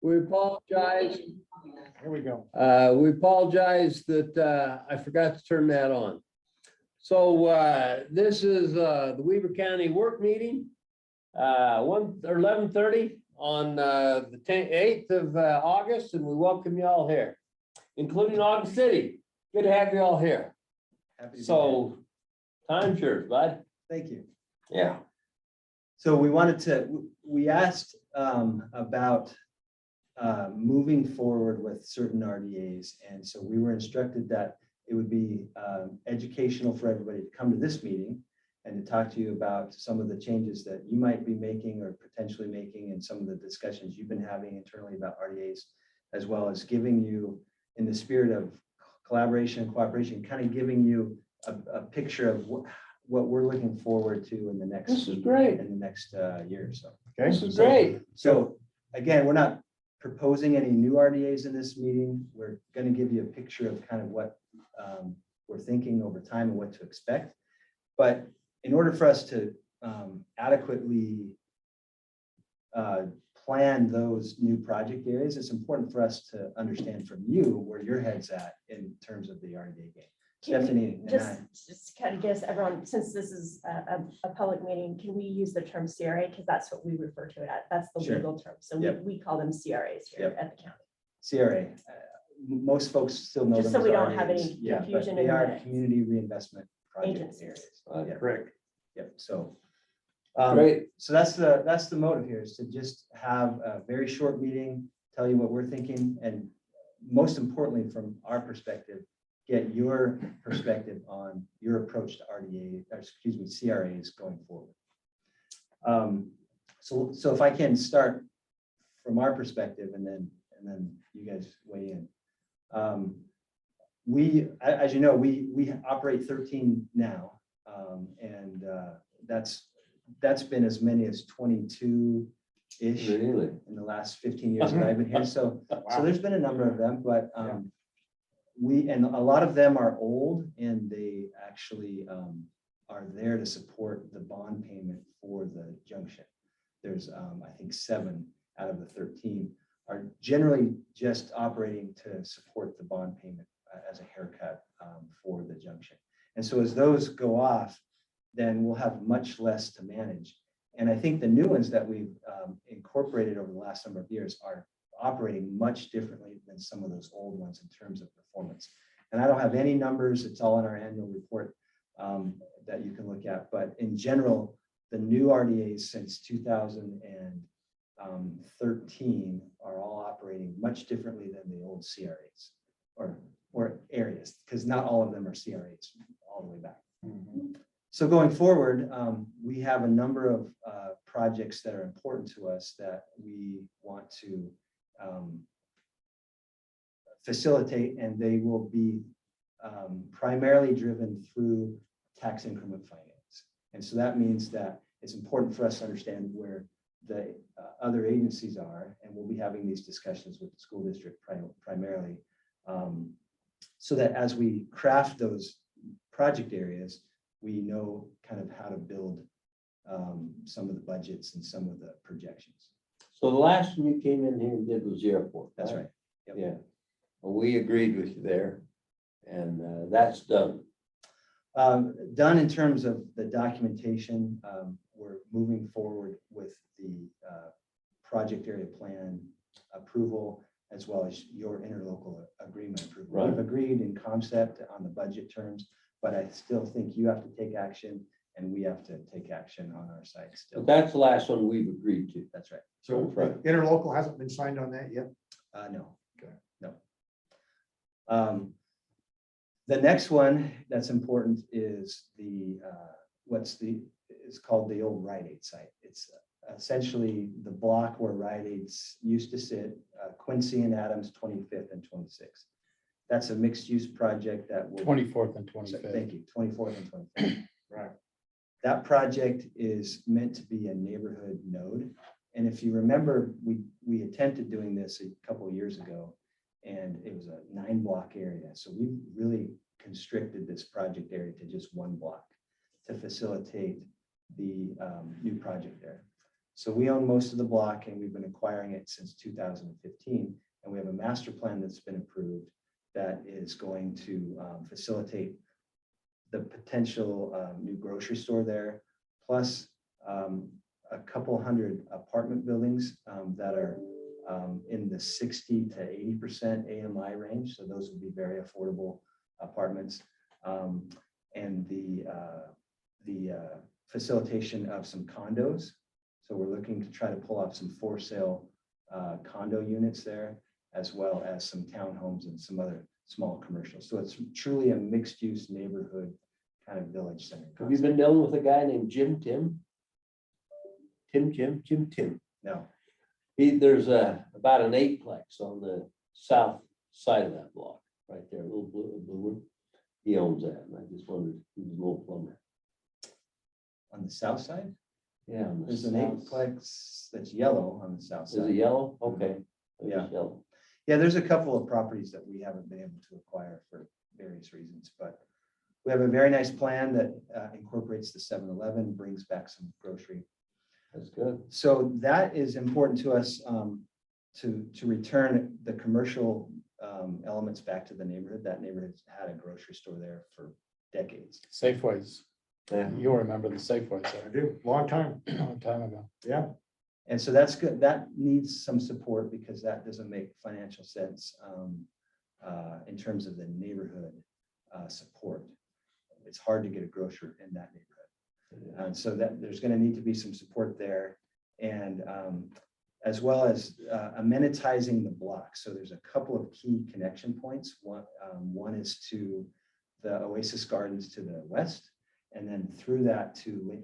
We apologize. Here we go. We apologize that I forgot to turn that on. So this is the Weaver County work meeting, 11:30 on the 8th of August, and we welcome you all here, including Ogden City. Good to have you all here. Happy to be So time's yours, bud. here. Thank you. Yeah. So we asked about moving forward with certain RDAs. And so we were instructed that it would be educational for everybody to come to this meeting and to talk to you about some of the changes that you might be making or potentially making, and some of the discussions you've been having internally about RDAs, as well as giving you, in the spirit of collaboration and cooperation, kind of giving you a picture of what we're looking forward to in the next This is great. year or so. Okay. This is great. So again, we're not proposing any new RDAs in this meeting. We're going to give you a picture of kind of what we're thinking over time and what to expect. But in order for us to adequately plan those new project areas, it's important for us to understand from you where your head's at in terms of the RDA game. Stephanie and I. Just kind of guess everyone, since this is a public meeting, can we use the term CRA? Because that's what we refer to it as. That's the Sure. legal term. So Yep. we call them CRAs here Yep. at the county. CRA. Most folks still know Just them so as we don't have RDAs. any Yeah, but confusion they in are minutes. community reinvestment project Agencies. areas. Uh, Yeah. Correct. Yep. So. Great. So that's the motive here, is to just have a very short meeting, tell you what we're thinking, and most importantly, from our perspective, get your perspective on your approach to RDA, or excuse me, CRAs going forward. So if I can start from our perspective, and then you guys weigh in. As you know, we operate 13 now, and that's been as many as 22-ish Really? in the last 15 years that I've been here. So there's been a number of them, but and a lot of them are old, and they actually are there to support the bond payment for the junction. There's I think 7 out of the 13 are generally just operating to support the bond payment as a haircut for the junction. And so as those go off, then we'll have much less to manage. And I think the new ones that we've incorporated over the last number of years are operating much differently than some of those old ones in terms of performance. And I don't have any numbers, it's all in our annual report that you can look at. But in general, the new RDAs since 2013 are all operating much differently than the old CRAs or areas, because not all of them are CRAs all the way back. So going forward, we have a number of projects that are important to us that we want to facilitate, and they will be primarily driven through tax increment finance. And so that means that it's important for us to understand where the other agencies are, and we'll be having these discussions with the school district primarily, so that as we craft those project areas, we know kind of how to build some of the budgets and some of the projections. So the last one you came in here and did was the airport. That's right. Yep. Yeah. Well, we agreed with you there, and that's done. Done in terms of the documentation. We're moving forward with the project area plan approval, as well as your interlocal agreement approval. Right. We've agreed in concept on the budget terms, but I still think you have to take action, and we have to take action on our side still. But that's the last one we've agreed to. That's right. So Right. interlocal hasn't been signed on that yet? No. Okay. No. The next one that's important is it's called the Old Rite Aid Site. It's essentially the block where Rite Aids used to sit, Quincy and Adams, 25th and 26th. That's a mixed use project that will. 24th and 25th. Thank you, 24th and 25th. Right. That project is meant to be a neighborhood node. And if you remember, we attempted doing this a couple of years ago, and it was a 9-block area. So we really constricted this project area to just 1 block to facilitate the new project there. So we own most of the block and we've been acquiring it since 2015. And we have a master plan that's been approved that is going to facilitate the potential new grocery store there, plus a couple hundred apartment buildings that are in the 60 to 80% AMI range. So those would be very affordable apartments. And the facilitation of some condos. So we're looking to try to pull off some for sale condo units there, as well as some townhomes and some other small commercials. So it's truly a mixed use neighborhood kind of village center. Have you been dealing with a guy named Jim? No, There's about an eightplex on the south side of that block, right there, a little blue one. He owns that, and I just wondered, he's a little plumber. on the south side, Yeah. on the there's an south- eightplex that's yellow on the south Is it side. yellow? Okay. It Yeah. was yellow. Yeah, there's a couple of properties that we haven't been able to acquire for various reasons, but we have a very nice plan that incorporates the 7-Eleven, brings back some grocery. That's good. So that is important to us to return the commercial elements back to the neighborhood. That neighborhood's had a grocery store there for decades. Safeways. Yeah. You'll remember the Safeways. I do, long time ago. Yeah. And so that's good. That needs some support because that doesn't make financial sense in terms of the neighborhood support. It's hard to get a grocer in that neighborhood. And so that there's going to need to be some support there, and as well as amenitizing the block. So there's a couple of key connection points. One is to the Oasis Gardens to the west, and then through that to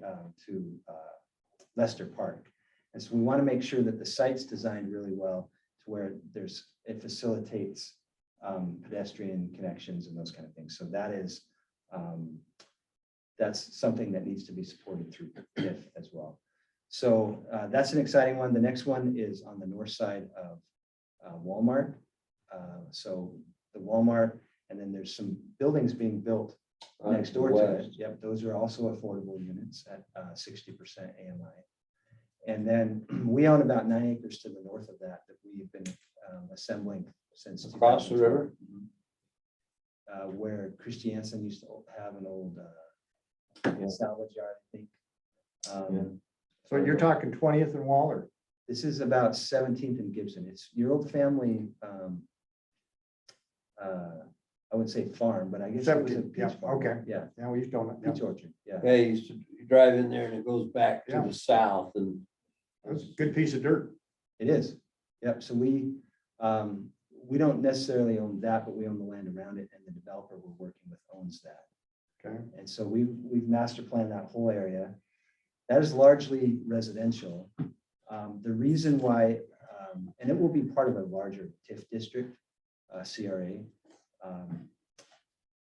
Lester Park. And so we want to make sure that the site's designed really well to where it facilitates pedestrian connections and those kind of things. So that's something that needs to be supported through TIF as well. So that's an exciting one. The next one is on the north side of Walmart. So the Walmart, and then there's some buildings being built next door to it. Yep, those are also affordable units at 60% AMI. And then we own about 9 acres to the north of that we've been assembling since Across the river? Where Christiansen used to have an old salvage yard, I think. So you're talking 20th and Waller. This is about 17th and Gibson. It's your old family, I would say farm, but I guess it was a 17th, yeah, peach farm. okay. Yeah, Yeah, we used to. peach orchard, yeah. Yeah, you used to drive in there and it goes back to Yeah. the south, and That's a good piece of dirt. It is. Yep. So we don't necessarily own that, but we own the land around it, and the developer we're working with owns that. Okay. And so we've master planned that whole area. That is largely residential. The reason why, and it will be part of a larger TIF district, CRA.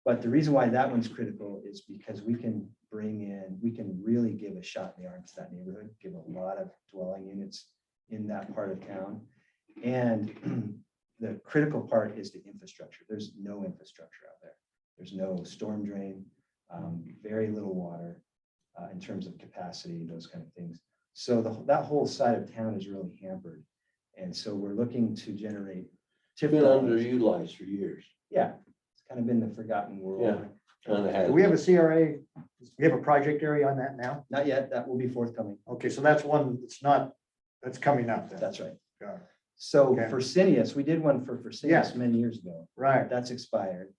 But the reason why that one's critical is because we can really give a shot in the arm to that neighborhood, give a lot of dwelling units in that part of town. And the critical part is the infrastructure. There's no infrastructure out there. There's no storm drain, very little water in terms of capacity, those kind of things. So that whole side of town is really hampered. And so we're looking to generate. it's been underutilized for years. Yeah, it's kind of been the forgotten world. Yeah. Kind of Do we have a CRA? We have a project area on that now? Not yet, that will be forthcoming. Okay, so that's one that's coming up then. That's right. Got it. So Okay. Fresenius, we did one for Fresenius Yeah. many years ago. Right. That's expired.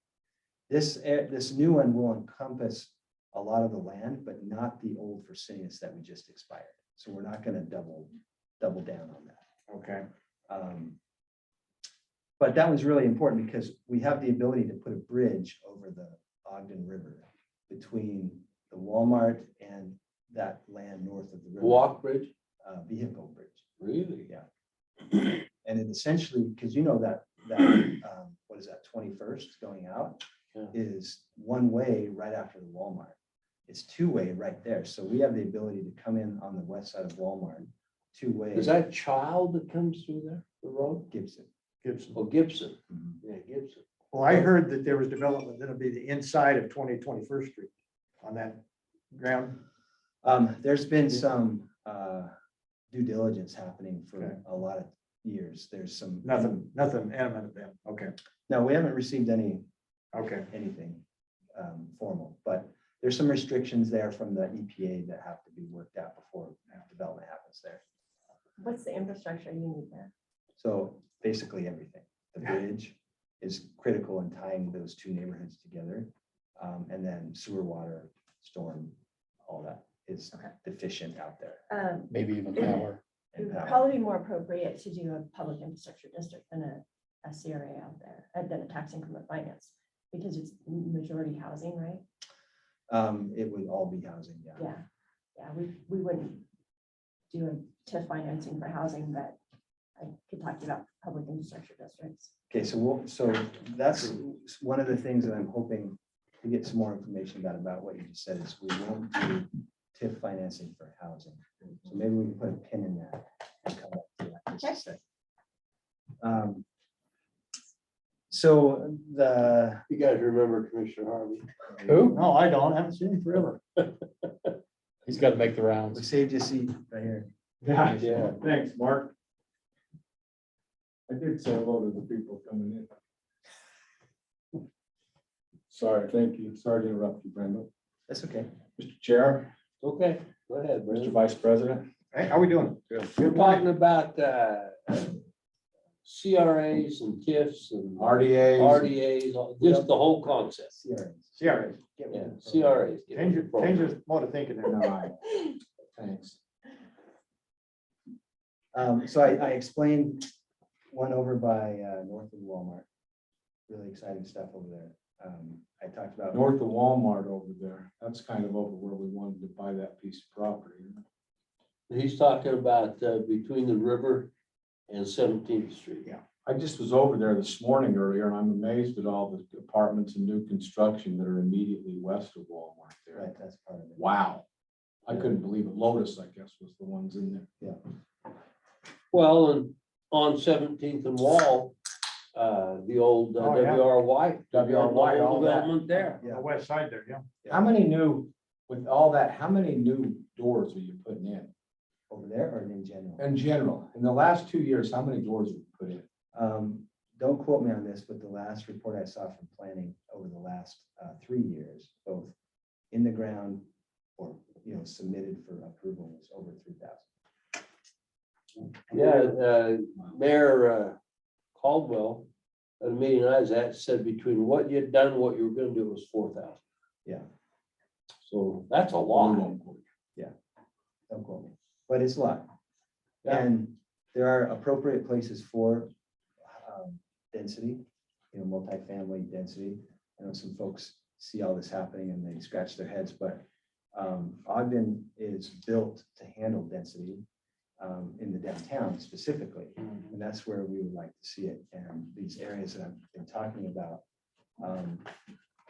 This new one will encompass a lot of the land, but not the old Fresenius that we just expired. So we're not going to double down on that. Okay. But that was really important because we have the ability to put a bridge over the Ogden River between the Walmart and that land north of the river. Walk bridge? Vehicle bridge. Really? Yeah. And it essentially, because you know that what is that, 21st going out Yeah. is one way right after the Walmart. It's two-way right there. So we have the ability to come in on the west side of Walmart, two-way. Is that Child that comes through there, the road? Gibson? Gibson. Oh, Gibson. Mhm. Yeah, Gibson. Well, I heard that there was development that'll be the inside of 21st Street on that ground. There's been some due diligence happening Okay. for a lot of years. There's some. Nothing imminent of them. Okay, No, we haven't received anything formal, but there's some restrictions there from the EPA that have to be worked out before development happens there. What's the infrastructure you need there? So basically everything. The bridge is critical in tying those two neighborhoods together. And then sewer, water, storm, all that is Okay. deficient out there. Maybe even power. It And would power. probably be more appropriate to do a public infrastructure district than a CRA out there, than a tax increment finance, because it's majority housing, right? It would all be housing, yeah. Yeah, we wouldn't do a TIF financing for housing, but I could talk to you about public infrastructure districts. Okay, so that's one of the things that I'm hoping to get some more information about what you just said is we won't do TIF financing for housing. So maybe we can put a pin in that and come back to that in just a second. So You guys remember Commissioner Harvey? Who? no, I don't, I haven't seen him forever. He's got to make the we rounds. saved you a seat right here. Yeah. Thanks, Mark. I did say hello to the people coming in. Sorry, thank you. Sorry to interrupt you, Brenda. That's okay. Mr. Chair, Okay, go ahead, Mr. Brandon. Vice President. Hey, how we doing? You're talking about CRAs and TIFs and RDAs. RDAs, just the whole concept. CRAs. CRAs. Yeah, CRAs. Change your mode of thinking there. No, thanks. So I explained one over by north of Walmart. Really exciting stuff over there. I talked about. North of Walmart over there. That's kind of over where we wanted to buy that piece of property. He's talking about between the river and 17th Street. Yeah. I just was over there this morning earlier and I'm amazed at all the apartments and new construction that are immediately west of Walmart there. Right, that's part of it. Wow. I couldn't believe it. Lotus, I guess, was the ones in there. Well, and on 17th and Wall, the old Oh, yeah. WRY. WRY, all that. Development there. On the west side there, yeah. How many new, with all that, how many new doors are you putting in? Over there or in general? In general, in the last 2 years, how many doors have you put in? Don't quote me on this, but the last report I saw from planning over the last 3 years, both in the ground or, submitted for approval was over 3,000. Yeah, Mayor Caldwell, at a meeting I was at, said between what you'd done, what you were gonna do was 4,000. Yeah. So that's a lot. Don't quote me, but it's a lot. Yeah. And there are appropriate places for density, multifamily density. I know some folks see all this happening and they scratch their heads, but Ogden is built to handle density in the downtown specifically. And that's where we would like to see it. And these areas that I've been talking about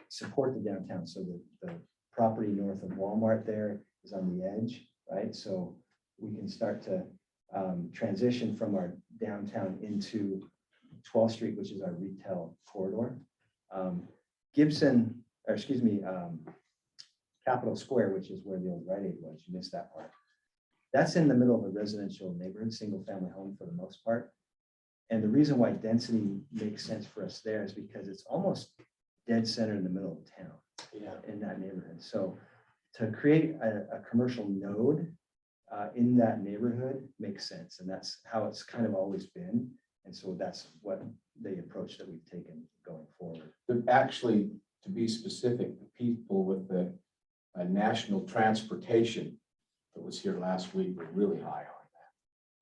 support the downtown. So the property north of Walmart there is on the edge, right? So we can start to transition from our downtown into 12th Street, which is our retail corridor. Capitol Square, which is where the old Rite Aid was, you missed that part. That's in the middle of a residential neighborhood, single family home for the most part. And the reason why density makes sense for us there is because it's almost dead center in the middle of town. Yeah. In that neighborhood. So to create a commercial node in that neighborhood makes sense. And that's how it's kind of always been. And so that's what the approach that we've taken going forward. But actually, to be specific, the people with the national transportation that was here last week were really high on that.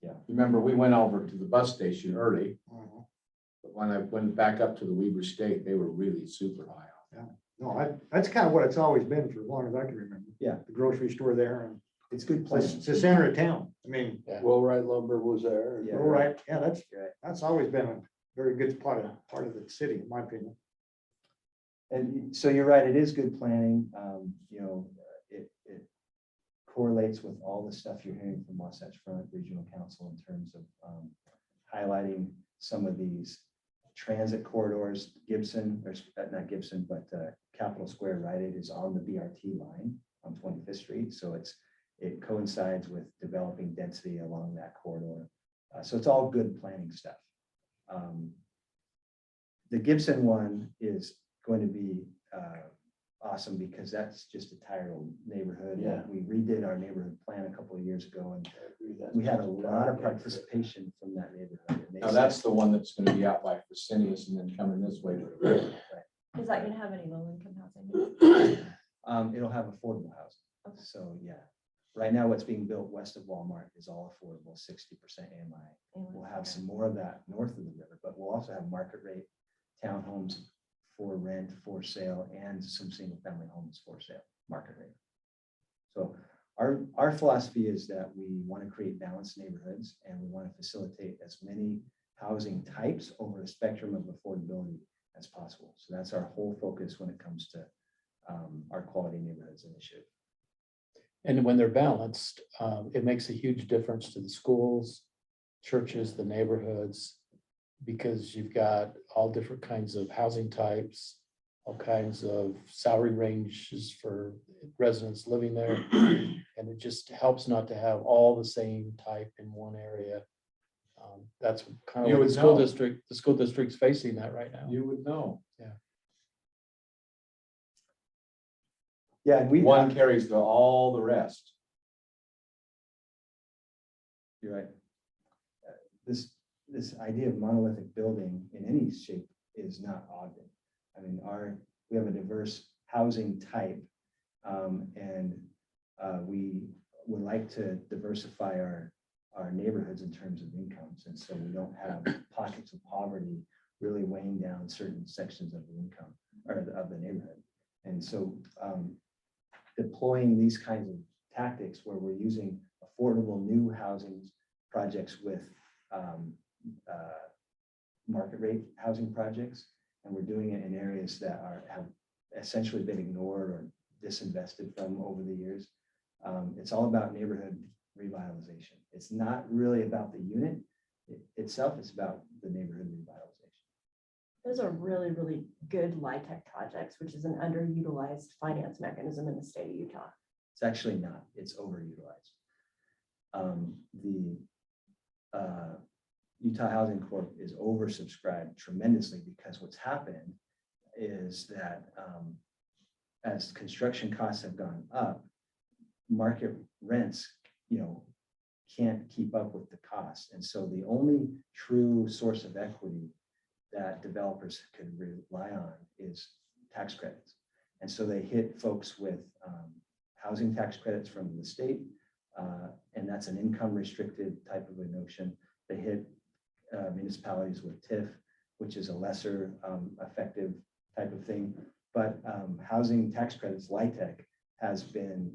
Yeah. Remember, we went over to the bus station early, but when I went back up to the Weber State, they were really super high on that. No, that's kind of what it's always been for as long as I can remember. Yeah. The grocery store there and It's good it's planning. the center of town. I mean, Will Wright Lumber was there. Yeah. all right, yeah, that's Right. always been a very good part of the city, in my opinion. And so you're right, it is good planning. It correlates with all the stuff you're hearing from Wasatch Front Regional Council in terms of highlighting some of these transit corridors. Gibson, or not Gibson, but Capitol Square Rite Aid is on the BRT line on 25th Street. So it coincides with developing density along that corridor. So it's all good planning stuff. The Gibson one is going to be awesome because that's just a tired old neighborhood. Yeah. We redid our neighborhood plan a couple of years ago, and I agree, that's we had a just lot of tired. participation from that neighborhood. And they Now, said- that's the one that's gonna be out by Fresenius and then coming this way to the river. Is that gonna have any low income housing? It'll have affordable housing. Okay. So, yeah, right now what's being built west of Walmart is all affordable, 60% AMI. We'll have some more of that north of the river, but we'll also have market rate townhomes for rent, for sale, and some single family homes for sale, market rate. So our philosophy is that we want to create balanced neighborhoods and we want to facilitate as many housing types over a spectrum of affordability as possible. So that's our whole focus when it comes to our quality neighborhoods initiative. And when they're balanced, it makes a huge difference to the schools, churches, the neighborhoods, because you've got all different kinds of housing types, all kinds of salary ranges for residents living there. And it just helps not to have all the same type in one area. That's kind You of what would the school know. district, the school district's facing that right now. You would know. Yeah, and we. One carries to all the rest. You're right. This idea of monolithic building in any shape is not Ogden. I mean, we have a diverse housing type, and we would like to diversify our neighborhoods in terms of incomes, and so we don't have pockets of poverty really weighing down certain sections of the income or of the neighborhood. And so deploying these kinds of tactics where we're using affordable new housing projects with market rate housing projects, and we're doing it in areas that have essentially been ignored or disinvested from over the years. It's all about neighborhood revitalization. It's not really about the unit itself, it's about the neighborhood revitalization. Those are really, really good LIHTC projects, which is an underutilized finance mechanism in the state of Utah. It's actually not, it's overutilized. The Utah Housing Corp is oversubscribed tremendously because what's happened is that as construction costs have gone up, market rents, can't keep up with the cost. And so the only true source of equity that developers could rely on is tax credits. And so they hit folks with housing tax credits from the state, and that's an income restricted type of a notion. They hit municipalities with TIF, which is a lesser effective type of thing. But housing tax credits, LIHTC, has been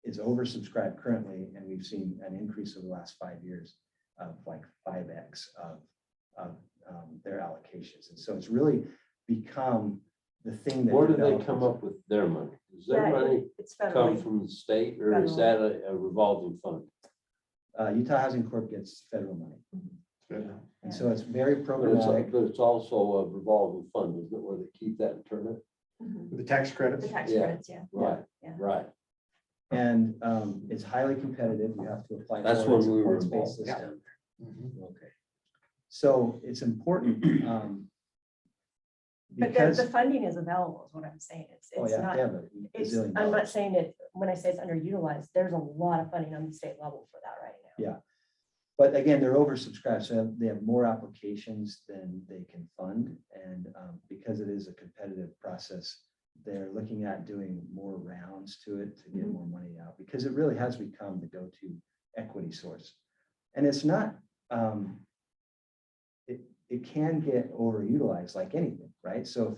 is oversubscribed currently, and we've seen an increase over the last 5 years of like 5x of their allocations. And so it's really become the thing that. Where do they come developers- up with their money? Does their Yeah, money it's come federally. from the state, or is that a revolving fund? Utah Housing Corp gets federal money. Yeah. And so it's very But programmatic. it's also a revolving fund, isn't it, where they keep that and turn it? Mhm. With the tax credits. The tax Yeah. credits, yeah. Right, Yeah. right. And it's highly competitive. You have to apply. That's for it. when It's a we were points-based involved. system. Yeah. Okay. So it's important. But Because, the funding is available, is what I'm saying. It's oh yeah, not, they have a it's, gazillion I'm not dollars. saying it, when I say it's underutilized, there's a lot of funding on the state level for that right now. Yeah. But again, they're oversubscribed, so they have more applications than they can fund. And because it is a competitive process, they're looking at doing more rounds to it to get Mhm. more money out, because it really has become the go-to equity source. And it's not, it can get overutilized like anything, right? So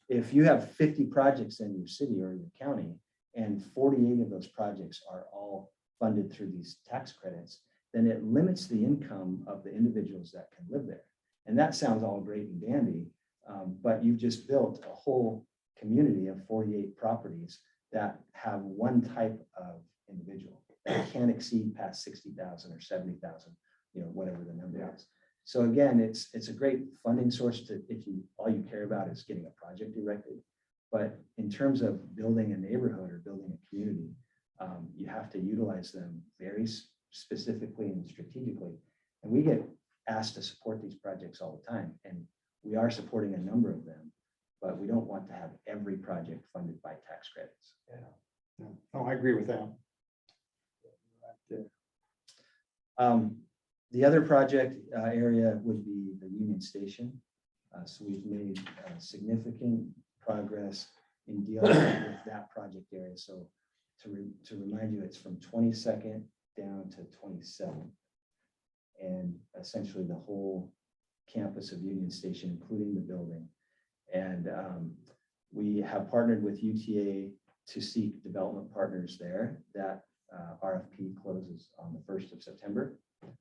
if you have 50 projects in your city or your county, and 48 of those projects are all funded through these tax credits, then it limits the income of the individuals that can live there. And that sounds all great and dandy, but you've just built a whole community of 48 properties that have one type of individual that can't exceed past 60,000 or 70,000, whatever the number is. So again, it's a great funding source to, if all you care about is getting a project erected. But in terms of building a neighborhood or building a community, you have to utilize them very specifically and strategically. And we get asked to support these projects all the time, and we are supporting a number of them, but we don't want to have every project funded by tax credits. Oh, I agree with that. The other project area would be the Union Station. So we've made significant progress in dealing with that project area. So to remind you, it's from 22nd down to 27th. And essentially the whole campus of Union Station, including the building. And we have partnered with UTA to seek development partners there. That RFP closes on the 1st of September.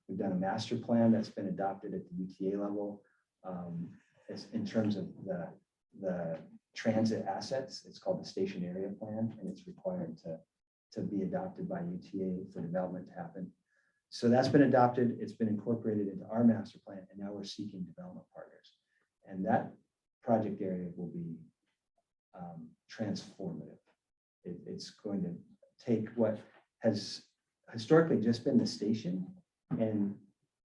We've done a master plan that's been adopted at the UTA level. It's in terms of the transit assets. It's called the station area plan, and it's required to be adopted by UTA for development to happen. So that's been adopted. It's been incorporated into our master plan, and now we're seeking development partners. And that project area will be transformative. It's going to take what has historically just been the station, and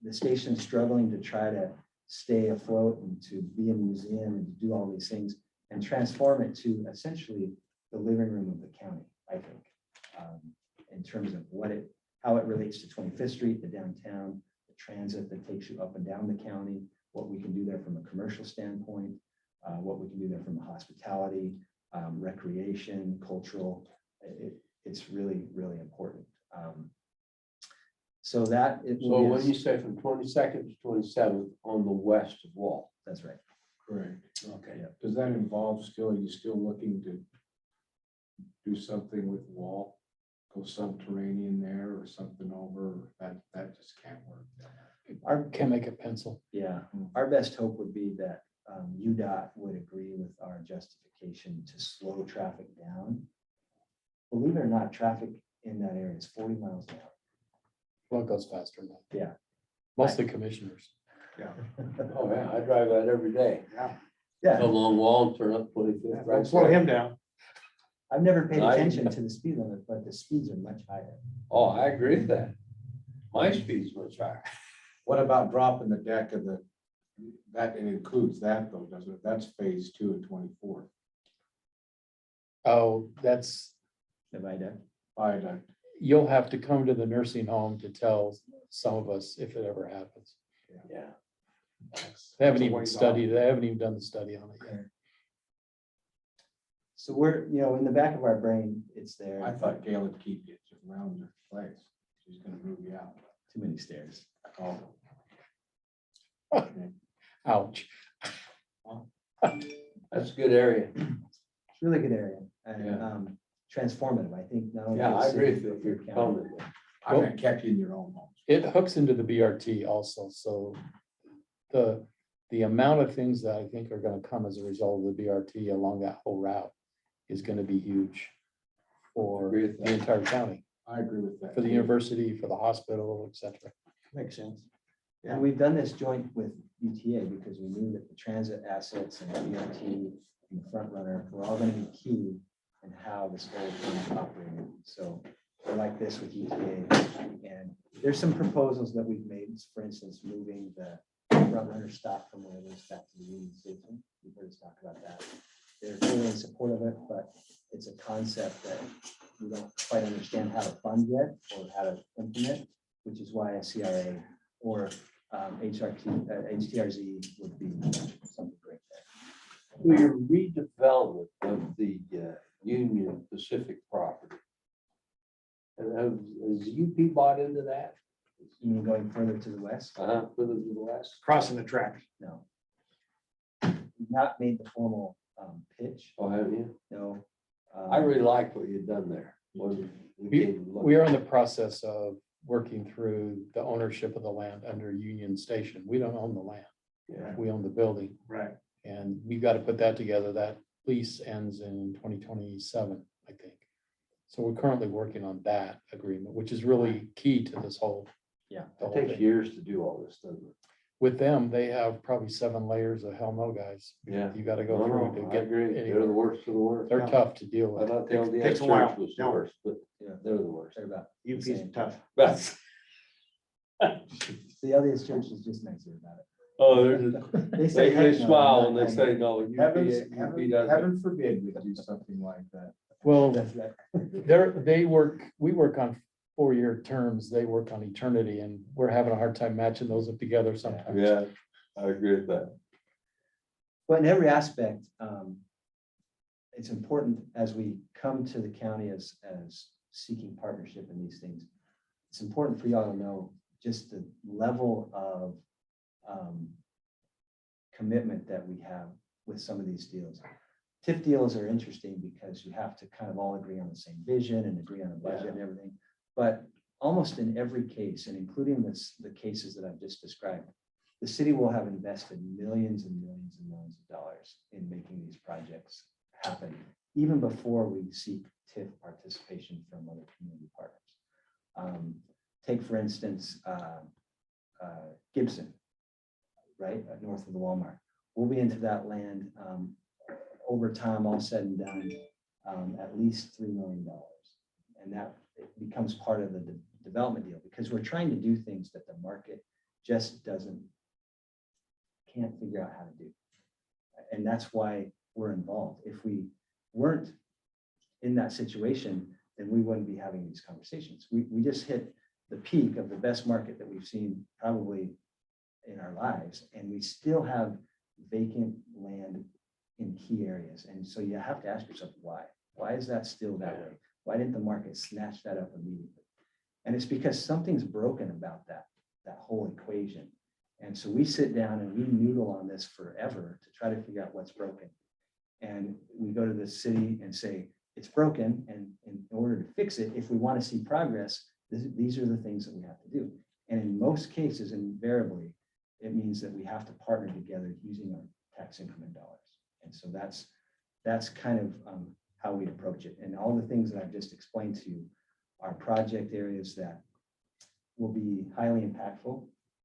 the station struggling to try to stay afloat and to be a museum and to do all these things, and transform it to essentially the living room of the county, I think, in terms of how it relates to 25th Street, the downtown, the transit that takes you up and down the county, what we can do there from a commercial standpoint, what we can do there from a hospitality, recreation, cultural. It's really, really important. So that it So will when be, you say from 22nd to 27th on the west wall. that's right. Correct. Okay. Yeah. Does that involve are you still looking to do something with the wall? Go subterranean there or something over? That just can't work. Can't make a pencil. Yeah, our best hope would be that UDOT would agree with our justification to slow traffic down. Believe it or not, traffic in that area is 40 miles an hour. Well, it goes faster now. Yeah. Mostly commissioners. Oh, yeah, I drive that every day. Yeah, Come along wall and turn up 25th. Don't slow him down. I've never paid I- attention to the speed limit, but the speeds are much higher. Oh, I agree with that. My speed's much higher. What about dropping the deck of that it includes that though, doesn't it? That's phase 2 of 24. Oh, that's, The viaduct. Viaduct. you'll have to come to the nursing home to tell some of us if it ever happens. Yeah. They haven't That's a even ways off. studied, they haven't even done the study on it yet. So we're, in the back of our brain, it's there. I thought Gail would keep you around your place. She's gonna move you out. Too many stairs. Oh. Ouch. That's a good area. It's a really good area and Yeah. Transformative, I think. not only Yeah, for I the agree city, with you but if for you're the county. coming. I'm gonna catch you in your own home. It hooks into the BRT also, so the amount of things that I think are gonna come as a result of the BRT along that whole route is gonna be huge for Agree with the that. entire county, I agree with that. for the university, for the hospital, et cetera. Makes sense. And we've done this joint with UTA because we knew that the transit assets and the BRT and the front runner were all going to be key in how this whole thing is operating. So we're like this with UTA. And there's some proposals that we've made, for instance, moving the front runner stop from where it is back to the Union Station. You've heard us talk about that. They're fully in support of it, but it's a concept that we don't quite understand how to fund yet or how to implement, which is why a CRA or HTRZ would be something great there. Well, your redevelopment of the Union Pacific property. And has UP bought into that? You mean going further to the west? Further to the west? Crossing the tracks. No. We've not made the formal pitch, Oh, have you? no. I really like what you've done there. We are in the process of working through the ownership of the land under Union Station. We don't own the land. Yeah. We own the building, Right. and we've got to put that together. That lease ends in 2027, I think. So we're currently working on that agreement, which is really key to this whole. Yeah. the It whole takes thing. years to do all this, doesn't it? with them, they have probably 7 layers of hell no, guys. Yeah. You gotta No, go no, through to I get agree. They're the anywhere. worst of the worst. They're tough to deal I with. thought the LDS Takes a church while. was the No. worst, but Yeah. they're the worst. They're about. UP's Same. tough. That's, The LDS church is just nicer about it. oh, they're just, They say, they heck no, smile I'm when not they going. say no. UP Heaven, doesn't. heaven forbid we do something like that. Well, That's right. we work on 4-year terms, they work on eternity, and we're having a hard time matching those up together sometimes. Yeah, I agree with that. But in every aspect, it's important as we come to the county as seeking partnership in these things. It's important for y'all to know just the level of commitment that we have with some of these deals. TIF deals are interesting because you have to kind of all agree on the same vision and agree on a budget and everything. But almost in every case, and including the cases that I've just described, the city will have invested millions and millions and millions of dollars in making these projects happen, even before we seek TIF participation from other community partners. Take, for instance, Gibson, right, north of the Walmart. We'll be into that land over time, all said and done, at least $3 million. And that it becomes part of the development deal because we're trying to do things that the market just can't figure out how to do. And that's why we're involved. If we weren't in that situation, then we wouldn't be having these conversations. We just hit the peak of the best market that we've seen probably in our lives, and we still have vacant land in key areas. And so you have to ask yourself, why? Why is that still that way? Why didn't the market snatch that up immediately? And it's because something's broken about that whole equation. And so we sit down and we noodle on this forever to try to figure out what's broken. And we go to the city and say, it's broken. And in order to fix it, if we want to see progress, these are the things that we have to do. And in most cases, invariably, it means that we have to partner together using our tax increment dollars. And so that's kind of how we approach it. And all the things that I've just explained to you are project areas that will be highly impactful,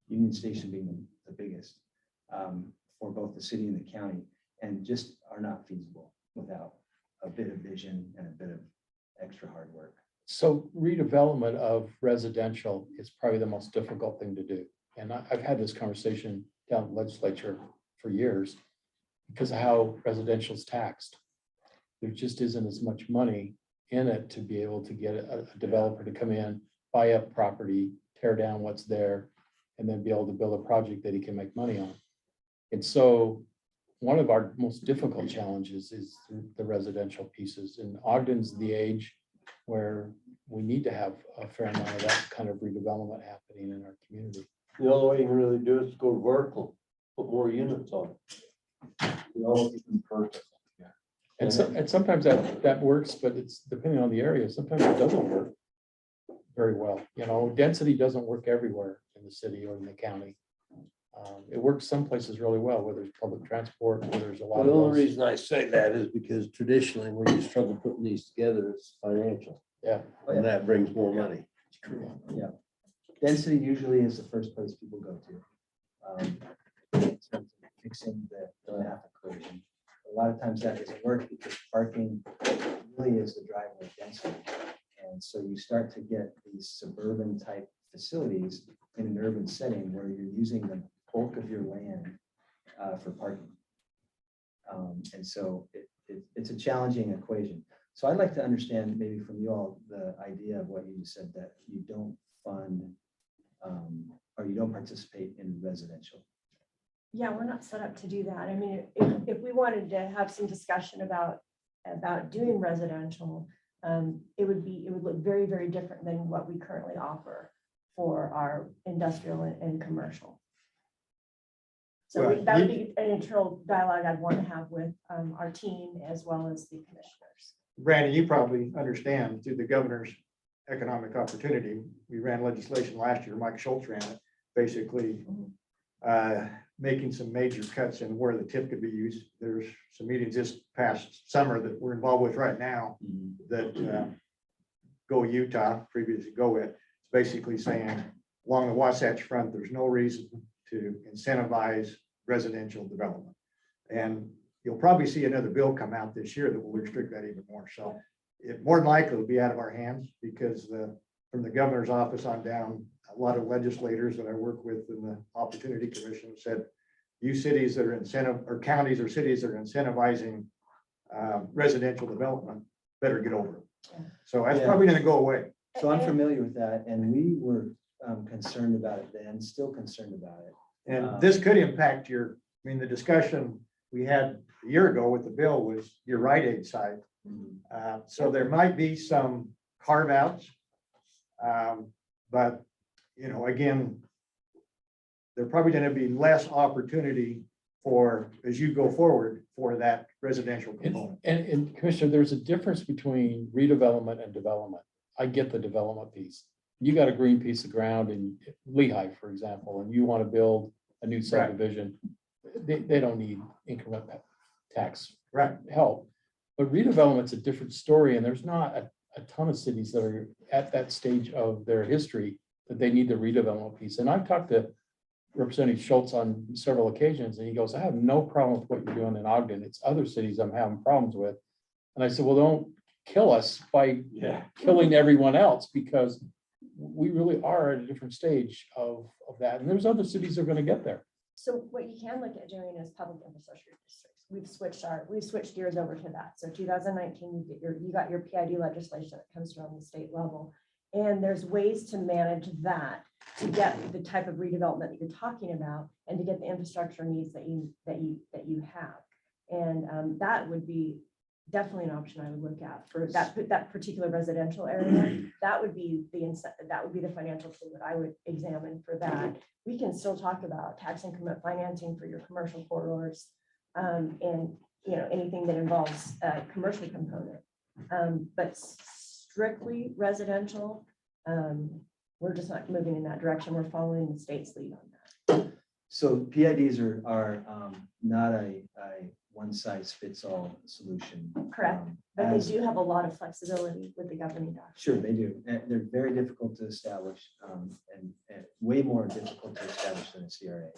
Union Station being the biggest for both the city and the county, and just are not feasible without a bit of vision and a bit of extra hard work. So redevelopment of residential is probably the most difficult thing to do. And I've had this conversation down in the legislature for years because of how residential is taxed. There just isn't as much money in it to be able to get a developer to come in, buy up property, tear down what's there, and then be able to build a project that he can make money on. And so one of our most difficult challenges is the residential pieces. And Ogden's the age where we need to have a fair amount of that kind of redevelopment happening in our community. The only way you can really do it is go vertical, put more units on. Perfect. And sometimes that works, but it's depending on the area. Sometimes it doesn't work very well. You know, density doesn't work everywhere in the city or in the county. It works some places really well, where there's public transport, where there's a lot The of only those. reason I say that is because traditionally, when you struggle putting these together, it's financial, Yeah. and that brings more money. Yeah. Density usually is the first place people go to. In terms of fixing the math equation. A lot of times that doesn't work because parking really is the driver of density. And so you start to get these suburban type facilities in an urban setting where you're using the bulk of your land for parking. And so it's a challenging equation. So I'd like to understand maybe from you all the idea of what you just said, that you don't fund or you don't participate in residential. Yeah, we're not set up to do that. I mean, if we wanted to have some discussion about doing residential, it would look very, very different than what we currently offer for our industrial and commercial. So Well, that would be an internal dialogue I'd want to have with our team as well as the commissioners. Brandon, you probably understand through the governor's economic opportunity, we ran legislation last year, Mike Schultz ran it, basically making some major cuts in where the TIF could be used. There's some meetings this past summer that we're involved with right now that Go Utah, previously Go It, basically saying along the Wasatch Front, there's no reason to incentivize residential development. And you'll probably see another bill come out this year that will restrict that even more. So it more than likely will be out of our hands because from the governor's office on down, a lot of legislators that I work with in the Opportunity Commission said, you cities that are or counties or cities that are incentivizing residential development better get over it. Yeah. So that's Yeah. probably going to go away. So I'm familiar with that, and we were concerned about it then, still concerned about it. And this could impact the discussion we had a year ago with the bill was your Rite Aid site. So there might be some carve outs. But, again, there's probably going to be less opportunity as you go forward for that residential component. And Commissioner, there's a difference between redevelopment and development. I get the development piece. You got a green piece of ground in Lehigh, for example, and you want to build a new subdivision. They don't need increment tax Right. help. But redevelopment's a different story, and there's not a ton of cities that are at that stage of their history that they need the redevelopment piece. And I've talked to Representative Schultz on several occasions, and he goes, I have no problem with what you're doing in Ogden. It's other cities I'm having problems with. And I said, well, don't kill us by killing everyone else, because we really are at a different stage of that. And there's other cities that are going to get there. So what you can look at doing is public infrastructure districts. We've switched gears over to that. So 2019, you got your PID legislation that comes from the state level. And there's ways to manage that to get the type of redevelopment that you're talking about and to get the infrastructure needs that you have. And that would be definitely an option I would look at for that particular residential area. That would be the financial tool that I would examine for that. We can still talk about tax increment financing for your commercial corridors, and anything that involves a commercial component. But strictly residential, we're just not moving in that direction. We're following the state's lead on that. So PIDs are not a one-size-fits-all solution. Correct. Um, But they as- do have a lot of flexibility with the governing document. Sure, they do. And they're very difficult to establish, and way more difficult to establish than a CRA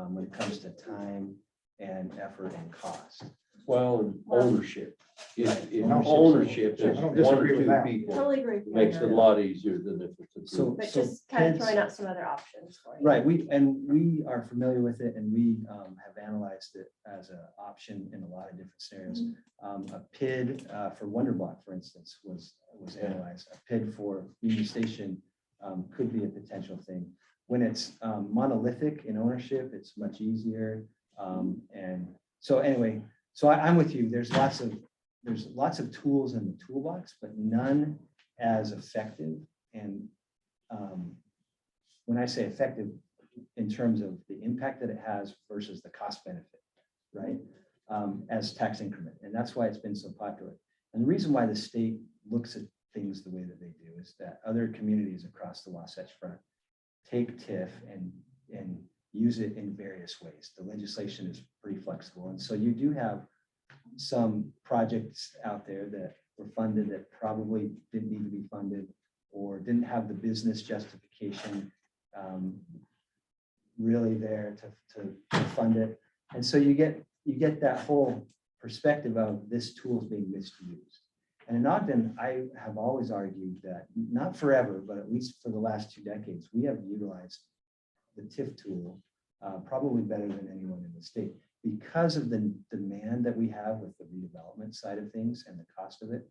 when it comes to time and effort and cost. Well, and ownership. If Ownership. ownership is I don't one or disagree with two that. people, Totally agree. with you makes on it a that. lot easier than if it's a So- group. But just kind of kids- throwing out some other options for you. Right, we are familiar with it, and we have analyzed it as an option in a lot of different scenarios. A PID for Wonder Block, for instance, was analyzed. A PID for Union Station could be a potential thing. When it's monolithic in ownership, it's much easier. And so anyway, so I'm with you. There's lots of tools in the toolbox, but none as effective. And when I say effective, in terms of the impact that it has versus the cost benefit, right? As tax increment. And that's why it's been so popular. And the reason why the state looks at things the way that they do is that other communities across the Wasatch Front take TIF and use it in various ways. The legislation is pretty flexible. And so you do have some projects out there that were funded that probably didn't need to be funded or didn't have the business justification really there to fund it. And so you get that whole perspective of this tool is being misused. And in Ogden, I have always argued that not forever, but at least for the last 2 decades, we have utilized the TIF tool probably better than anyone in the state because of the demand that we have with the redevelopment side of things and the cost of it.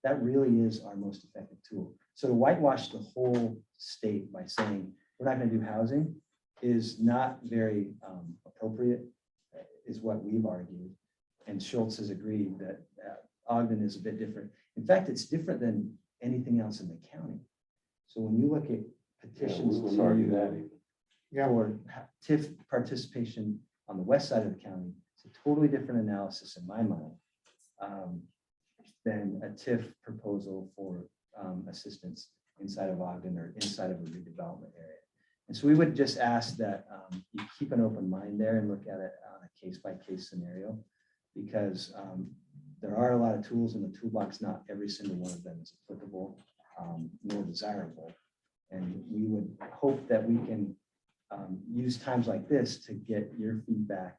That really is our most effective tool. So to whitewash the whole state by saying we're not going to do housing is not very appropriate, is what we've argued. And Schultz has agreed that Ogden is a bit different. In fact, it's different than anything else in the county. So when you look at petitions we wouldn't argue that to either. Yeah. for TIF participation on the west side of the county, it's a totally different analysis in my mind than a TIF proposal for assistance inside of Ogden or inside of a redevelopment area. And so we would just ask that you keep an open mind there and look at it on a case-by-case scenario, because there are a lot of tools in the toolbox. Not every single one of them is applicable nor desirable. And we would hope that we can use times like this to get your feedback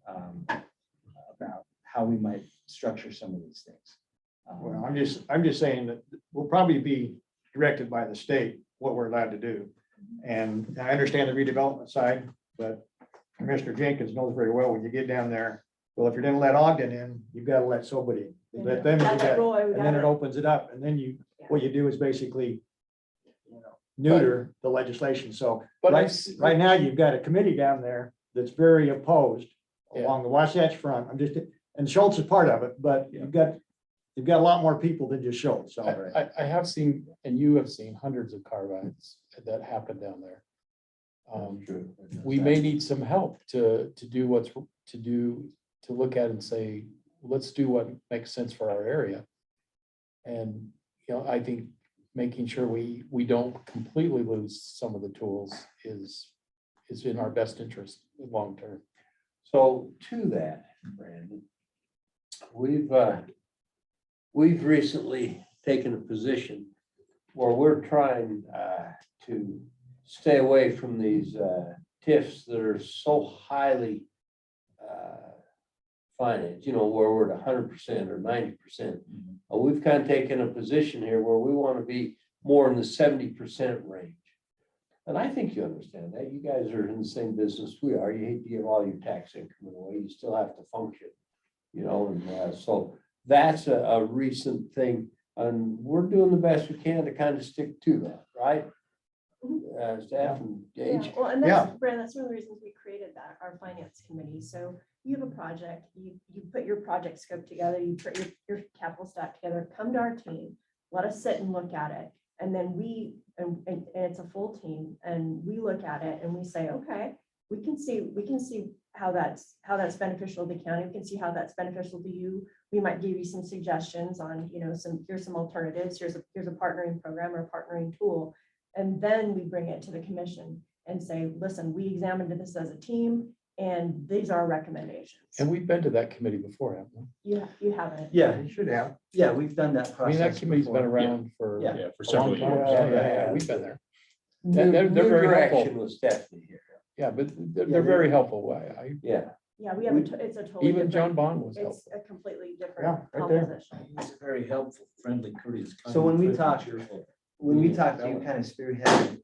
about how we might structure some of these things. Well, I'm just saying that we'll probably be directed by the state what we're allowed to do. And I understand the redevelopment side, but Commissioner Jenkins knows very well when you get down there, well, if you're gonna let Ogden in, you've got to let somebody, let them, That's a rule, we and then it gotta- opens it up, and then what you do is basically, neuter the legislation. So But right now, you've got a committee down there that's very opposed Yeah. along the Wasatch Front. And Schultz is part of it, but you've got a lot more people than just Schultz. So I have seen, and you have seen hundreds of car rides that happen down there. We may need some help to do to look at and say, let's do what makes sense for our area. And, I think making sure we don't completely lose some of the tools is in our best interest long term. So to that, Brandon, we've recently taken a position where we're trying to stay away from these TIFs that are so highly financed, where we're at 100% or 90%. We've kind of taken a position here where we want to be more in the 70% range. And I think you understand that. You guys are in the same business we are. You hate to give all your tax increment away. You still have to function, and so that's a recent thing. And we're doing the best we can to kind of stick to that, right? Staff and Gage. Yeah, well, and Yeah. that's, Brand, that's one of the reasons we created our finance committee. So you have a project, you put your project scope together, you put your capital stack together, come to our team, let us sit and look at it. And then and it's a full team, and we look at it and we say, okay, we can see how that's beneficial to the county. We can see how that's beneficial to you. We might give you some suggestions on, here's some alternatives, here's a partnering program or a partnering tool. And then we bring it to the commission and say, listen, we examined this as a team and these are our recommendations. And we've been to that committee before, haven't we? You haven't. Yeah, you should have. yeah, we've done that I process. mean, that committee's been before. around for. Yeah. Yeah, for a long several time. years. Yeah, we've been there. New they're very direction helpful. with Stephanie here. Yeah, but they're very helpful. Yeah. Yeah, we have it's a totally Even John different, Bond was it's helpful. a completely Yeah, different right there. composition. It's a very helpful, friendly, courteous. kind So when we friendly, talk- cheerful. When we talked, you kind of spearheaded,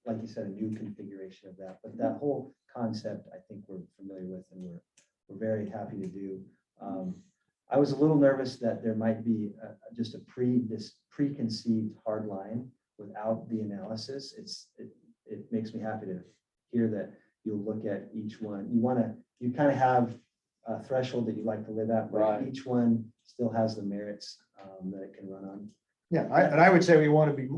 like you said, a new configuration of that, but that whole concept, I think we're familiar with and we're very happy to do. I was a little nervous that there might be just this preconceived hard line without the analysis. It makes me happy to hear that you'll look at each one. You kind of have a threshold that you like to live at, but Right. each one still has the merits that it can run on. Yeah, and I would say we want to be,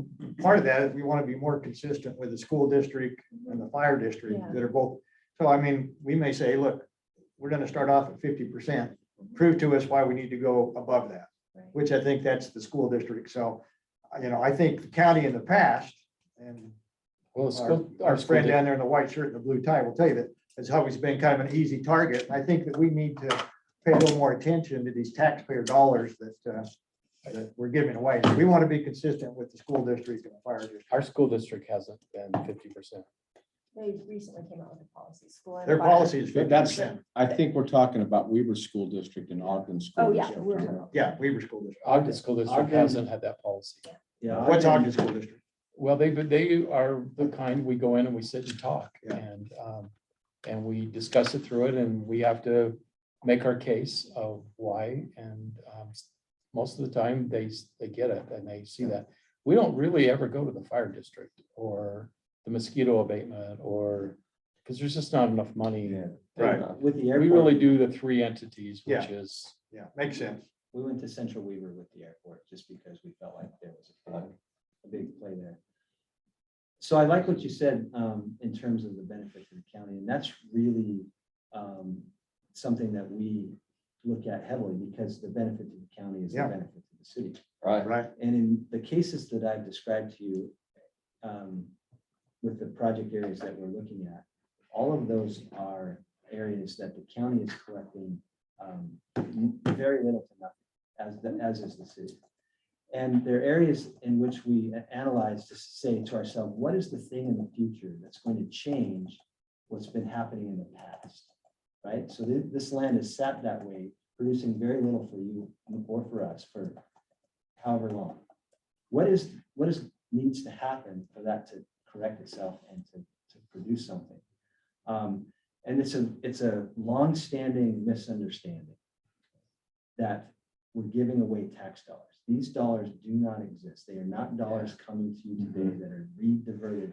part of that is we want to be more consistent with the school district and the fire district Yeah. that are both. So I mean, we may say, look, we're going to start off at 50%. Prove to us why we need to go above that, Right. which I think that's the school district. So, I think the county in the past, and Well, our friend down there in the white shirt and the blue tie will tell you that it's always been kind of an easy target. And I think that we need to pay a little more attention to these taxpayer dollars that we're giving away. We want to be consistent with the school district and the fire district. Our school district hasn't been 50%. They recently came out with a policy. School and Their fire. policy is But that's, 50%. I think we're talking about Weaver School District and Ogden School. Oh, yeah. District. we're- Yeah, Weaver School District. Ogden School District Ogden- hasn't had that policy. Yeah. What's Ogden School District? Well, they are the kind, we go in and we sit and talk Yeah. and we discuss it through it and we have to make our case of why. And most of the time they get it and they see that. We don't really ever go to the fire district or the mosquito abatement because there's just not enough money. Right. With the We airport, really do the three entities, which Yeah. is, Yeah, makes sense. we went to Central Weaver with the airport just because we felt like there was a big play there. So I like what you said in terms of the benefit to the county, and that's really something that we look at heavily because the benefit to the county is the Yeah. benefit to the city. Right. Right. And in the cases that I've described to you, with the project areas that we're looking at, all of those are areas that the county is collecting very little to nothing, as is the city. And there are areas in which we analyze to say to ourselves, what is the thing in the future that's going to change what's been happening in the past? Right? So this land is sat that way, producing very little for you or for us for however long. What needs to happen for that to correct itself and to produce something? And it's a long-standing misunderstanding that we're giving away tax dollars. These dollars do not exist. They are not dollars coming to you today that are rediverted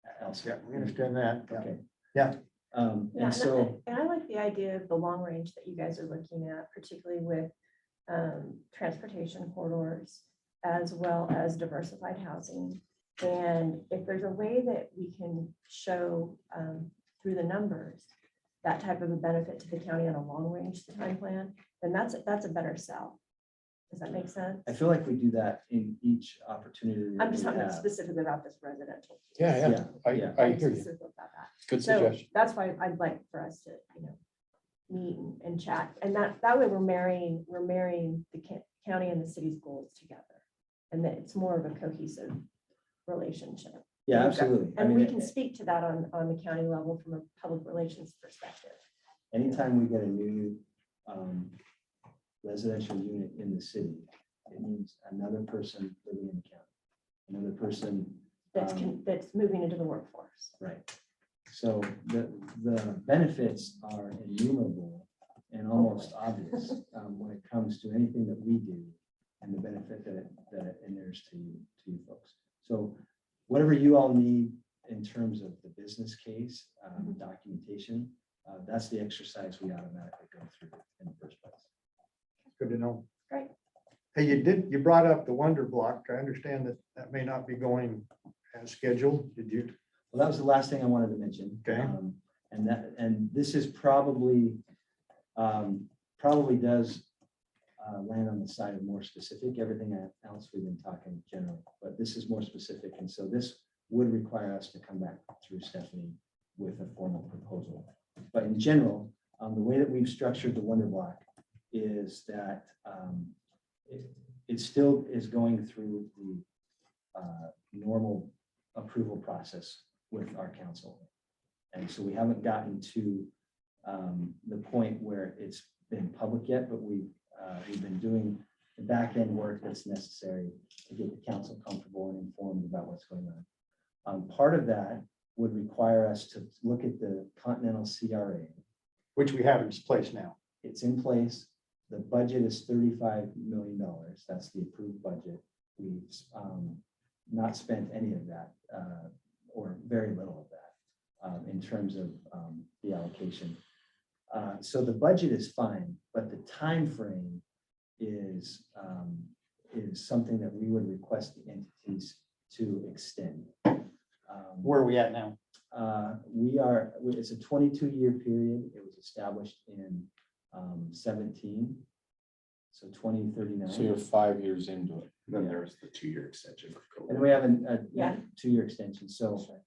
Yeah, elsewhere. we understand that. Yeah. Okay. Yeah. And so, And I like the idea of the long range that you guys are looking at, particularly with transportation corridors, as well as diversified housing. And if there's a way that we can show through the numbers that type of a benefit to the county on a long range time plan, then that's a better sell. Does that make sense? I feel like we do that in each opportunity. that I'm just we talking have. specifically about this residential. piece. Yeah, Yeah, yeah, I hear you. Specific about that. Good So suggestion. that's why I'd like for us to, meet and chat. And that way we're marrying the county and the city's goals together. And that it's more of a cohesive relationship. Yeah, We've got- absolutely. I And we mean, can speak to that on the county level from a public relations perspective. anytime we get a new residential unit in the city, it means another person living in the county, another person. That's moving into the workforce. Right. So the benefits are innumerable and almost obvious when it comes to anything that we do and the benefit that it inures to you folks. So whatever you all need in terms of the business case, documentation, that's the exercise we automatically go through in the first place. Good to know. Great. Hey, you brought up the Wonder Block. I understand that may not be going as scheduled. Did you? Well, that was the last thing I wanted to mention. Okay. And this is probably does land on the side of more specific. Everything else we've been talking general, but this is more specific. And so this would require us to come back through Stephanie with a formal proposal. But in general, the way that we've structured the Wonder Block is that it still is going through the normal approval process with our council. And so we haven't gotten to the point where it's been public yet, but we've been doing the back end work that's necessary to get the council comfortable and informed about what's going on. Part of that would require us to look at the Continental CRA. Which we have in place now. It's in place. The budget is $35 million. That's the approved budget. We've not spent any of that or very little of that in terms of the allocation. So the budget is fine, but the time frame is something that we would request the entities to extend. Where are we at now? It's a 22-year period. It was established in 17, so 2039. So you're 5 years into it. Then there's the 2-year extension. And we have a Yeah. 2-year extension. So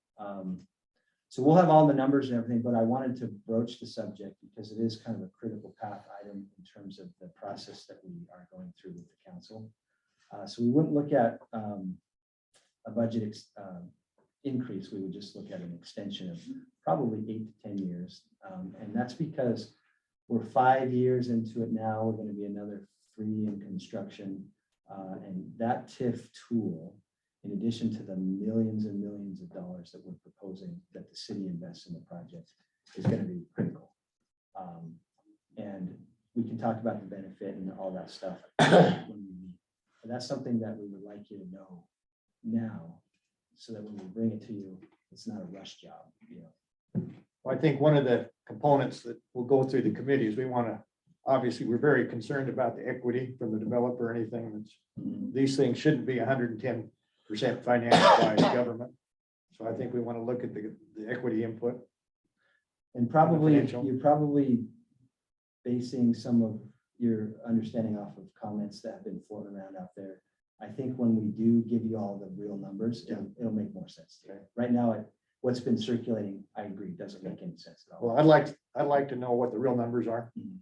so we'll have all the numbers and everything, but I wanted to broach the subject because it is kind of a critical path item in terms of the process that we are going through with the council. So we wouldn't look at a budget increase. We would just look at an extension of probably 8 to 10 years. And that's because we're 5 years into it now. We're going to be another 3 in construction. And that TIF tool, in addition to the millions and millions of dollars that we're proposing that the city invests in the project, is going to be critical. And we can talk about the benefit and all that stuff when we meet. But that's something that we would like you to know now, so that when we bring it to you, it's not a rush job. Well, I think one of the components that will go through the committee is we want to, obviously, we're very concerned about the equity from the developer or anything that's, these things shouldn't be 110% financed by the government. So I think we want to look at the equity input. And probably, Financial. you're probably basing some of your understanding off of comments that have been floating around out there. I think when we do give you all the real numbers, it'll make more sense to you. Right now, what's been circulating, I agree, doesn't make any sense at all. Well, I'd like to know what the real numbers are. Mhm.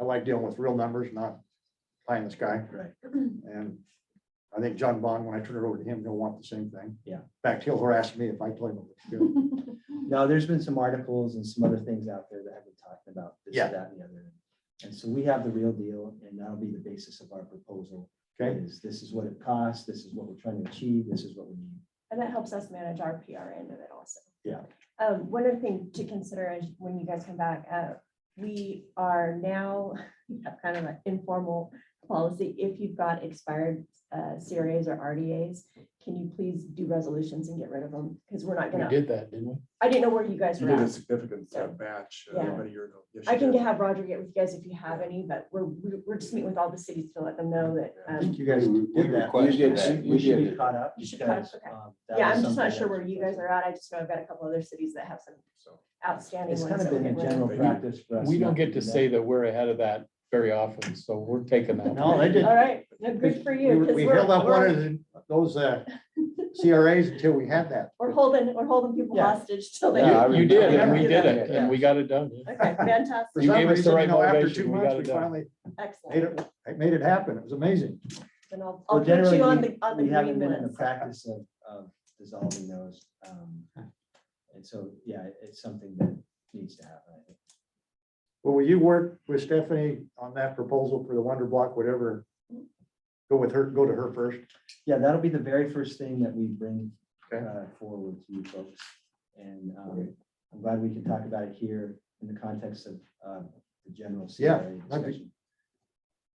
I like dealing with real numbers, not pie in the sky. Right. And I think John Bond, when I turn it over to him, he'll want the same thing. Yeah. In fact, he'll harass me if I tell him what to do. No, there's been some articles and some other things out there that have been talking about this, Yeah. that, and the other. And so we have the real deal, and that'll be the basis of our proposal. Okay. Is this is what it costs, this is what we're trying to achieve, this is what we need. And that helps us manage our PR end of it also. Yeah. One other thing to consider is when you guys come back, we are now, we have kind of an informal policy. If you've got expired CRAs or RDAs, can you please do resolutions and get rid of them? Because we're not We gonna, did that, didn't we? I didn't know where you guys You were did a at. significant So, batch yeah. about a year ago. Yes, I you can did. have Roger get with you guys if you have any, but we're just meeting with all the cities to let them know that. I think you guys We did that. requested that. We should be caught up. You should be caught up, because, okay. that Yeah, was I'm just not something sure that where was you guys are at. I just know I've got a couple other cities that have some So, outstanding It's ones. kind of that we're been the getting rid of. general practice for us. We don't not get to do say that we're ahead of that very often, so we're taking that. No, they did. All right, no, good for you. 'cause We we're- held up one we're- of those CRAs until we had that. We're holding people Yeah. hostage till they. Yeah, I You did, we and we do did that. it, and we got it done. Okay, For fantastic, You some gave us the reason, right after motivation, 2 we months, got it we done. finally excellent. made it happen. It was amazing. And I'll Well, put generally, you on we the we haven't green been in the list. practice of dissolving those. And so, yeah, it's something that needs to happen, I think. Well, will you work with Stephanie on that proposal for the Wonder Block, whatever? Go to her first. Yeah, that'll be the very first thing that we bring Okay. forward to you folks. And I'm glad we can talk about it here in the context of the general Yeah, CRA that'd be- discussion.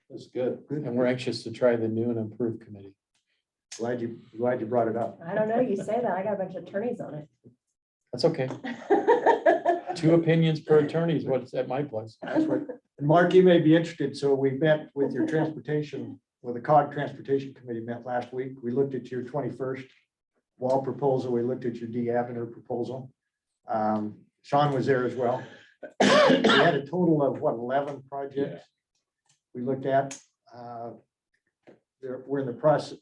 That's good. Good. And we're anxious to try the new and improved committee. Glad you brought it up. I don't know, you say that, I got a bunch of attorneys on That's okay. it. 2 opinions per attorney is what's at my place. That's what, and Mark, you may be interested. So we met with your transportation, well, the COG Transportation Committee met last week. We looked at your 21st wall proposal. We looked at your D Avenue proposal. Sean was there as well. We had a total of 11 projects we looked at. We're in the process.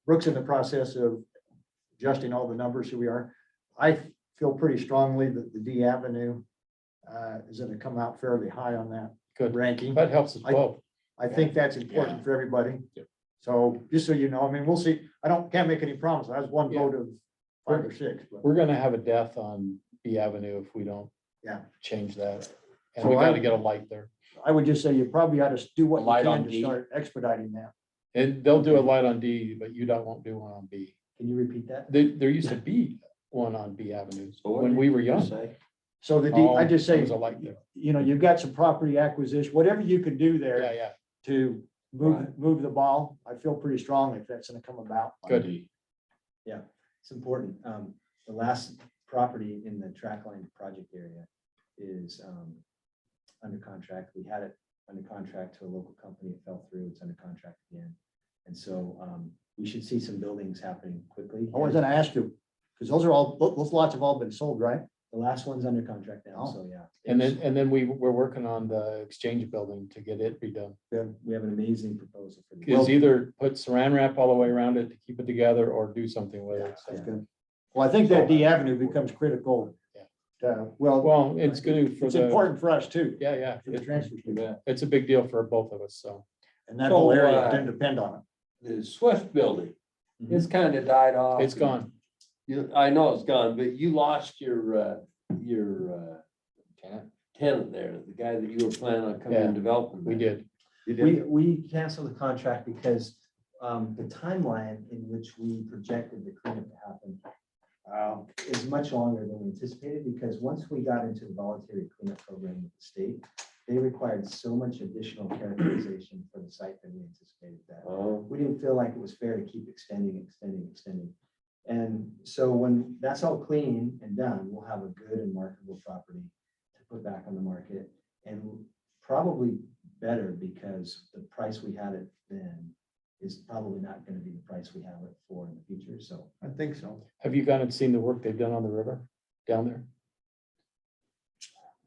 Brooke's in the process of adjusting all the numbers. Here we are. I feel pretty strongly that the D Avenue is going to come out fairly high on that Good. ranking. That helps us both. I think that's important for everybody. Yep. So just so you know, I mean, we'll see. Can't make any promises. I was one Yeah. vote of 5 or 6. But We're gonna have a death on B Avenue if we don't Yeah. change that. And So we I- gotta get a light there. I would just say you probably ought to do what Light you on can to D. start expediting that. And they'll do a light on D, but you don't won't do one on B. Can you repeat that? There used to be one on B Avenue So what when did we were you young. say? So I just There say, was a light there. you've got some property acquisition, whatever you can do there Yeah. to move the ball. I feel pretty strongly if that's going to come about. Good. It's important. The last property in the track line project area is under contract. We had it under contract to a local company. It fell through. It's under contract again. And so we should see some buildings happening quickly. I was going to ask you, because those lots have all been sold, right? The last one's under contract now, Oh. so yeah. And then we're working on the exchange building to get it redone. We have an amazing proposal for the. Is either put saran wrap all the way around it to keep it together or do something with it. That's So, good. Well, I think that D Avenue becomes critical. Well, well, it's good for it's the, important for us too, yeah. for the transfer station. It's a big deal for both of us, so. And that So, whole area is going to depend on it. The Swift building, Mhm. it's kind of died off. It's gone. I know it's gone, but you lost your tenant there, the guy that you were planning on coming and developing. We there. did. You did. We canceled the contract because the timeline in which we projected the cleanup to happen is much longer than we anticipated, because once we got into the voluntary cleanup program with the state, they required so much additional characterization for the site than we anticipated that. Oh, We didn't feel like it was fair to keep extending. And so when that's all clean and done, we'll have a good and marketable property to put back on the market, and probably better because the price we had it then is probably not going to be the price we have it for in the future. So I think so. Have you gone and seen the work they've done on the river down there?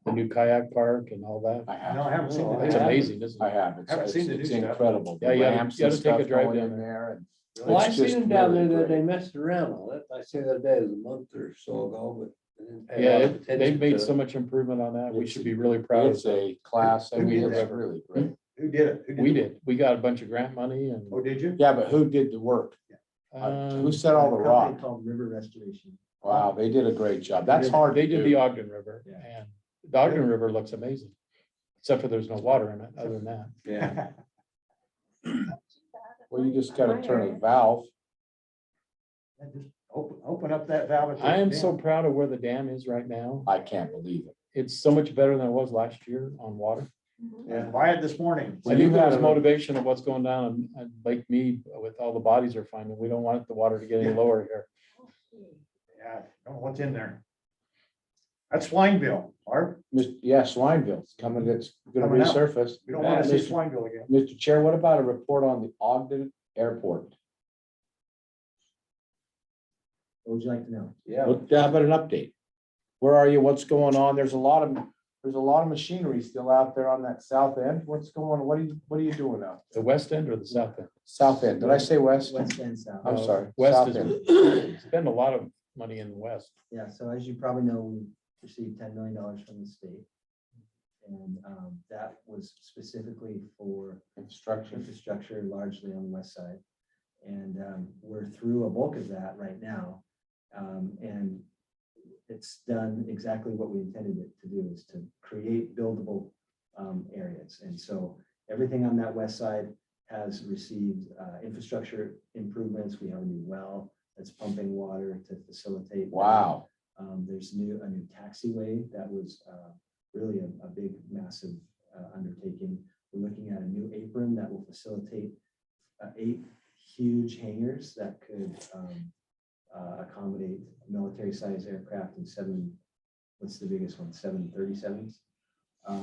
The new kayak park and all that? No, I haven't seen Oh, it. It's Yeah. amazing, isn't I it? have. Haven't seen the new It's stuff. incredible. Yeah, The you gotta- ramps you and gotta take a stuff drive going down in there. there. And well, I it's seen just them down there really that they great. messed around on it. I say the other day, it was a month or so ago, but. I didn't pay a Yeah, lot of they've attention made to so it. much improvement on that. We should be really proud of It's a class. I Who mean, did it's that? really great. Who did it? Who We the- did. We got a bunch of grant money and. Oh, did you? Yeah, but who did the work? Who set all the A company rock? Called River Restoration. Wow, they did a great job. That's hard They to did the do. Ogden River Yeah. and the Ogden River looks amazing. Except for there's no water in it other than that. Yeah, well, you just gotta turn a valve. Just open up that valve. at the I am so dam. proud of where the dam is right now. I can't believe it. It's so much better than it was last year on water. Yeah, buy it this morning. I When knew you there had was a- motivation of what's going down on Lake Mead with all the bodies are finding. We don't want the water to get any lower here. Yeah, don't know what's in there. That's Swineville, Barb. Yeah, Swineville's coming, it's gonna Coming out. resurface. We don't want to see Mr. Swineville again. Mr. Chair, what about a report on the Ogden Airport? What would you like to know? Yeah. How about an update? Where are you? What's going on? There's a lot of machinery still out there on that south end. What's going on? What are you doing out? The west end or the south end? South end. Did I say west? West and south. I'm sorry. West South is, end. spend a lot of money in the west. Yeah, so as you probably know, we received $10 million from the state. And that was specifically for Construction. infrastructure largely on the west side. And we're through a bulk of that right now. And it's done exactly what we intended it to do, is to create buildable areas. And so everything on that west side has received infrastructure improvements. We have a new well that's pumping water to facilitate. that. Wow. There's a new taxiway that was really a big, massive undertaking. We're looking at a new apron that will facilitate 8 huge hangars that could accommodate military-sized aircraft and 7, what's the biggest one? 737s.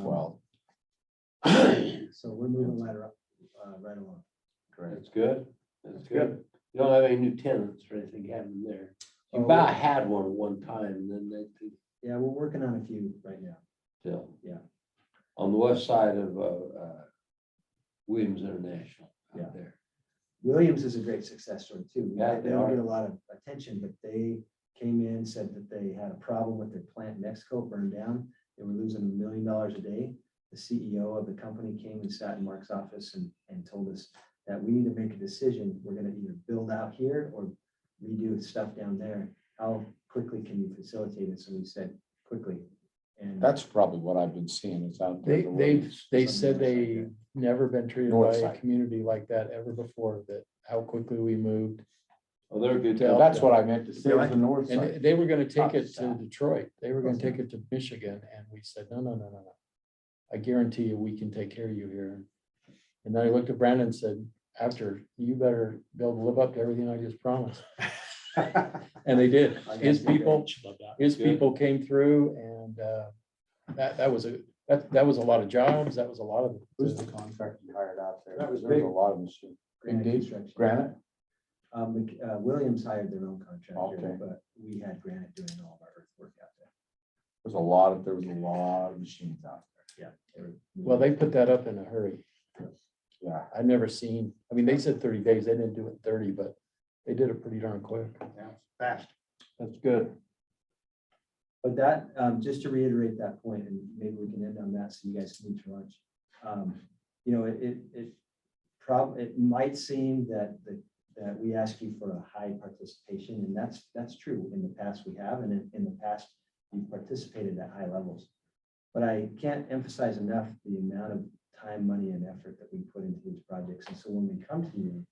Well, So we're moving right along. great. That's good. That's good. You don't have any new tenants or anything happening there. You Oh, about had one at one time and then they Yeah, we're working on a few right now. still. Yeah. On the west side of Williams International Yeah. out there. Williams is a great success story too. Yeah, They don't get a lot of attention, but they came in, said that they had a problem with their plant in Mexico, burned down. They were losing $1 million a day. The CEO of the company came and sat in Mark's office and told us that we need to make a decision. We're gonna either build out here or redo stuff down there. How quickly can you facilitate it? So we said quickly. And That's probably what I've been seeing. It's out there. They said they never been treated by North a side. community like that ever before, that how quickly we moved. Oh, they're good. Yeah, That's what I meant to say, was the north And side. they were gonna take Not it to south. Detroit. They were gonna take it to Michigan and we said, no. I guarantee you, we can take care of you here. And then I looked at Brandon and said, after, you better be able to live up to everything I just promised. And they did. His people came through and that was a lot of jobs. That was a lot of. Who's the contractor you hired out there? That was There's big. a lot of machine. Granite Indeed. Construction. Granite? Williams hired their own contractor, Okay. but we had Granite doing all of our earthwork out there. There was a lot of machines out Yeah. they were- Well, they put that up in a hurry. there. Yeah. I've never seen, I mean, they said 30 days. They didn't do it in 30, but they did it pretty darn quick. Yeah, fast. That's good. But that, just to reiterate that point, and maybe we can end on that so you guys can eat your lunch. You know, it might seem that we ask you for a high participation, and that's true. In the past we have, and in the past you've participated at high levels. But I can't emphasize enough the amount of time, money, and effort that we put into these projects. And so when we come to you,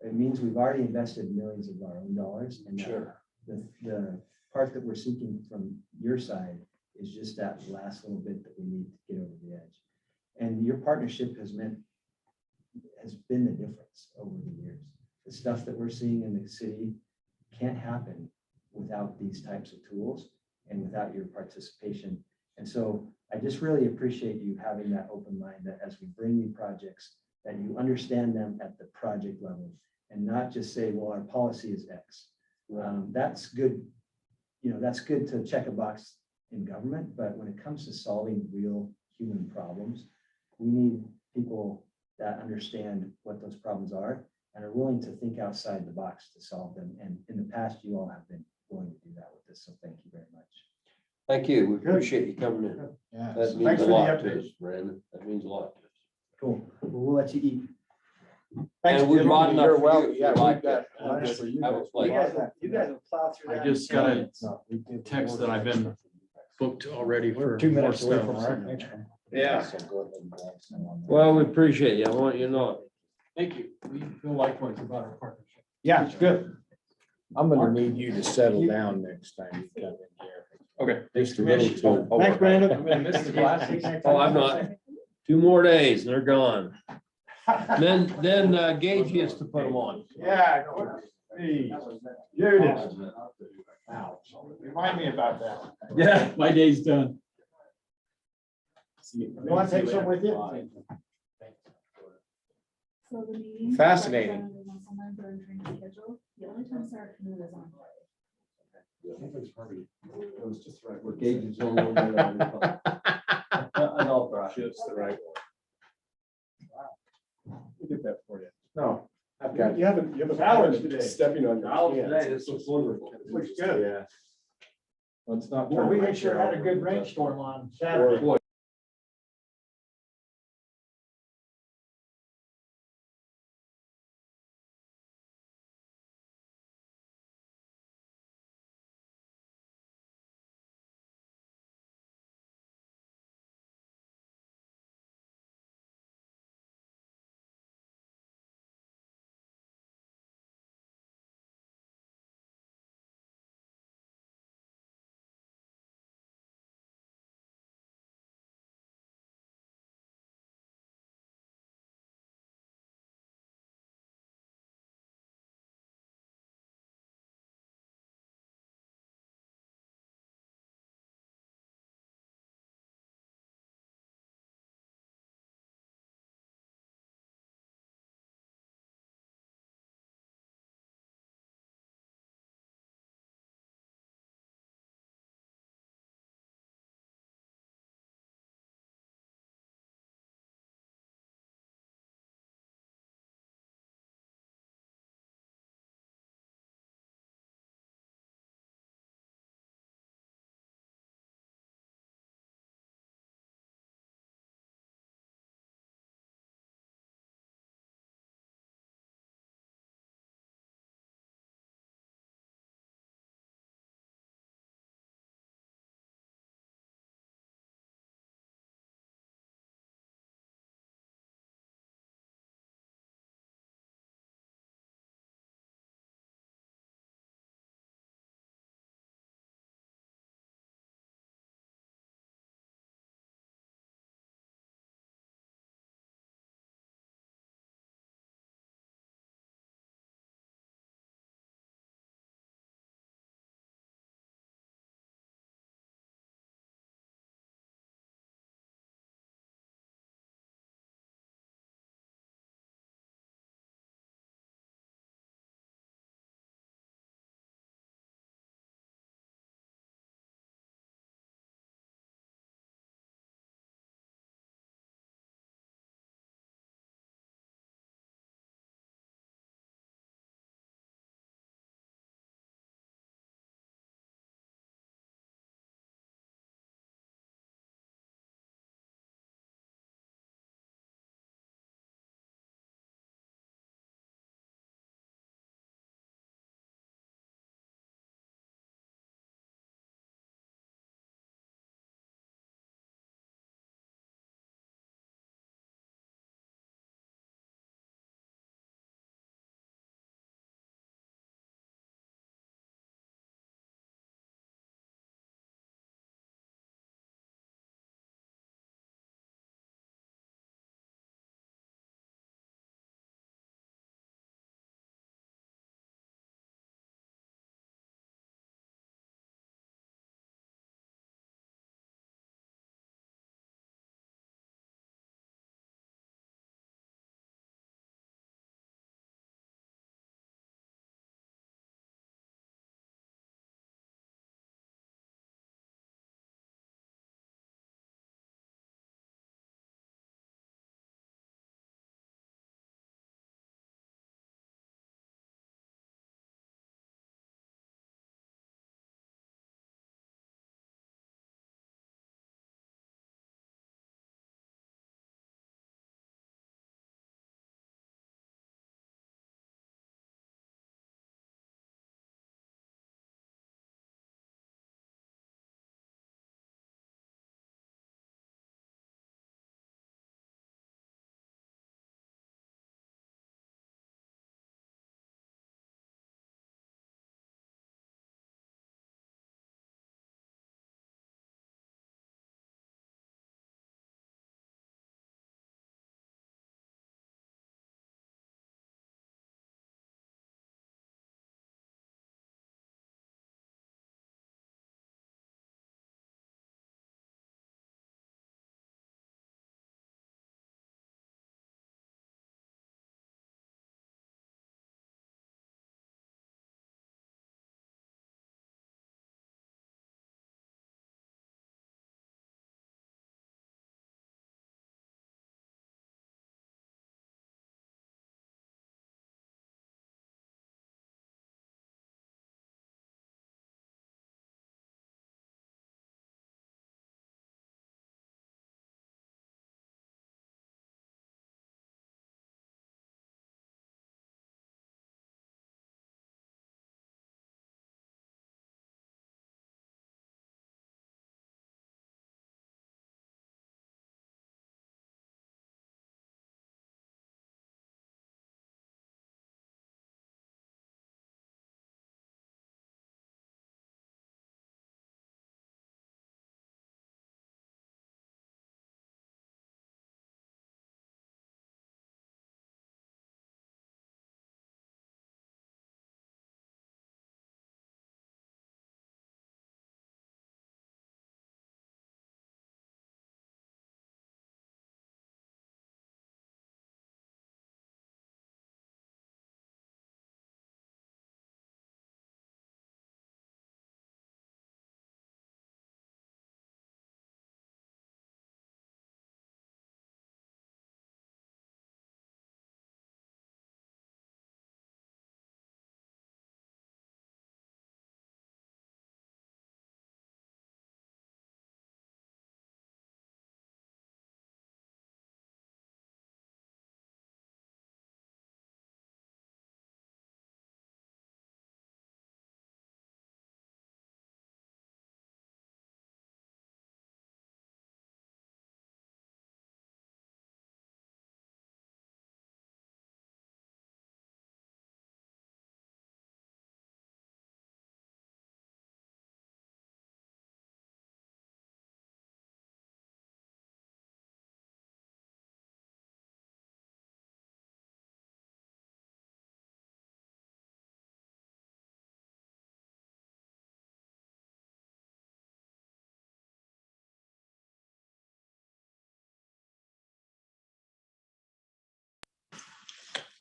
it means we've already invested millions of our own dollars. And Sure. the part that we're seeking from your side is just that last little bit that we need to get over the edge. And your partnership has been the difference over the years. The stuff that we're seeing in the city can't happen without these types of tools and without your participation. And so I just really appreciate you having that open mind, that as we bring you projects, that you understand them at the project level and not just say, well, our policy is X. That's good. You know, that's good to check a box in government, but when it comes to solving real human problems, we need people that understand what those problems are and are willing to think outside the box to solve them. And in the past, you all have been willing to do that with this. So thank you very much. Thank you. We appreciate you coming in. Yeah. That means Thanks a for the lot to update. us, Brandon. That means a lot to us. Cool. let you eat. Thanks, And we Jim. bought enough You're for welcome. you. Yeah, You we like got that? lunch for you. That was You like- guys will plow through I that. just in got 10 a minutes. text that I've been booked already We're for 2 more minutes away stuff. from our next one. Yeah. Well, we appreciate you. I want you to know it. Thank you. We feel likewise about our partnership. Yeah, it's good. I'm gonna need you to settle down next time you come in here. Okay. Just a little too. Thanks, Brandon. I'm gonna miss the classes. Oh, I'm not. 2 more days and they're gone. Then Gage gets to put them on. Yeah. Hey, Judith. Remind me about that. Yeah, my day's done. You want to take some with you? So the meeting. Fascinating. Sometimes they're in training schedule. The only time Sarah can move is on Friday. Just the right We'll get that for you. No. I've got. You have a challenge today. Stepping on your. This looks wonderful. Looks good. Yeah. Well, it's not. Well, we sure had a good rainstorm on Saturday.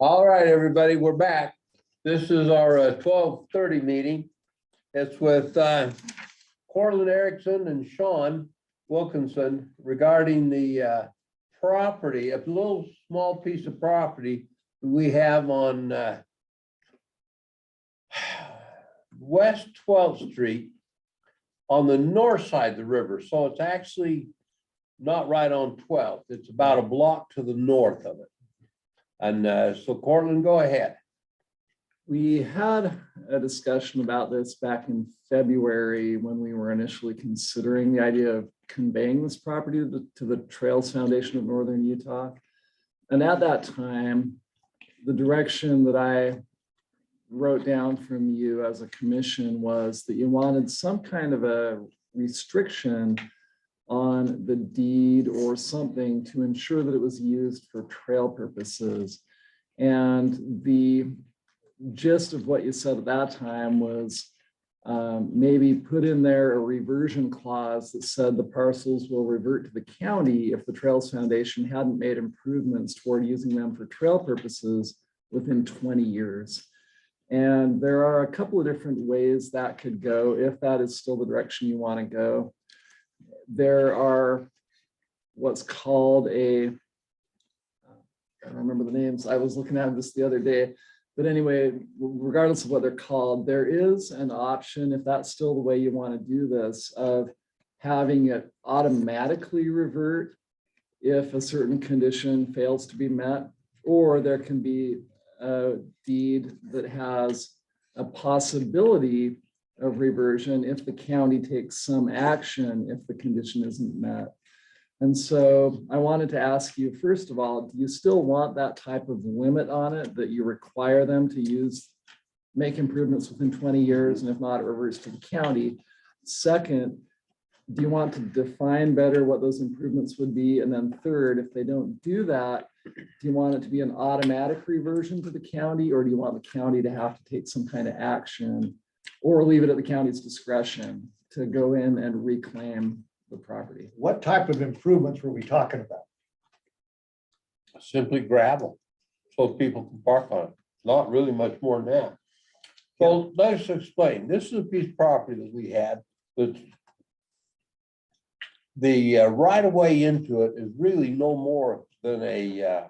All right, everybody, we're back. This is our 12:30 meeting. It's with Cortland Erickson and Sean Wilkinson regarding the property, a little small piece of property we have on West 12th Street on the north side of the river. So it's actually not right on 12th. It's about a block to the north of it. And so Cortland, go ahead. We had a discussion about this back in February when we were initially considering the idea of conveying this property to the Trails Foundation of Northern Utah. And at that time, the direction that I wrote down from you as a commission was that you wanted some kind of a restriction on the deed or something to ensure that it was used for trail purposes. And the gist of what you said at that time was maybe put in there a reversion clause that said the parcels will revert to the county if the Trails Foundation hadn't made improvements toward using them for trail purposes within 20 years. And there are a couple of different ways that could go if that is still the direction you want to go. There are what's called I don't remember the names. I was looking at this the other day. But anyway, regardless of what they're called, there is an option, if that's still the way you want to do this, of having it automatically revert if a certain condition fails to be met, or there can be a deed that has a possibility of reversion if the county takes some action if the condition isn't met. And so I wanted to ask you, first of all, do you still want that type of limit on it, that you require them to make improvements within 20 years, and if not, it reverts to the county? Second, do you want to define better what those improvements would be? And then third, if they don't do that, do you want it to be an automatic reversion to the county, or do you want the county to have to take some kind of action, or leave it at the county's discretion to go in and reclaim the property? What type of improvements were we talking about? Simply gravel, so people can park on it. Not really much more than that. So let's explain. This is a piece of property that we had, but the right of way into it is really no more than an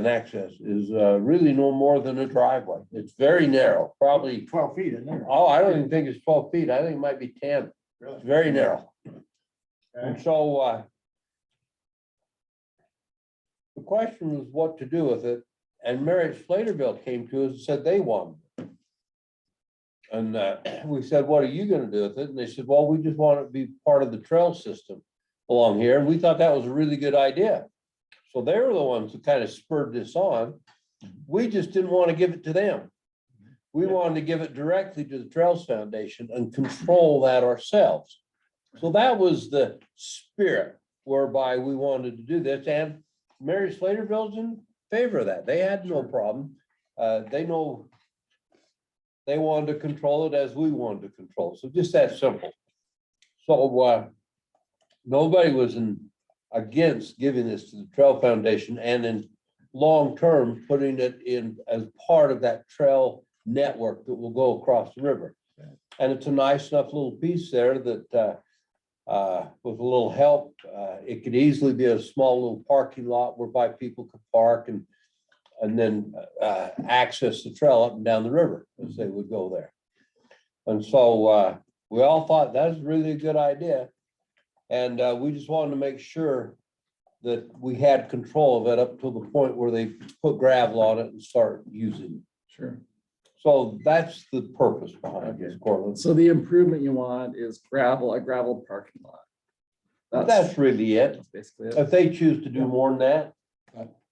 access is really no more than a driveway. It's very narrow, probably 12 feet in there. Oh, I don't even think it's 12 feet. I think it might be 10. It's very narrow. And so the question was what to do with it. And Marriott Slaterville came to us and said they wanted it. And we said, what are you going to do with it? And they said, well, we just want it to be part of the trail system along here. And we thought that was a really good idea. So they were the ones who kind of spurred this on. We just didn't want to give it to them. We wanted to give it directly to the Trails Foundation and control that ourselves. So that was the spirit whereby we wanted to do this. And Mary Slaterville's in favor of that. They had no problem. They know they wanted to control it as we wanted to control. So just that simple. So nobody was against giving this to the Trail Foundation, and in long term putting it in as part of that trail network that will go across the river. And it's a nice enough little piece there that with a little help, it could easily be a small little parking lot whereby people could park and then access the trail up and down the river as they would go there. And so we all thought that's really a good idea. And we just wanted to make sure that we had control of it up to the point where they put gravel on it and start using it. Sure. So that's the purpose behind this, Cortland. So the improvement you want is a gravel parking lot. That's really it. That's basically it. If they choose to do more than that,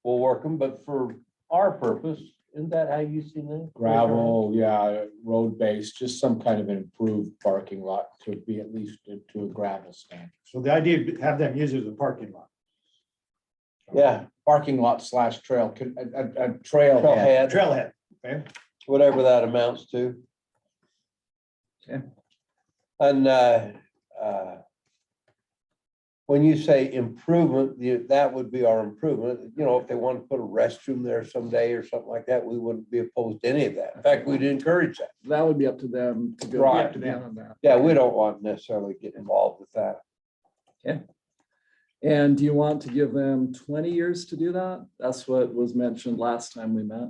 we'll work them, but for our purpose, isn't that how you see that? Gravel, yeah, road base, just some kind of an improved parking lot to be at least to a gravel standard. So the idea is to have them use it as a parking lot. Yeah, Parking lot / trail, a trail. trailhead, Trailhead, okay? whatever that amounts to. Okay. And when you say improvement, that would be our improvement. You know, if they want to put a restroom there someday or something like that, we wouldn't be opposed to any of that. In fact, we'd encourage that. That would be up to them to go. Right. On that. Yeah, we don't want necessarily get involved with that. And do you want to give them 20 years to do that? That's what was mentioned last time we met.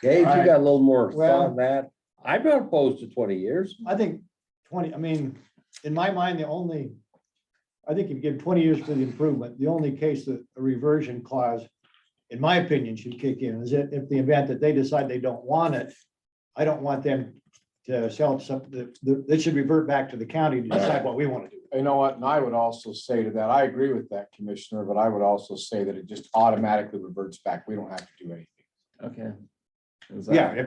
Gage, you got a little more Well- thought on that? I'm not opposed to 20 years. I think 20, I mean, in my mind, I think if you give 20 years for the improvement, the only case that a reversion clause, in my opinion, should kick in is if the event that they decide they don't want it, I don't want them to sell it something, they should revert back to the county to decide what we want to do. You know what? And I would also say to that, I agree with that, Commissioner, but I would also say that it just automatically reverts back. We don't have to do anything. Okay. Is that- Yeah,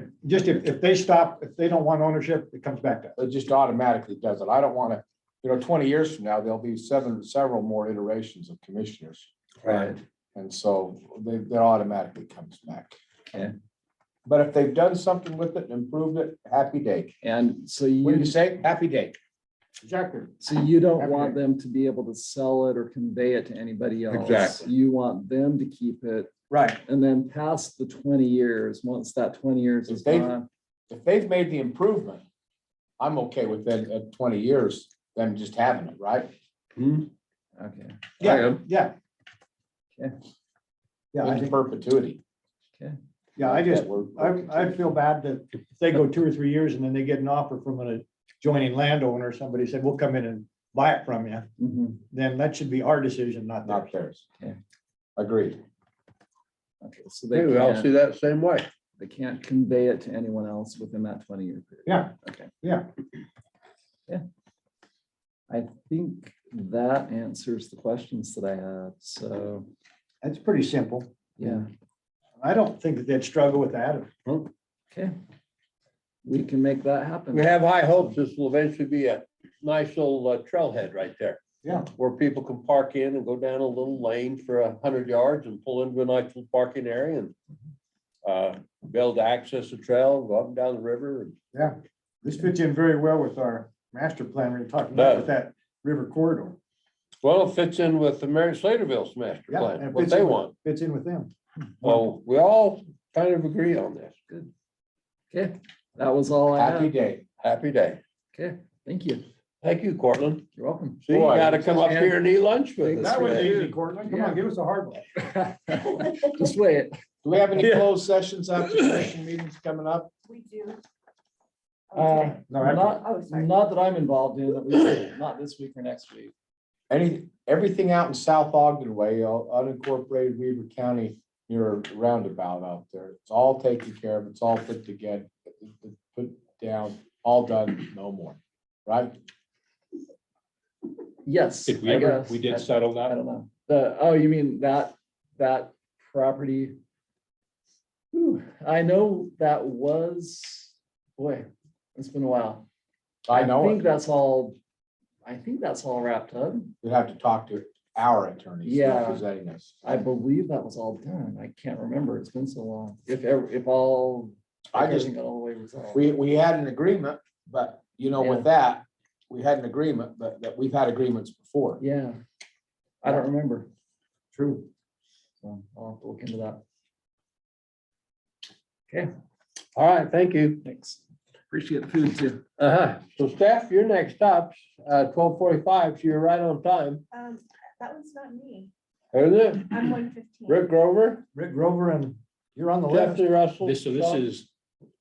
if they stop, if they don't want ownership, it comes back to us. It just automatically does it. I don't want to, 20 years from now, there'll be several more iterations of commissioners. Right. And so that automatically comes back. Okay. But if they've done something with it and improved it, happy day. And so What did you, you say? Happy day. Exactly. so you don't Happy want day. them to be able to sell it or convey it to anybody else. Exactly. You want them to keep it. Right. And then past the 20 years, once that 20 years is If they've- gone, If they've made the improvement, I'm okay with them at 20 years, them just having it, right? okay. Yeah, yeah. Okay. Yeah, I In think, perpetuity. yeah, I just, That word I feel bad that if they go 2 or 3 years and then they get an offer from an adjoining landowner, somebody said, we'll come in and buy it from you, Mhm. then that should be our decision, not Not theirs. theirs. Okay. Agreed. Okay, so Hey, we all see can't, that same way. they can't convey it to anyone else within that 20-year period. Yeah. Okay. Yeah. Yeah. I think that answers the questions that I had. So, That's pretty simple. yeah, I don't think that they'd struggle with that. okay. We can make that happen. We have high hopes this will eventually be a nice little trailhead right there. Yeah. Where people can park in and go down a little lane for 100 yards and pull into a nice little parking area and be able to access the trail, go up and down the river. Yeah. This fits in very well with our master plan we're talking about with that river corridor. Well, it fits in with the Mary Slaterville's master Yeah, and plan, it what fits they in with- want. Fits in with them. Well, we all kind of agree on this. Okay, that was all I Happy had. day. Happy day. Okay, thank you. Thank you, Cortland. You're welcome. See, you Boy, gotta come up here and eat lunch with us. That was today. easy, Cortland. Come on, give us a hard one. Just wait. Do we have any Yeah. closed sessions after commission meetings coming up? We do. Uh, No, I- Not, Oh, sorry. not that I'm involved in, at least not this week or next week. Everything out in South Ogden Way, unincorporated Weaver County, near a roundabout out there. It's all taken care of. It's all put together, put down, all done, no more, right? Yes. Did we I ever, guess. we did settle I that? don't know. Oh, you mean that property? Whew, I know that was, boy, it's been a while. I know think it. that's all, I think that's all wrapped up. We'd have to talk to our attorneys Yeah. representing us. I believe that was all done. I can't remember. It's been so long. If all, I just- everything got all the way resolved. We had an agreement, but with that, we had an agreement, but that we've had agreements before. Yeah. I don't remember. True. So I'll have to look into that. Okay, All right, thank you. thanks. Appreciate the food too. So staff, your next stop's 12:45, so you're right on time, That one's not me. isn't it? I'm 115. Rick Grover, Rick Grover, and you're on the list. Stephanie Russell. This Sean, is,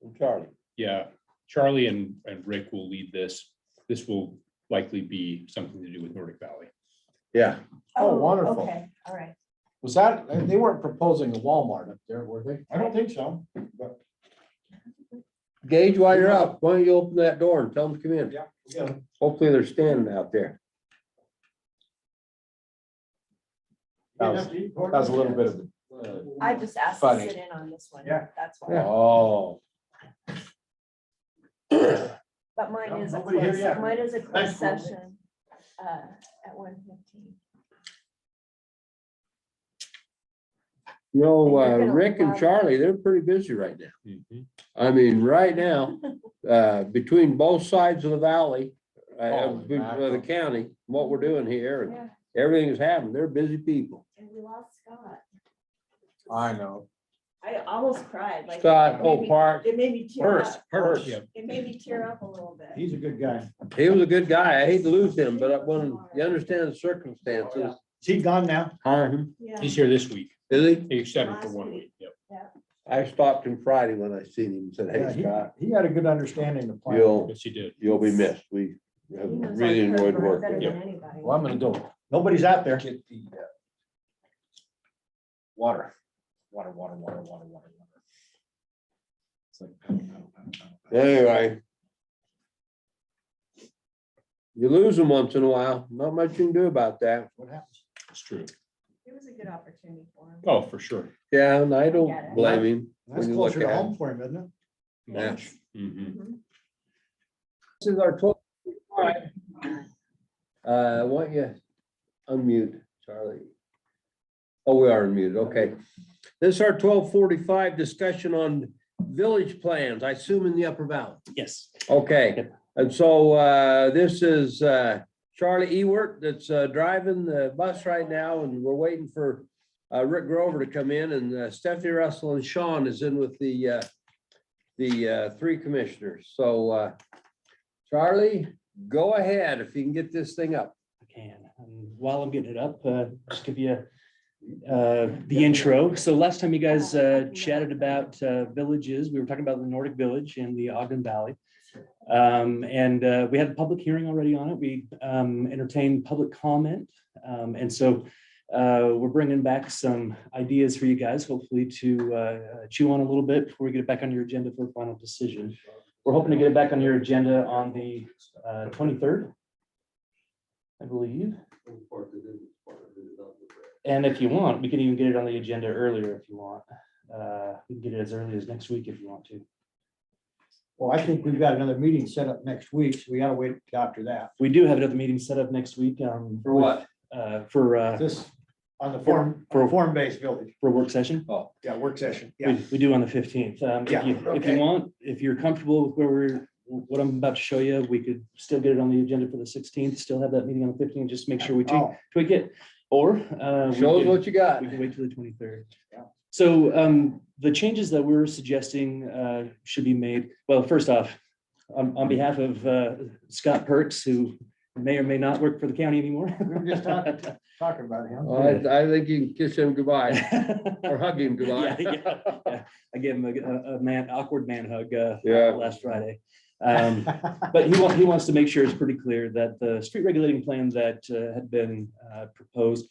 and Charlie. yeah, Charlie and Rick will lead this. This will likely be something to do with Nordic Valley. Yeah. Oh, wonderful. Okay, all right. Was that, they weren't proposing a Walmart up there, were they? I don't think so. Gage, while you're up, why don't you open that door and tell them to come in? Yeah. we got it. Hopefully they're standing out there. That was- That was a little bit of I just asked to Funny. sit in on this one. Yeah. That's a, why. oh, But mine No, is a nobody here closed, yet. mine is a closed Thanks, Courtney. session at 1:15. You know, You're gonna Rick and love Charlie, they're pretty busy right now. I mean, right now, between both sides of the valley, of the county, what we're doing here, and Yeah, everything's happening. They're busy people. And we lost Scott. I know. I almost cried. Like, Scott, it made me- Park, It made me tear Purse, up. Purse. It made me tear up a little bit. He's a good guy. He was a good guy. I hate to lose him, but when you understand the circumstances. Is he gone now? Yeah. He's here this week. Is he? He extended for 1 week. Yep. I stopped him Friday when I seen him and said, Yeah, hey, Scott, he had a good understanding of plan. Yes, he did. you'll be missed. We have he knows really our enjoyed code working better with than you. anybody. Well, I'm gonna go Nobody's out there. get the water. It's like paddle, paddle, paddle, paddle, paddle. Anyway. You lose them once in a while. Not much you can do about that. What happens? It's true. It was a good opportunity for him. Oh, for sure. Yeah, and I get don't it. blame him. That's when you look closer to at home it. for him, isn't it? Yeah. Mhm. This is our 12:45. Why don't you unmute, Charlie? Oh, we are unmuted, okay. This is our 12:45 discussion on village plans, I assume in the Upper Valley. Yes. Okay, and so this is Charlie Ewert that's driving the bus right now, and we're waiting for Rick Grover to come in, and Stephanie Russell and Sean is in with the three commissioners. So Charlie, go ahead if you can get this thing up. I can. And while I'm getting it up, just give you the intro. So last time you guys chatted about villages, we were talking about the Nordic Village in the Ogden Valley. And we had a public hearing already on it. We entertained public comment. And so we're bringing back some ideas for you guys, hopefully to chew on a little bit before we get it back on your agenda for a final decision. We're hoping to get it back on your agenda on the 23rd, I believe. And if you want, we can even get it on the agenda earlier if you want. We can get it as early as next week if you want to. Well, I think we've got another meeting set up next week, so we gotta wait till after that. We do have another meeting set up next week. For what? For This, on the For- form-based village. a work session. Yeah, work session. Yeah. We do on the 15th. Yeah, If you okay. want, if you're comfortable with what I'm about to show you, we could still get it on the agenda for the 16th, still have that meeting on the 15th, just make sure we Oh, tweak it. Or Show us what you got. we can wait till the 23rd. Yeah. So the changes that we're suggesting should be made, well, first off, on behalf of Scott Perks, who may or may not work for the county anymore. we were just talking about him. I think you can kiss him goodbye or hug him goodbye. Yeah. I gave him a awkward man hug Yeah. last Friday. But he wants to make sure it's pretty clear that the street regulating plan that had been proposed,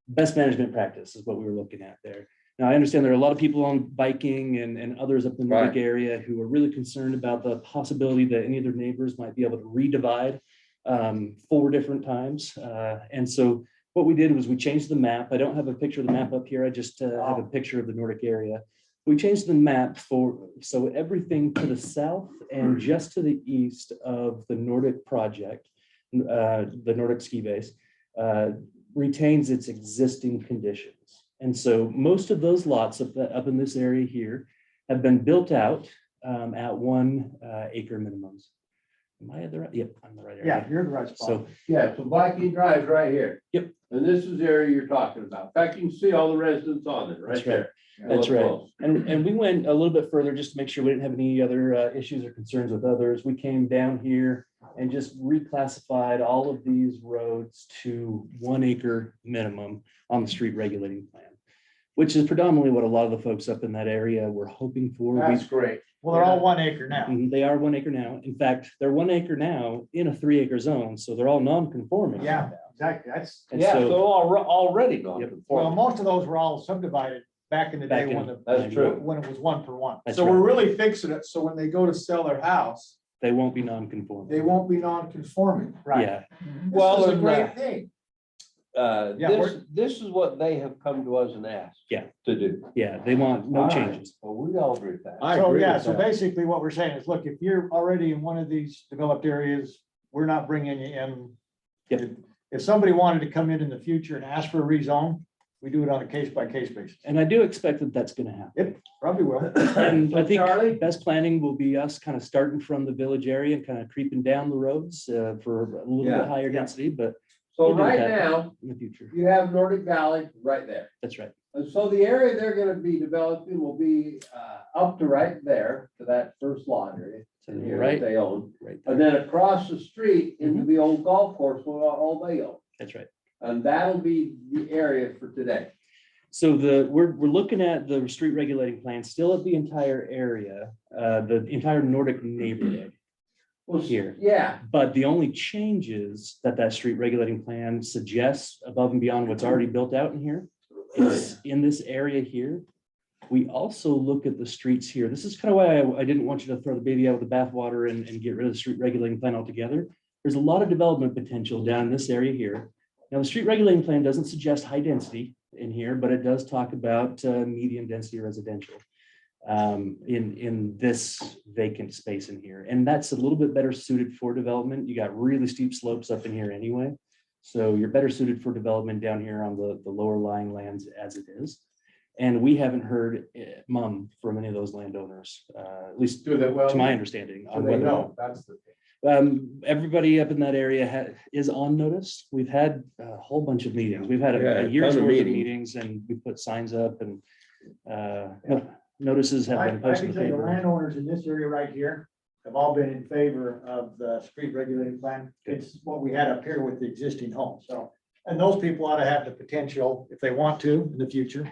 best management practice is what we were looking at there. Now, I understand there are a lot of people on biking and others up in the Nordic area who are really concerned about the possibility that any of their neighbors might be able to redivide 4 different times. And so what we did was we changed the map. I don't have a picture of the map up here. I just have a picture of the Nordic area. We changed the map so everything to the south and just to the east of the Nordic project, the Nordic ski base, retains its existing conditions. And so most of those lots up in this area here have been built out at 1 acre minimums. Am I at the right? Yep, I'm the right area. Yeah, you're in the right spot. So Yeah, so Viking Drive's right here. Yep. And this is the area you're talking about. In fact, you can see all the residents on it right That's right. there. That's right. Close. And we went a little bit further just to make sure we didn't have any other issues or concerns with others. We came down here and just reclassified all of these roads to 1 acre minimum on the street regulating plan, which is predominantly what a lot of the folks up in that area were hoping for. That's great. Well, they're all 1 acre now. They are 1 acre now. In fact, they're 1 acre now in a 3 acre zone, so they're all non-conforming. Yeah, exactly. That's, And Yeah, so so, already well, non-conforming. most of those were all subdivided back in the day Back in- when That's true. when it was 1 for 1. that's So we're right. really fixing it, so when they go to sell their house, They won't be non-conforming. they won't be non-conforming. Right. Yeah, Well, This is a and, great thing. Yeah, this is what they have come to us and asked. Yeah. To do. yeah, they want no All right. changes. Well, we all agree with that. I So, agree yeah, with so that. basically what we're saying is, look, if you're already in one of these developed areas, we're not bringing you in. Yep. If somebody wanted to come in the future and ask for a rezone, We do it on a case-by-case basis. And I do expect that that's gonna happen. Probably will. And I think Charlie? best planning will be us kind of starting from the village area and kind of creeping down the roads for a little bit Yeah. higher density, but So We'll do right that. now, in the future. you have Nordic Valley right there. That's right. And so the area they're gonna be developing will be up to right there to that first lot area. To the here right. that they own. Right And there. then across the street into the old golf course, will all they own. That's right. And that'll be the area for today. So we're looking at the street regulating plan, still at the entire area, the entire Nordic neighborhood Well, here. Yeah, But the only changes that street regulating plan suggests above and beyond what's already built out in here is in this area here. We also look at the streets here. This is kind of why I didn't want you to throw the baby out with the bathwater and get rid of the street regulating plan altogether. There's a lot of development potential down in this area here. Now, the street regulating plan doesn't suggest high density in here, but it does talk about medium density residential in this vacant space in here. And that's a little bit better suited for development. You got really steep slopes up in here anyway. So you're better suited for development down here on the lower lying lands as it is. And we haven't heard from any of those landowners, at least Do they, well, to my understanding. do on they whether- know? That's the thing. Everybody up in that area is on notice. We've had a whole bunch of meetings. We've had Yeah, a year's ton of worth of meetings. meetings and we put signs up and notices have I been can posted in the say the paper. landowners in this area right here have all been in favor of the street regulating plan. It's what we had up here with the existing home, so. And those people ought to have the potential, if they want to, in the future,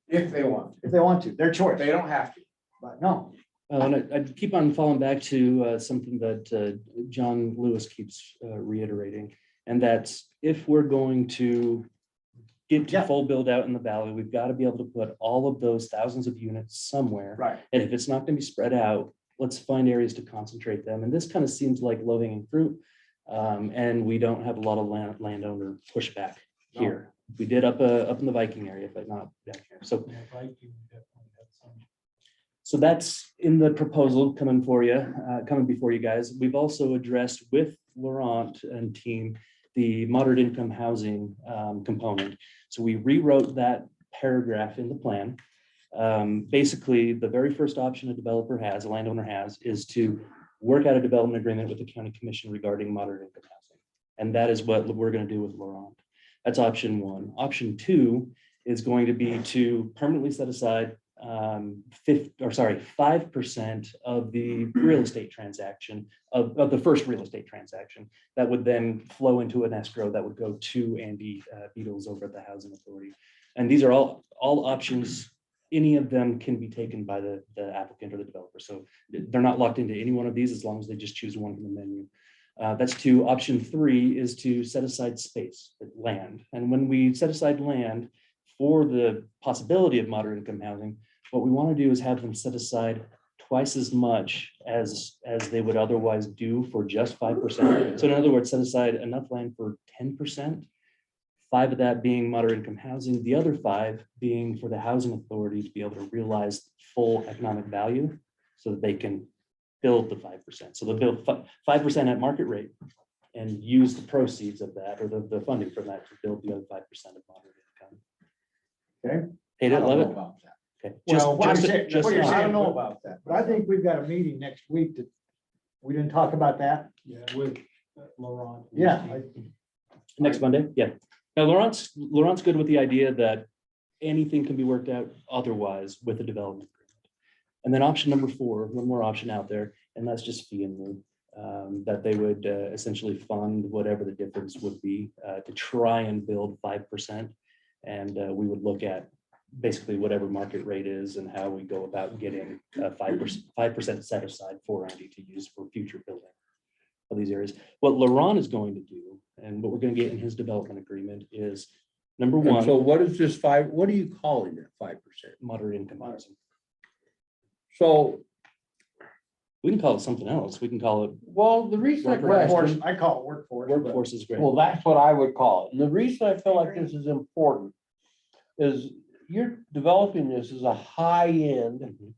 If they want, if they want to, their choice, they don't have to. but no. And I keep on falling back to something that John Lewis keeps reiterating. And that's if we're going to get to Yeah. full build out in the valley, we've got to be able to put all of those thousands of units somewhere. Right. And if it's not going to be spread out, let's find areas to concentrate them. And this kind of seems like low hanging fruit. And we don't have a lot of landowner pushback here. We did up in the Viking area, but not down here. So that's in the proposal coming before you guys. We've also addressed with Laurent and team the moderate income housing component. So we rewrote that paragraph in the plan. Basically, the very first option a landowner has, is to work out a development agreement with the county commission regarding moderate income housing. And that is what we're going to do with Laurent. That's option one. Option two is going to be to permanently set aside 5% of the real estate transaction of the first real estate transaction that would then flow into an escrow that would go to Andy Beatles over at the Housing Authority. And these are all options. Any of them can be taken by the applicant or the developer. So they're not locked into any one of these as long as they just choose one from the menu. That's two. Option three is to set aside space, land. And when we set aside land for the possibility of moderate income housing, what we want to do is have them set aside twice as much as they would otherwise do for just 5%. So in other words, set aside enough land for 10%, 5 of that being moderate income housing, the other 5 being for the housing authority to be able to realize full economic value so that they can build the 5%. So they'll build 5% at market rate and use the proceeds of that or the funding from that to build the other 5% of moderate income. Okay. Hate I it, don't love know it. about that. Okay. Well, what you're Just saying, I an don't know about that, but I think we've got a meeting next week that, we didn't talk about that. Yeah, with Laurent. Yeah. Next Monday, yeah. Now Laurent's good with the idea that anything can be worked out otherwise with a development agreement. And then option number 4, one more option out there, and that's just fee and lieu. That they would essentially fund whatever the difference would be to try and build 5%. And we would look at basically whatever market rate is and how we go about getting 5% set aside for Andy to use for future building of these areas. What Laurent is going to do, and what we're going to get in his development agreement is, number And one, so what is this what are you calling it, 5%? moderate income housing. So, We can call it something else. We can call it well, the reason I Workforce, question, I call it workforce. but- workforce is great. well, that's what I would call it. And the reason I feel like this is important is you're developing this as a high-end Mhm.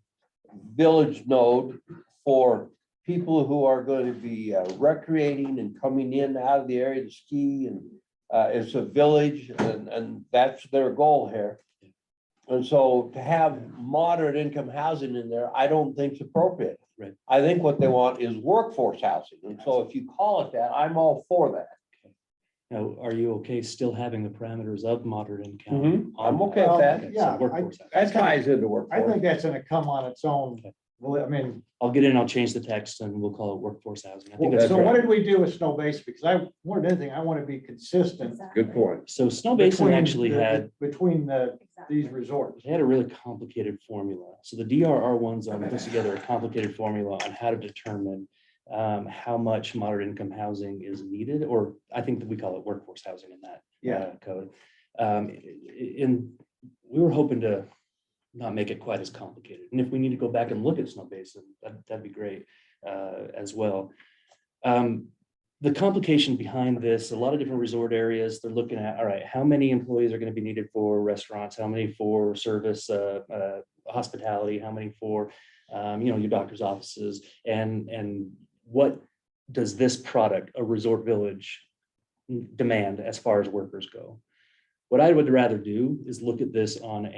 village node for people who are going to be recreating and coming in out of the area to ski and It's a village and that's their goal here. And so to have moderate income housing in there, I don't think is appropriate. Right. I think what they want is workforce housing. And so if you call it that, I'm all for that. Now, are you okay still having the parameters of moderate income? Mhm, I'm on okay with that. Okay, so Yeah, workforce housing. That ties into I workforce. think that's gonna come on its own. Okay. Well, I mean, I'll get in, I'll change the text and we'll call it workforce housing. I think that's so what great. did we do with Snow Basin? Because more than anything, I want to be consistent. Exactly. Good point. So Snow Basin between actually the- Between Exactly. these resorts. they had a really complicated formula. So the DRR1 zone puts together a complicated formula on how to determine how much moderate income housing is needed, or I think that we call it workforce housing in that code. And we were hoping to not make it quite as complicated. And if we need to go back and look at Snow Basin, that'd be great as well. The complication behind this, a lot of different resort areas, they're looking at, all right, how many employees are going to be needed for restaurants? How many for service, hospitality? How many for, your doctor's offices? And what does this product, a resort village, demand as far as workers go? What I would rather do is look at this on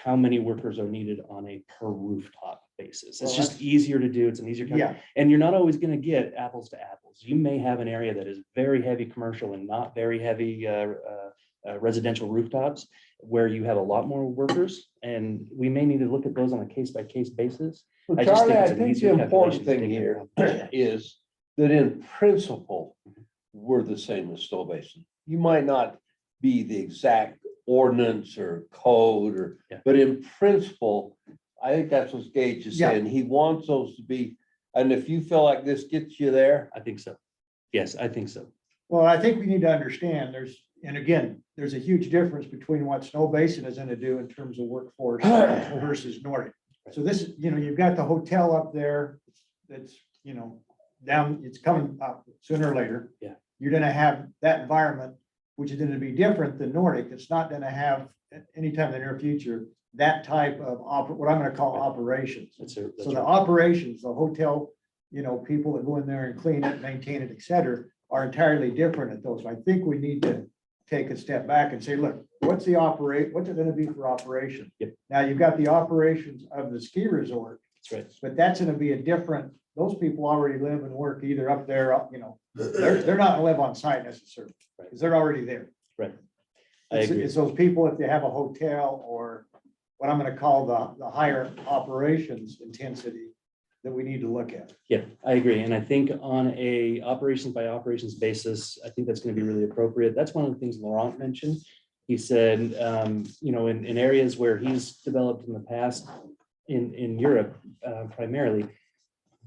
how many workers are needed on a per rooftop basis. It's Well, just easier to do. It's an easier. Yeah, And you're not always going to get apples to apples. You may have an area that is very heavy commercial and not very heavy residential rooftops where you have a lot more workers. And we may need to look at those on a case by case basis. Well, I just Charlie, think I it's an think the easier important calculation thing to here take is that in principle, we're the same as Snow Basin. You might not be the exact ordinance or code but in principle, I think that's what Gage is Yeah. saying. He wants those to be, and if you feel like this gets you there, I think so. Yes, I think so. well, I think we need to understand there's a huge difference between what Snow Basin is gonna do in terms of workforce versus Nordic. So this, you've got the hotel up there, that's, down, it's coming up sooner or later. Yeah. You're gonna have that environment, which is gonna be different than Nordic. It's not gonna have anytime in the near future, that type of what I'm gonna call operations. That's So right. the operations, the hotel, people that go in there and clean it, maintain it, et cetera, are entirely different at those. I think we need to take a step back and say, look, what's it gonna be for operation? Yep. Now, you've got the operations of the ski resort, That's right. but that's gonna be those people already live and work either up there, they're not gonna live on site necessarily, Right. because they're already there. Right. I It's agree. it's those people, if they have a hotel or what I'm gonna call the higher operations intensity that we need to look at. Yeah, I agree. And I think on a operations by operations basis, I think that's going to be really appropriate. That's one of the things Laurent mentioned. He said, in areas where he's developed in the past, in Europe primarily,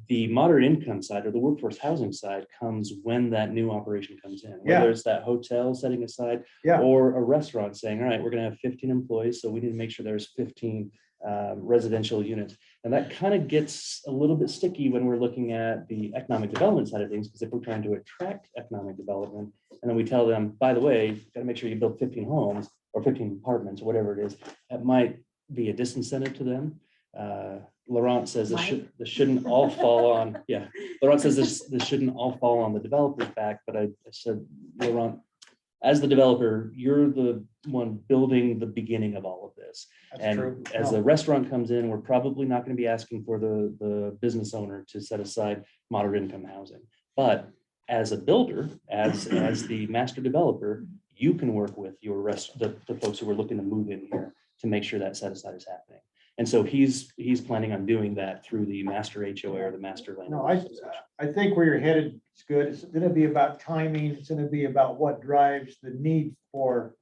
the moderate income side or the workforce housing side comes when that new operation comes in. Whether it's that hotel setting aside Yeah. or a restaurant saying, all right, we're going to have 15 employees, so we need to make sure there's 15 residential units. And that kind of gets a little bit sticky when we're looking at the economic development side of things, because if we're trying to attract economic development, and then we tell them, by the way, you've got to make sure you build 15 homes or 15 apartments or whatever it is, that might be a disincentive to them. Laurent says this shouldn't all fall on, Laurent says this shouldn't all fall on the developer's back, but I said, Laurent, as the developer, you're the one building the beginning of all of this. That's true. And as a restaurant comes in, we're probably not going to be asking for the business owner to set aside moderate income housing. But as a builder, as the master developer, you can work with the folks who are looking to move in here to make sure that set aside is happening. And so he's planning on doing that through the master HOA or the master land. No, I think where you're headed is good. It's gonna be about timing. It's gonna be about what drives the need for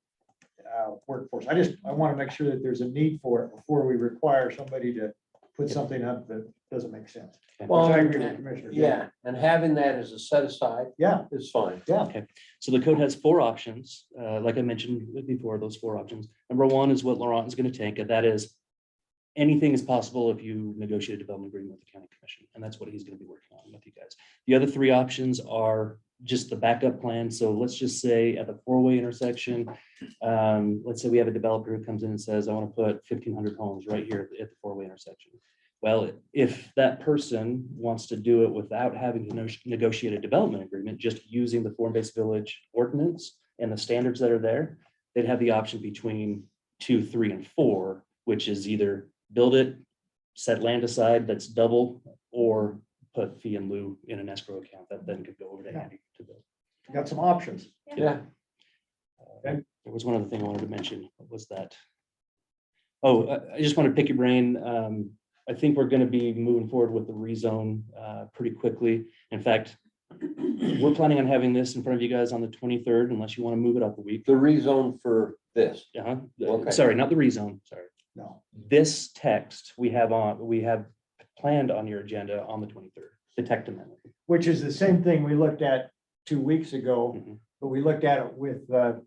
workforce. I want to make sure that there's a need for it before we require somebody to put something up that doesn't make sense. well, Which I agree with Commissioner. yeah, and having that as a set aside Yeah, is fine. So the code has 4 options. Like I mentioned before, those 4 options. Number 1 is what Laurent is going to take, and that is anything is possible if you negotiate a development agreement with the county commission. And that's what he's going to be working on with you guys. The other 3 options are just the backup plan. So let's just say at the 4-way intersection, let's say we have a developer who comes in and says, I want to put 1,500 homes right here at the 4-way intersection. Well, if that person wants to do it without having to negotiate a development agreement, just using the form-based village ordinance, and the standards that are there, they'd have the option between 2, 3, and 4, which is either build it, set land aside that's double, or put fee in lieu in an escrow account that then could go over to Andy to build. Got some options. Yeah. There was one other thing I wanted to mention. What was that? Oh, I just want to pick your brain. I think we're going to be moving forward with the rezone pretty quickly. In fact, we're planning on having this in front of you guys on the 23rd, unless you want to move it up a week. The rezone for this. Okay. Sorry, not the rezone, sorry. No. This text we have planned on your agenda on the 23rd, the text amendment. Which is the same thing we looked at 2 weeks ago, Mhm. but we looked at it with the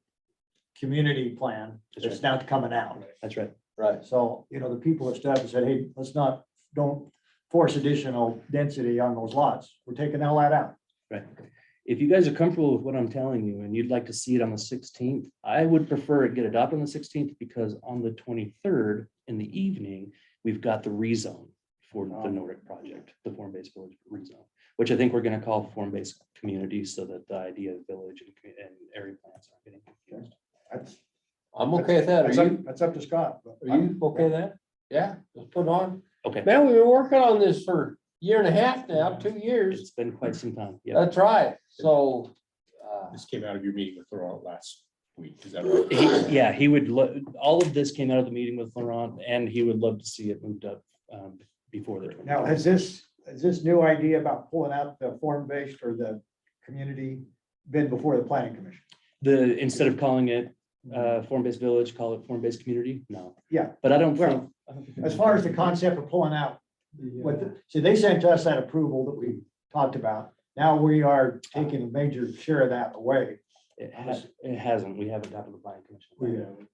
community plan That's that's now coming out. That's right. Right. So, the people have stood up and said, hey, don't force additional density on those lots. We're taking all that out. Right. If you guys are comfortable with what I'm telling you and you'd like to see it on the 16th, I would prefer it get adopted on the 16th, because on the 23rd in the evening, we've got the rezone for the Nordic project, the form-based village rezone, which I think we're going to call form-based community, so that the idea of village and area plans aren't getting confused. That's, I'm okay with that. that's Are up, you, that's up to Scott. but are you okay with that? Yeah, let's put it on. Okay, Man, we've been working on this for a year and a half now, 2 years. it's been quite some time. Yeah. That's right. So, This came out of your meeting with Laurent last week, is that right? Yeah, he would, all of this came out of the meeting with Laurent, and he would love to see it moved up before the. Now, has this new idea about pulling out the form-based or the community been before the planning commission? Instead of calling it form-based village, call it form-based community? No. Yeah. But I don't Well, think. I don't think- As far as the concept of pulling out, see, they sent us that approval that we talked about. Now we are taking a major share of that away. It hasn't, we haven't gotten to the planning commission.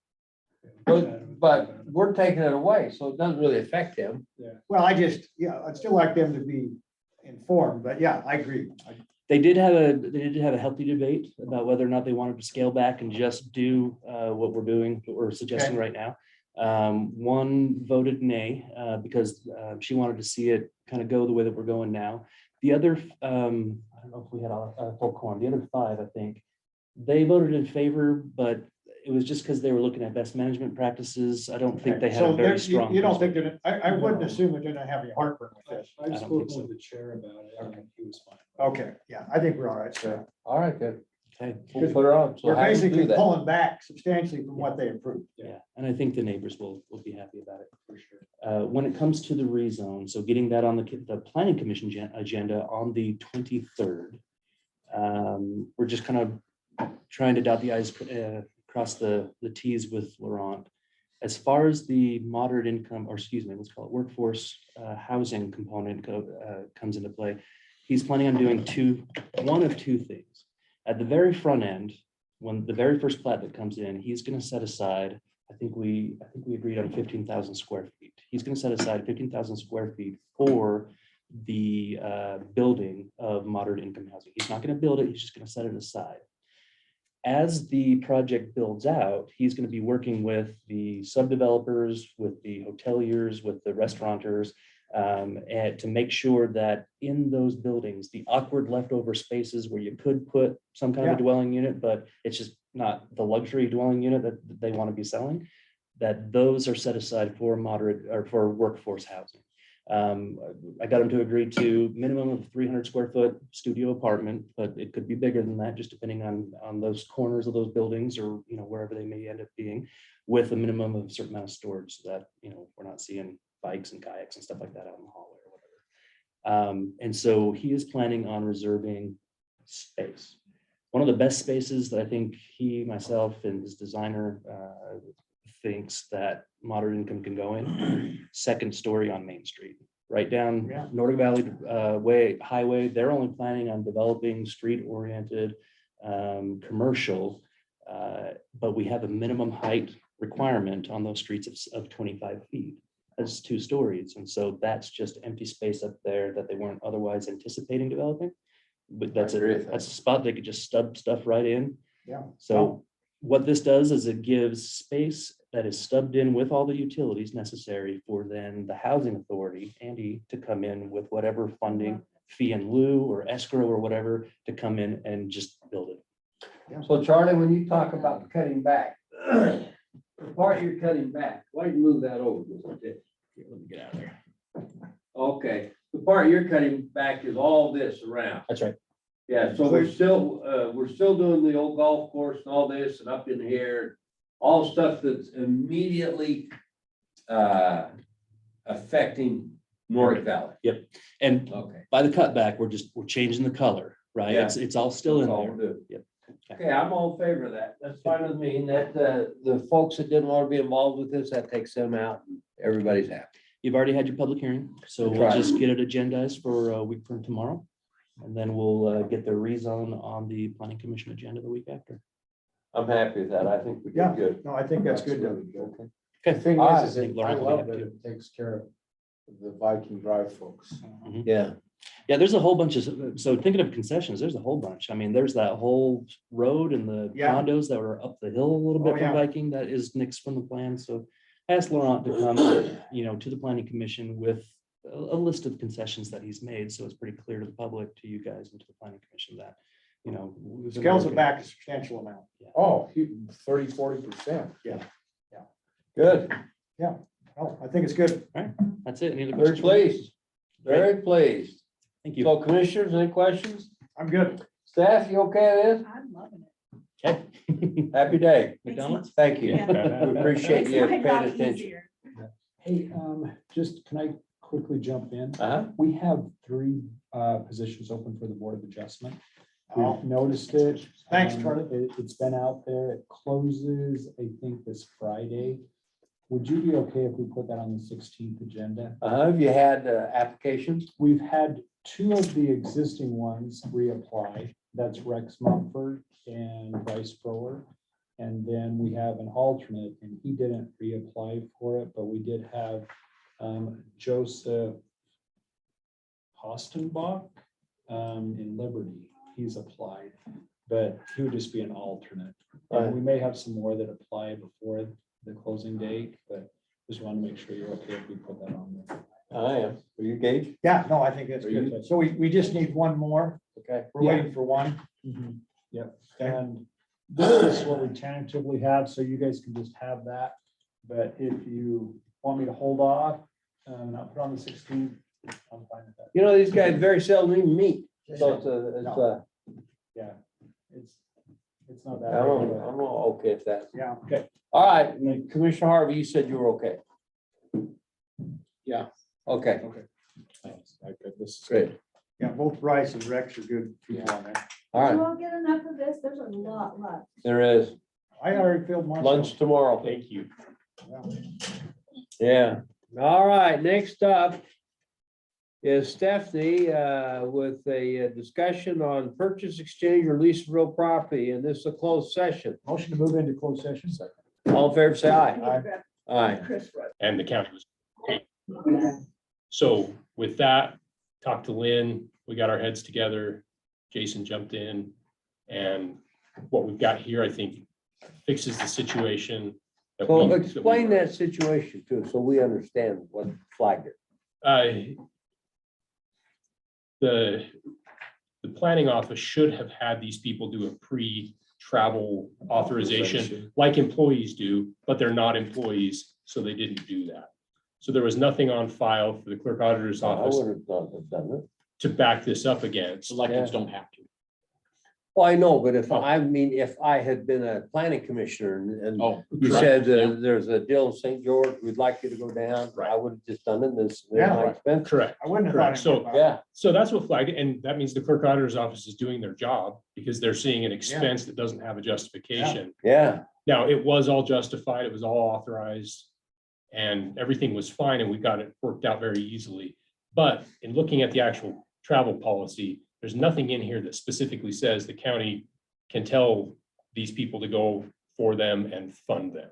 but we're taking it away, so it doesn't really affect them. Well, I'd still like them to be informed, but yeah, I agree. They did have a healthy debate about whether or not they wanted to scale back and just do what we're doing, what we're suggesting right now. One voted nay because she wanted to see it kind of go the way that we're going now. The other, I don't know if we had a full quorum, the other 5, I think, they voted in favor, but it was just because they were looking at best management practices. I don't think they had a So very strong. you don't think that, I wouldn't assume that they're gonna have any heartburn with this. I don't think so. the chair about it, and he was fine. Okay, yeah, I think we're all right, sir. All right, then. Okay, We'll put her on. So We're how do you do basically that? pulling back substantially from what they approved. yeah, and I think the neighbors will be happy about it for sure. When it comes to the rezone, so getting that on the planning commission agenda on the 23rd. We're just kind of trying to dot the i's, cross the t's with Laurent. As far as the moderate income, or excuse me, let's call it workforce housing component comes into play, he's planning on doing one of two things. At the very front end, when the very first plat that comes in, he's going to set aside, I think we agreed on 15,000 square feet. He's going to set aside 15,000 square feet for the building of moderate income housing. He's not going to build it, he's just going to set it aside. As the project builds out, he's going to be working with the subdevelopers, with the hoteliers, with the restaurateurs, and to make sure that in those buildings, the awkward leftover spaces where you could put some kind of a dwelling unit, but it's just not the luxury dwelling unit that they want to be selling, that those are set aside for moderate or for workforce housing. I got him to agree to minimum of 300 square foot studio apartment, but it could be bigger than that, just depending on those corners of those buildings, or wherever they may end up being, with a minimum of a certain amount of storage, so that we're not seeing bikes and kayaks and stuff like that out in the hallway or whatever. And so he is planning on reserving space. One of the best spaces that I think he, myself, and his designer thinks that moderate income can go in, second story on Main Street, right down Nordic Valley Highway. They're only planning on developing street-oriented commercial, but we have a minimum height requirement on those streets of 25 feet. As 2 stories, and so that's just empty space up there that they weren't otherwise anticipating developing. But that's a spot they could just stub stuff right in. Yeah. So what this does is it gives space that is stubbed in with all the utilities necessary for then the housing authority, Andy, to come in with whatever funding, fee in lieu or escrow or whatever, to come in and just build it. So Charlie, when you talk about cutting back, the part you're cutting back, why don't you move that over just a bit? Here, let me get out of there. Okay, the part you're cutting back is all this around. That's right. Yeah, so we're still doing the old golf course and all this and up in here, all stuff that's immediately affecting North Valley. And Okay. by the cutback, we're changing the color, right? Yeah. It's all still in That's all there. we're doing. Yep. Okay, I'm all in favor of that. That's fine with me. And that, the folks that didn't want to be involved with this, that takes them out. And everybody's happy. You've already had your public hearing, so That's we'll right. just get it agendized for a week from tomorrow. And then we'll get the rezone on the planning commission agenda the week after. I'm happy with that. I think we Yeah. did good. No, I think that's good. really good. Okay. The thing Ah, is, I think I Laura will be love happy that too. it takes care of the Viking Drive folks. Yeah. Yeah, there's a whole bunch of, so thinking of concessions, there's a whole bunch. I mean, there's that whole road and the Yeah. condos that were up the hill a little Oh, bit from yeah. Viking that is nixed from the plan. So I asked Laurent to come, to the planning commission with a list of concessions that he's made. So it's pretty clear to the public, to you guys and to the planning commission that, we've been Scales it working- back a substantial amount. Oh, 30-40%. Good. Oh, I think it's good. That's it. Any other Very questions? pleased. Very pleased. Thank you. So commissioners, any questions? I'm good. Staff, you okay with I'm loving it. Okay. Happy day. McDonald's? Thank you. Yeah. We appreciate you Makes my paying job attention. easier. Hey, just, can I quickly jump in? Uh-huh. We have 3 positions open for the Board of Adjustment. Oh, We've noticed it. Thanks, Charlie. It's been out there. It closes, I think, this Friday. Would you be okay if we put that on the 16th agenda? Have you had applications? We've had 2 of the existing ones reapply. That's Rex Mumford and Bryce Brower. And then we have an alternate, and he didn't reapply for it, but we did have Joseph Hostenbach in Liberty. He's applied, but he would just be an alternate. And we may have some more that apply before the closing date, but just want to make sure you're okay if we put that on there. I am. Are you engaged? Yeah, no, I think that's good. So we just need one more. Okay. We're waiting for one. Yep, Okay. and this is what we tentatively have, so you guys can just have that. But if you want me to hold off, not put on the 16th, I'm fine with that. You know, these guys very seldom even meet. So it's Yeah, it's not that. I'm big of a- okay with that. Yeah. Okay. All right. And then Commissioner Harvey, you said you were okay. Yeah. Okay, Thanks. Okay, this is great. Yeah, both Bryce and Rex are good people on there. All Did you right. all get enough of this? There's a lot left. There is I already filled my. lunch tomorrow. Thank you. Yeah. All right. Next up is Stephanie with a discussion on purchase, exchange, or lease of real property. And this is a closed session. Motion to move into closed session. All in favor, say aye. Aye. Aye. Chris wrote. And the county was. So with that, talked to Lynn, we got our heads together, Jason jumped in, and what we've got here, I think, fixes the situation. that So we- explain that situation too, so we understand what flagged it. The planning office should have had these people do a pre-travel authorization like employees do, but they're not employees, so they didn't do that. So there was nothing on file for the clerk auditor's I office would have done it. to back this up against. Electeds don't have to. Well, I know, but if Oh. if I had been a planning commissioner and Oh. you said there's a deal in St. George, we'd like you to go down, Right. I would have just done it this. Yeah. my expense. Correct. I wouldn't have Correct. thought. So- anything about it. Yeah, So that's what flagged it, and that means the clerk auditor's office is doing their job because they're seeing an expense that doesn't have a justification. yeah. Now, it was all justified, it was all authorized, and everything was fine, and we got it worked out very easily. But in looking at the actual travel policy, there's nothing in here that specifically says the county can tell these people to go for them and fund them.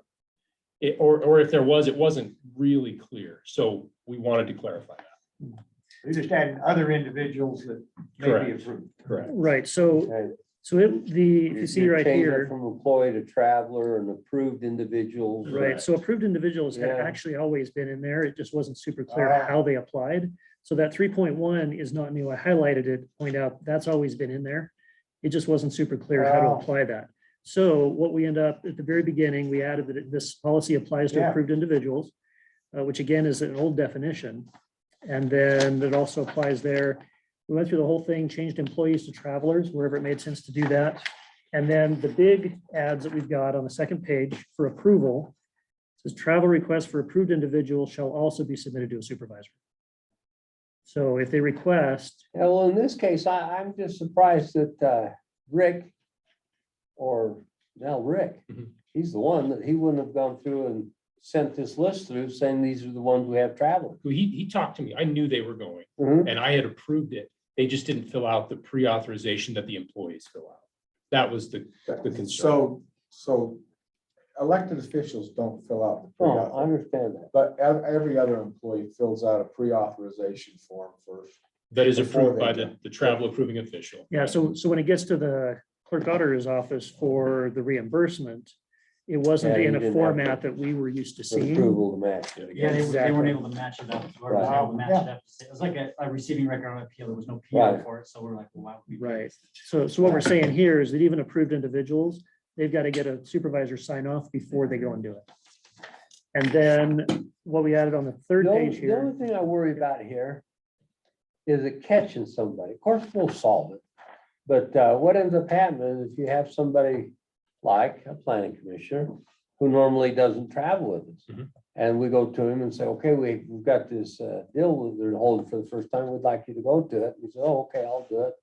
Or if there was, it wasn't really clear, so we wanted to clarify that. You just adding other individuals that may be Correct. approved. Correct. Right, so, Okay. so if you see You're right changing here, From employee to traveler and approved individuals. right, so approved individuals had Yeah. actually always been in there. It just wasn't super clear Ah. how they applied. So that 3.1 is not new. I highlighted it, point out that's always been in there. It just wasn't super clear how to Oh. apply that. So what we end up at the very beginning, we added that this policy applies to Yeah. approved individuals, which again is an old definition. And then it also applies there. We went through the whole thing, changed employees to travelers wherever it made sense to do that. And then the big ads that we've got on the second page for approval says travel requests for approved individuals shall also be submitted to a supervisor. So if they request, Yeah, well, in this case, I'm just surprised that Rick or now Rick, Mhm. he's the one that he wouldn't have gone through and sent this list through saying these are the ones we have traveling. Well, he talked to me. I knew they were going Mhm. and I had approved it. They just didn't fill out the pre-authorization that the employees fill out. That was the concern. So elected officials don't fill out the Oh, I pre-author, understand that. but every other employee fills out a pre-authorization form first. That is before approved they by go. the travel approving official. yeah, so when it gets to the clerk auditor's office for the reimbursement, it wasn't Yeah, you in a didn't have format that we were used to seeing. Approval to match. Yeah, they Exactly. weren't able to match it up. Whoever was Right. able to match it up. It was like a receiving record on appeal. There was no PO Right. for it, so we're like, well, why would we? pay Right. this? So what we're saying here is that even approved individuals, they've got to get a supervisor sign off before they go and do it. And then what we added on the third The only, page the only here, thing I worry about here is it catching somebody. Of course, we'll solve it. But what ends up happening is if you have somebody like a planning commissioner who normally doesn't travel with us. Mhm. And we go to him and say, okay, we've got this deal they're holding for the first time. We'd like you to go to it. He said, oh, okay, I'll do it.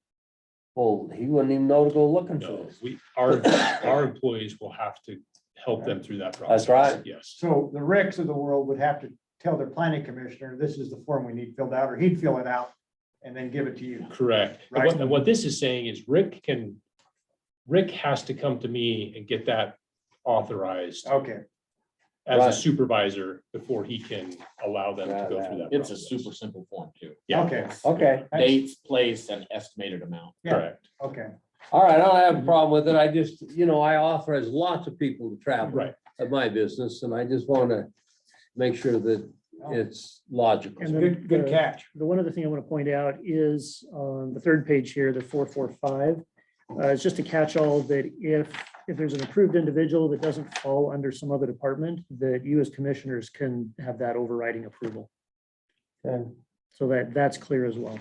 Well, he wouldn't even know to go looking for No, this. our employees will have to help them through that process. right. Yes. So the Ricks of the world would have to tell their planning commissioner, this is the form we need filled out, or he'd fill it out and then give it to you. Correct. And Right. what this is saying is Rick has to come to me and get that authorized Okay, as Right. a supervisor before he can allow them to go through that. It's a process. super simple form too. Yeah. okay, Okay, Dates, place, and estimated amount. Yeah. Correct. okay. all right, I don't have a problem with it. I just, I authorize lots of people to travel. Right. At my business, and I just want to make sure that it's logical. and then Good the- catch. The one other thing I want to point out is on the third page here, the 445. It's just a catch-all that if there's an approved individual that doesn't fall under some other department, that you as commissioners can have that overriding approval. Okay. So that's clear as well.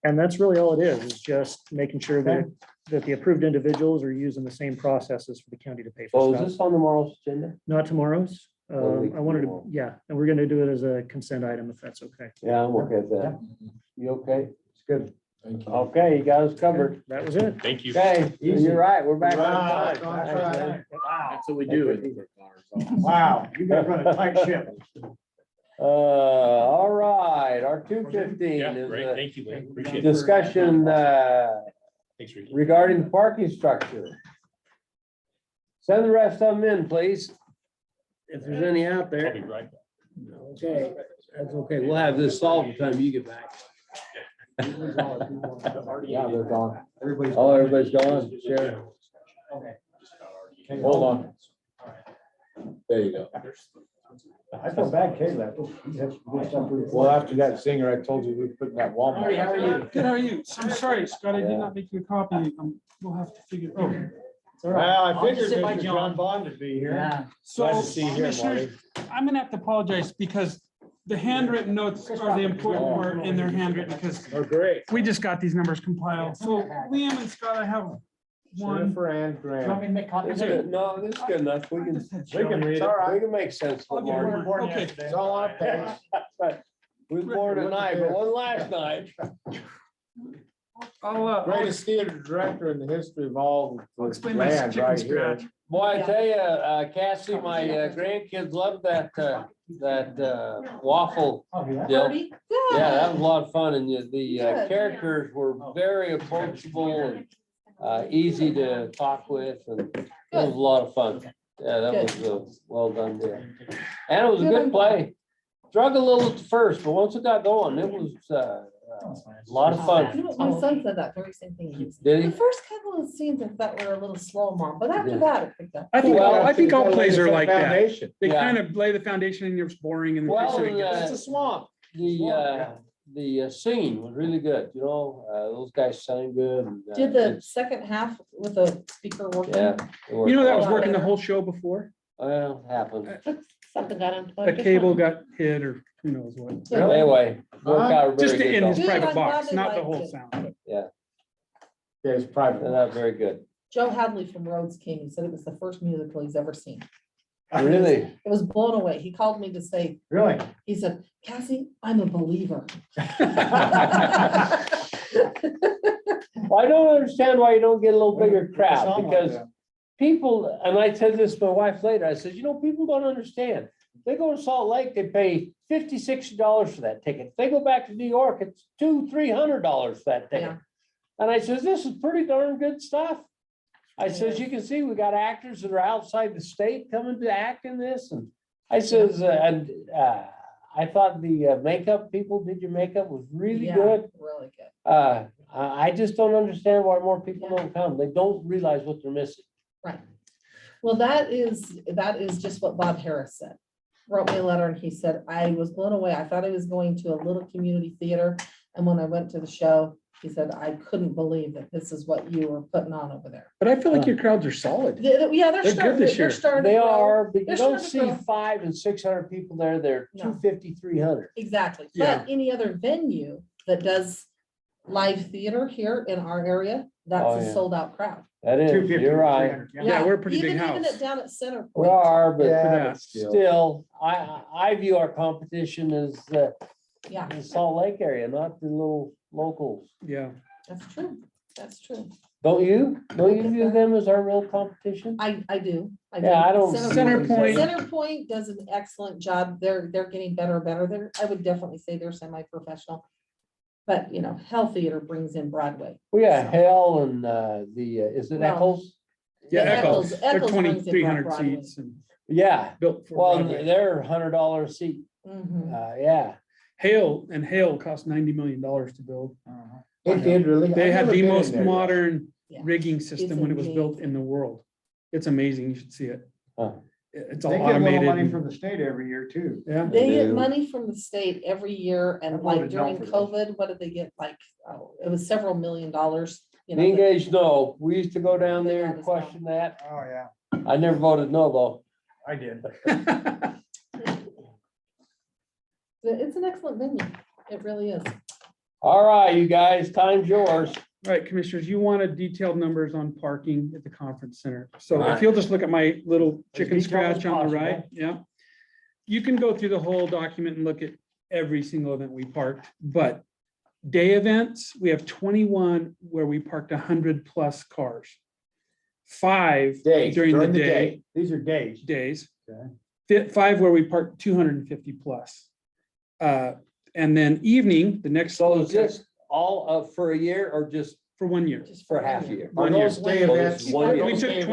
And that's really all it is just making sure that the approved individuals are using the same processes for the county to pay So for is stuff. this on tomorrow's agenda? Not tomorrow's. Well, we I wanted can- to, yeah, and we're going to do it as a consent item if that's okay. Yeah, I'm okay with that. You okay? It's good. Thank you. Okay, you got us covered. That was it. Thank you. Okay, Easy. you're right, we're back Right, on time. that's Thanks, right. man. Wow, That's what we do with quick cars. wow, you guys run a tight ship. All right, our 215 Yeah, is great. a Thank you, Lynn. Appreciate it. discussion Thanks, Ricky. regarding the parking structure. Send the rest of them in, please. If there's any out I'll there. be right back. Okay, that's okay. We'll have this solved by the time you get back. Yeah, they're gone. Oh, everybody's gone. Sure. Okay. Hold on. There you go. I feel bad, Kay left. He had some good stuff for you. Well, after that singer, I told you we put in that Walmart. Marty, how are you? Good, how are you? I'm sorry, Scott, I Yeah. did not make you a copy. We'll have to figure. Oh, Well, I I'll figured just sit by Mr. John. John Bond would be here. Yeah. so Glad to see you here, Commissioners, I'm gonna have to apologize because the handwritten notes are the important part in their handwritten because Oh, great. we just got these numbers compiled. So Liam and Scott, I have one. Jennifer and Do you want Graham. me to make copies? This is good. No, this is good enough. We can read it. we can make sense I'll of give it. you one. Okay. It's all on a page. We was born tonight, but one last night. I'll Greatest theater director in the history of all I'll explain my land chicken right here. scratch. Boy, I tell you, Cassie, my grandkids love that waffle deal. Yeah, that was a lot of fun and the characters were very approachable and easy to talk with and it was a lot of fun. Yeah, that was a well done deal. And it was a good play. Drug a little at first, but once it got going, it was a lot of fun. My son said that very same thing. Did The he? first couple of scenes I thought were a little slow, Mom, but after Yeah. that it picked up. I think, Well, I think all plays are like that. Foundation. They Yeah. kind of lay the foundation and it's boring and. Well, It's a swamp. The the singing was really good, you know, those guys sang good. And, Did the it's- second half with the speaker working? Yeah. it worked You know, that was well. working the whole show before. Well, happened. Something got unplugged. A cable got hit or who knows what. Yeah. Anyway, worked out Just very in good. his though. Good, private I'm glad box, they not the liked whole it. sound. but- Yeah, Yeah, it's private. turned out very good. Joe Hadley from Rhodes came, he said it was the first musical he's ever seen. Really? It was blown away. He called me to say, Really? he said, Cassie, I'm a believer. Well, I don't understand why you don't get a little bigger What crowd, song was because that? people, and I said this to my wife later, I said, you know, people don't understand. They go to Salt Lake, they pay $50, $60 for that ticket. If they go back to New York, it's $200, $300 for that ticket. Yeah. And I says, this is pretty darn good stuff. I says, you can see we got actors that are outside the state coming to act in this, and I says, I thought the makeup people did your makeup was really Yeah, good. Really good. I just don't understand why more people don't come. They don't realize what they're missing. Right. Well, that is just what Bob Harris said. Wrote me a letter and he said, I was blown away. I thought I was going to a little community theater. And when I went to the show, he said, I couldn't believe that this is what you were putting on over there. But I feel like your crowds are solid. Yeah, They're good this year. They are, but you They're don't starting to see grow. 500 and 600 people there. They're No. 250, 300. Exactly. Yeah. But any other venue that does live theater here in our area, that's Oh, a yeah. sold out crowd. That is, 250 you're to right. 300, yeah. Yeah, we're a pretty big Even house. it down at Center We Point. are, but Yeah, that. but still. still, I view our competition as Yeah, the Salt Lake area, not the little locals. Yeah. that's true. That's true. Don't you? Don't you view them as our real competition? I do. Yeah, I don't. Center Point. Center Point does an excellent job. They're getting better and better. I would definitely say they're semi-professional. But, you know, Hell Theater brings in Broadway. We got So- Hell and is it Well, Eccles? Yeah, The Echoes. They're Echoes brings in 2,300 Broadway. seats and Yeah, built for well, Broadway. they're $100 a seat. Mhm. Yeah. Hale cost $90 million to build. It did really. They I've had never the been in most there yet. modern Yeah. rigging system when it was built amazing. in the world. It's amazing. You should see it. Huh. It's all They get a little automated. money and- from the state every year too. Yeah. They get do. money from the state every year and I like voted no during for this. COVID, what did they get? Like, oh, it was several $1 million. You know, Me that- Engage, no. We used to go down They there got and us well. question that. Oh, yeah, I never voted no, though. I did. It's an excellent venue. It really is. All right, you guys, time's yours. All right, commissioners, you wanted detailed numbers on parking at the conference center. So Right. if you'll just look at my little chicken detailed as scratch on the right, possible. yeah. You can go through the whole document and look at every single event we parked, but day events, we have 21 where we parked 100+ cars. 5 Days, during the day, These are days. days. Okay. 5 where we parked 250+. And then evening, the next. So is this all for a year or just For 1 year. Just for one half a year. year? Are those day Well, events? it's 1 year. We those took day events-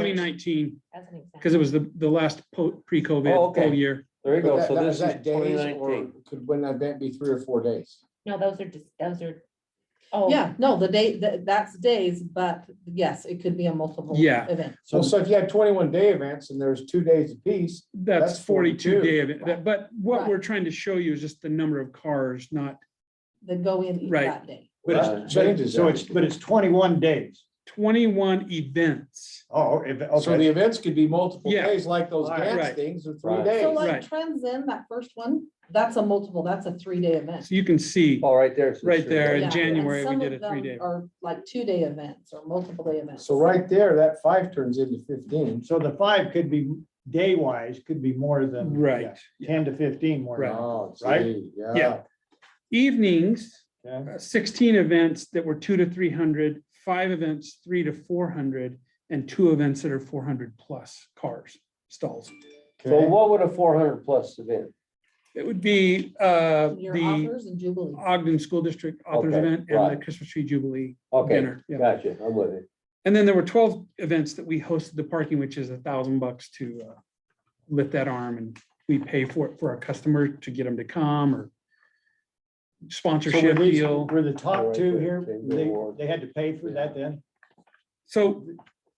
2019 As an example. because it was the last pre-COVID Oh, okay. full year. There you But go. that- So that- this is is that days or 2019. could one event be 3 or 4 days? No, those are, oh. Yeah, no, that's days, but yes, it could be a multiple Yeah. event. So if you have 21 day events and there's 2 days apiece, That's That's 42 day 42. event. But what Right. we're trying to show you is just the number of cars, not That go in each Right. that day. But Right. it's, Changes so that. it's 21 days. 21 events. Oh, so the okay. events could be multiple Yeah. days, like those Right. dance Right. things are 3 Right. days. So like Right. Trends In, that first one, that's a 3-day event. So you can see Oh, right there. So right it's there in Yeah, and January, we some did of a 3-day. them Are like 2-day events or multiple day events. So right there, that 5 turns into 15. So the 5 could be day wise, could be more than. Right. yeah, 10 to 15 more. Right. than- Oh, Right? gee, Yeah. Evenings, Okay. 16 events that were 2 to 300, 5 events, 3 to 400, and 2 events that are 400+ cars, stalls. So what would a 400+ event? It would be Your the offers and jubilees. Ogden School District Authors Okay, Event and the right. Christmas Tree Jubilee Okay, dinner. Yeah. gotcha. I'm with it. And then there were 12 events that we hosted the parking, which is $1,000 to lift that arm, and we pay for it for our customer to get them to come, or So were sponsorship these, deal. were the top Right 2 there, here, Chamber Award. they had to pay for that then? So,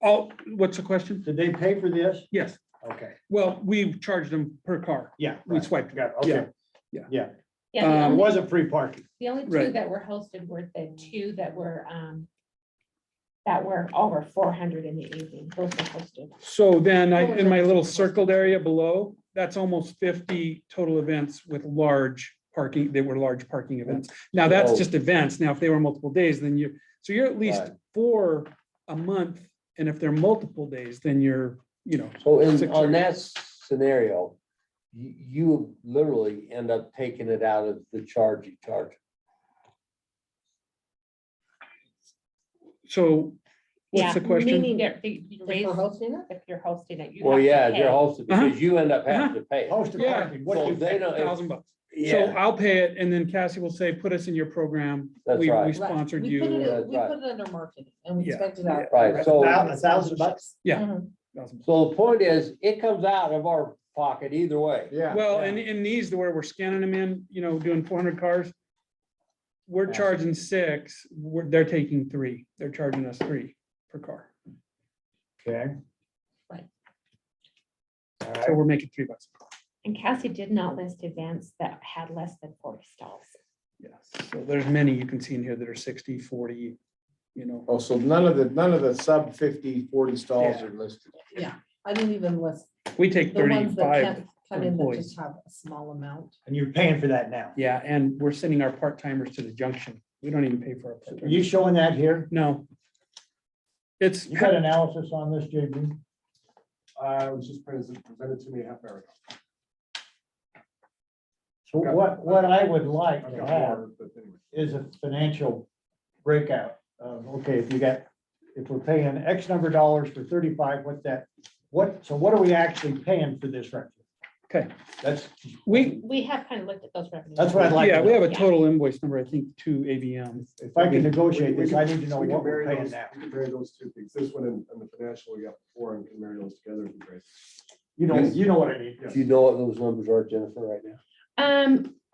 what's the question? Did they pay for this? Yes. Okay, Well, we charged them per car. yeah. We right. swiped. Got, Yeah. okay. Yeah. Yeah, Yeah, the It only, wasn't free parking. the only two Right. that were hosted were the two that were over 400 in the evening. Those were hosted. So then in my little circled area below, that's almost 50 total events with large parking, they were large parking events. Now, that's Oh. just events. Now, if they were multiple days, then you're at least Right. 4 a month. And if they're multiple days, then you're, So in, 6 on or- that scenario, you literally end up taking it out of the charge you charge. So what's the question? Meaning If we're hosting it? if you're hosting it, you Well, have to yeah, you're pay. hosting, because you end up having to pay. Hosted Yeah. parking, what So do you they pay? don't, $1,000. So yeah, I'll pay it and then Cassie will say, put us in your program. That's We right. sponsored We you. put it, That's we right. put it under marketing and we Yeah. expect it out. right, so, $1,000? Yeah. Mhm. $1,000. so the point is, it comes out of our pocket either way. Yeah. Well, yeah. and in these where we're scanning them in, doing 400 cars, we're charging 6, they're taking 3. They're charging us 3 per car. Okay. Right. All So right. we're making $3 a car. And Cassie did not list events that had less than 40 stalls. Yes. So there's many you can see in here that are 60, 40, Oh, so none of the sub 50, 40 stalls Yeah. are listed. I didn't even list We take the ones that 35. can't come in that employees. just have a small amount. And you're paying for that now. Yeah, and we're sending our part-timers to the junction. We don't even pay for our Are you part-timers. showing that here? No. It's, You got analysis on this, JB? It was just presented to me a half hour ago. So what I would like I've to got have more, but anyway. is a financial breakout of, okay, if we're paying X number of dollars for 35, what are we actually paying for this right here? okay. That's, We have kind of looked at those revenues. That's what I'd like. Yeah, we have a Yeah. total invoice number, I think, to AVM. if I can negotiate this, I need to know We can what we're marry paying those- now. we can marry those two things, this one and the financial we got before, and can marry those together, it'd be great. You know what I need. Do you know what those numbers are, Jennifer, right now?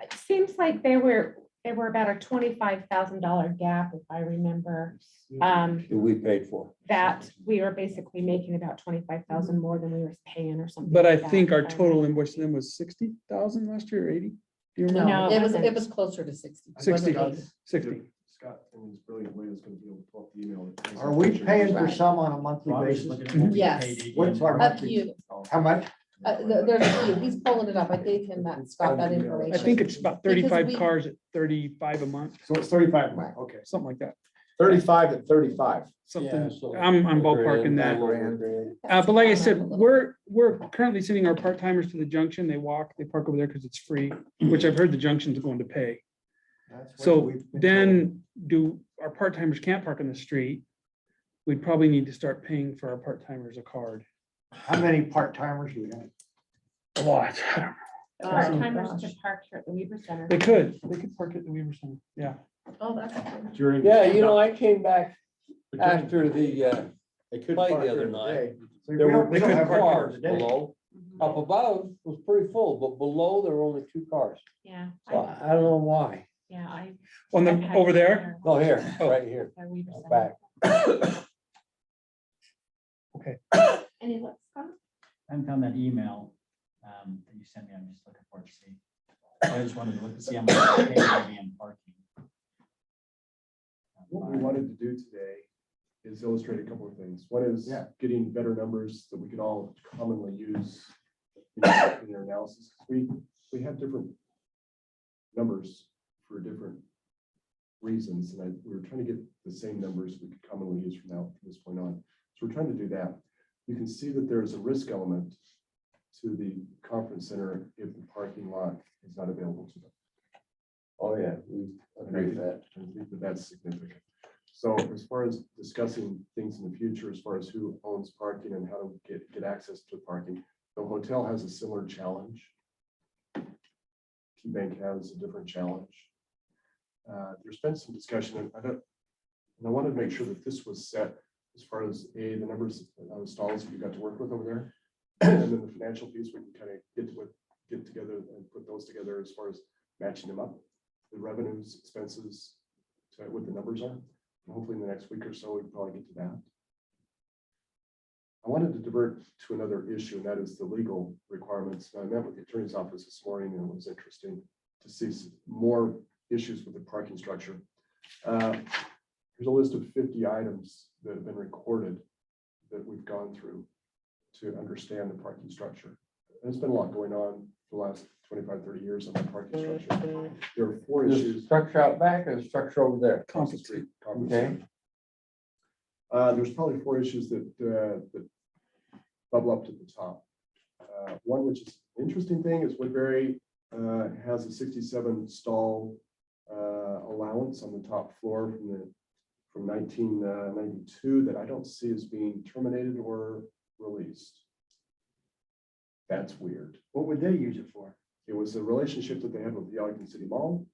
It seems like they were about a $25,000 gap, if I remember. That we paid for? That we were basically making about 25,000 more than we were paying or something. But I like that, think our if I total remember. invoice to them was 60,000 last year or 80? Do you remember? No, No, it it was wasn't. closer to 60. It 60. wasn't 80. 60. Scott, in his brilliant way, is gonna be able to pull up the email. Are we paying for Right. some on a monthly Well, I was just basis? looking at what we Yes. paid AD What's our and Up monthly? to you. How much? There's a few. He's pulling it up. I gave him that, Scott, that I information. think it's about Because 35 we- cars at 35 a month, So it's 35 a month, okay. something like that. 35 at 35. Something, so I'm a ballparking grand, that. a grand. But like I said, we're currently sending our part-timers to the junction. They park over there because it's free, which I've heard the junction's going to pay. That's what So we've been told. then our part-timers can't park on the street. We'd probably need to start paying for our part-timers a card. How many part-timers do we have? A lot. The Oh, part-timers gosh. could park here at the Weaver Center. They could park at the Weaver Center. Yeah. Oh, that's. good. During. Yeah, I came back But during- after the They could play park the other during the night. day. So we There were don't- we don't two have cars today. below. Up above was pretty full, but below there were only 2 cars. Yeah, So I don't know why. Over there? Oh, here, Oh. right here, At Weaver Center. back. Any looks, Scott? I haven't found that email that you sent me. I'm just looking for it to see. I just wanted to look to see how much I paid AVM parking. What we wanted to do today is illustrate a couple of things. One is Yeah. getting better numbers that we could all commonly use in our analysis. We have different numbers for different reasons, and we were trying to get the same numbers we could commonly use from this point on. So we're trying to do that. You can see that there is a risk element to the conference center if the parking lot is not available to them. Oh, yeah, we agree with that. I think that that's significant. So as far as discussing things in the future, as far as who owns parking and how to get access to parking, the hotel has a similar challenge. Key Bank has a different challenge. There's been some discussion, and I wanted to make sure that this was set as far as the numbers of stalls that you got to work with over there. And then the financial piece, we can kind of get together and put those together as far as matching them up. The revenues, expenses, to what the numbers are. Hopefully in the next week or so, we can probably get to that. I wanted to divert to another issue, and that is the legal requirements. I met with the attorney's office this morning, and it was interesting to see more issues with the parking structure. Here's a list of 50 items that have been recorded that we've gone through to understand the parking structure. There's been a lot going on for the last 25, 30 years on the parking structure. There are 4 There's issues. structure out back and a structure over there. Across the street, Conference Okay. Center. There's probably 4 issues that bubble up to the top. One, which is an interesting thing, is Woodbury has a 67 stall allowance on the top floor from 1992 that I don't see as being terminated or released. That's weird. What would they use it for? It was a relationship that they had with the Ogden City Mall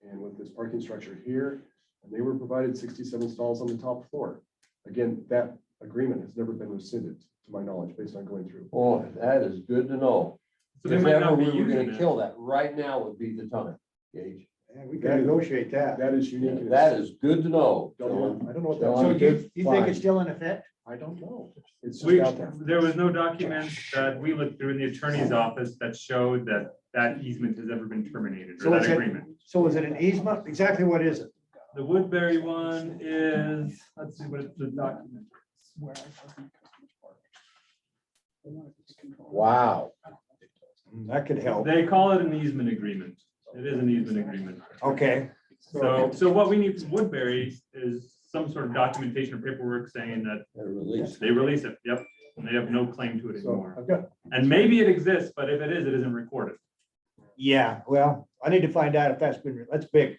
and with this parking structure here, and they were provided 67 stalls on the top floor. Again, that agreement has never been rescinded, to my knowledge, based on going through. Boy, that is good to know. So they If might ever not be we were using gonna it. kill that, right now would be the time, Gage. Yeah, we can negotiate that. That is unique. in That itself. is good to know. I don't know what John. that. So is. you think it's still in effect? I don't know. It's just We, out there. there was no document that we looked through in the attorney's office that showed that that easement has ever been terminated, So or is that it, agreement. so is it an easement? Exactly what is it? The Woodbury one is, let's see what the document is. Where I park in customer's park. Wow. That could help. They call it an easement agreement. It is an easement agreement. Okay. So what we need from Woodbury is some sort of documentation or paperwork saying that They're released. they release it, yep, and they have no claim to it So anymore. I've got, And maybe it exists, but if it is, it isn't recorded. Yeah, well, I need to find out if that's been, that's big,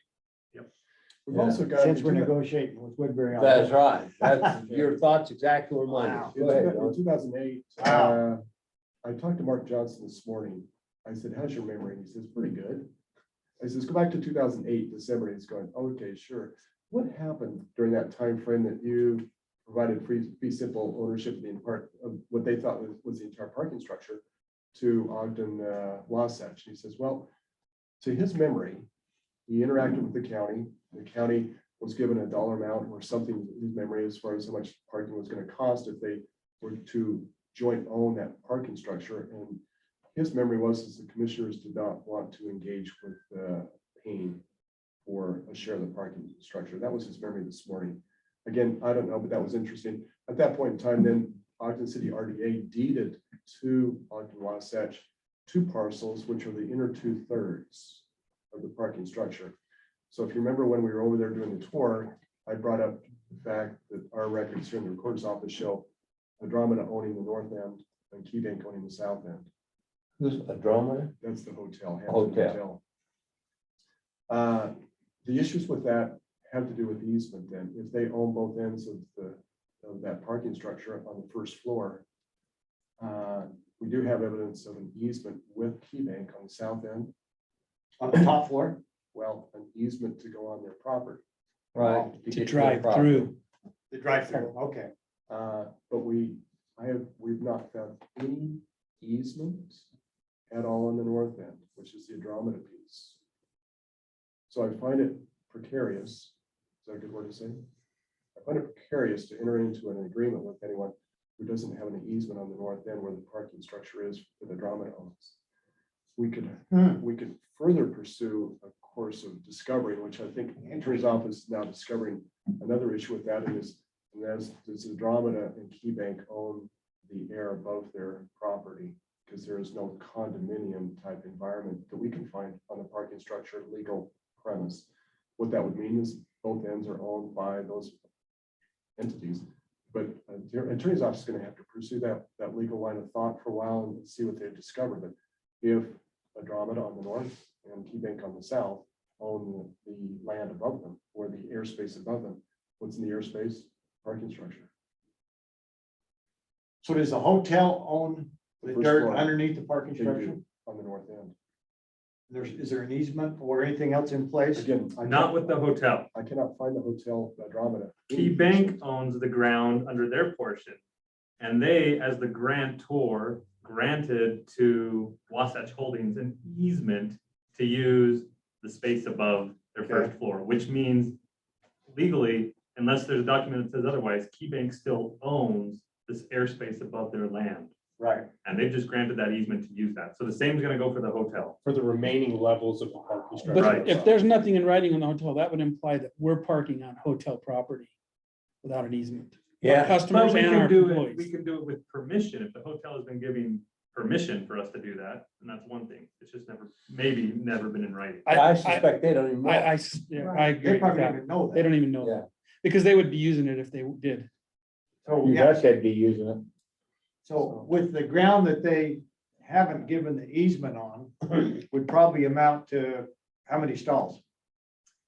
we've also got. since we're negotiating with Woodbury. on That's that. right. That's your thoughts exactly were mine. Wow. Go ahead. In Don. 2008, Wow. I talked to Mark Johnson this morning. I said, how's your memory? And he says, pretty good. I says, go back to 2008, December. And he's going, okay, sure. What happened during that time frame that you provided fee simple ownership of the part of what they thought was the entire parking structure to Ogden Wasatch? And he says, well, to his memory, he interacted with the county. The county was given a dollar amount or something in his memory as far as how much parking was going to cost if they were to joint own that parking structure. And his memory was that the commissioners did not want to engage with paying for a share of the parking structure. That was his memory this morning. Again, I don't know, but that was interesting. At that point in time, then Ogden City RDA deeded to Ogden Wasatch 2 parcels, which are the inner 2/3 of the parking structure. So if you remember when we were over there doing the tour, I brought up the fact that our records here in the recorder's office show Andromeda owning the north end and KeyBank owning the south end. Who's a drummer? That's the hotel. Hampton Hotel. The issues with that have to do with the easement then. If they own both ends of that parking structure on the first floor, we do have evidence of an easement with KeyBank on the south end. On the top floor? Well, an easement to go on their property. Right. To get drive the property. through. The drive-through, okay. But we've not found any easement at all on the north end, which is the Andromeda piece. So I find it precarious. Is that a good word to say? I find it precarious to enter into an agreement with anyone who doesn't have an easement on the north end where the parking structure is that the Andromeda owns. We could further pursue a course of discovery, which I think the attorney's office is now discovering another issue with that, and that's does Andromeda and KeyBank own the air above their property? Because there is no condominium type environment that we can find on the parking structure legal premise. What that would mean is both ends are owned by those entities. But the attorney's office is going to have to pursue that legal line of thought for a while and see what they've discovered. But if Andromeda on the north and KeyBank on the south own the land above them or the airspace above them, what's in the airspace? Parking structure. So does the hotel own the First dirt floor. underneath the parking They do, structure? on the north end. Is there an easement or anything else in place? Again, Not with the hotel. I cannot find the hotel Andromeda. KeyBank owns the ground under their portion. And they, as the grantor, granted to Wasatch Holdings an easement to use the space above their first floor, which means legally, unless there's a document that says otherwise, KeyBank still owns this airspace above their land. Right. And they've just granted that easement to use that. So the same is gonna go for the hotel. For the remaining levels of the parking structure. Right. But if there's nothing in writing on the hotel, that would imply that we're parking on hotel property without an easement. Our Yeah. But Customers we and can our do it, we employees. can do it with permission. If the hotel has been giving permission for us to do that, and that's one thing. It's just maybe never been in writing. I suspect they don't even know. Yeah, I agree They with probably don't that. even know They that. don't even know Yeah. that, because they would be using it if they did. So, You yeah, bet they'd be using it. so with the ground that they haven't given the easement on, would probably amount to how many stalls?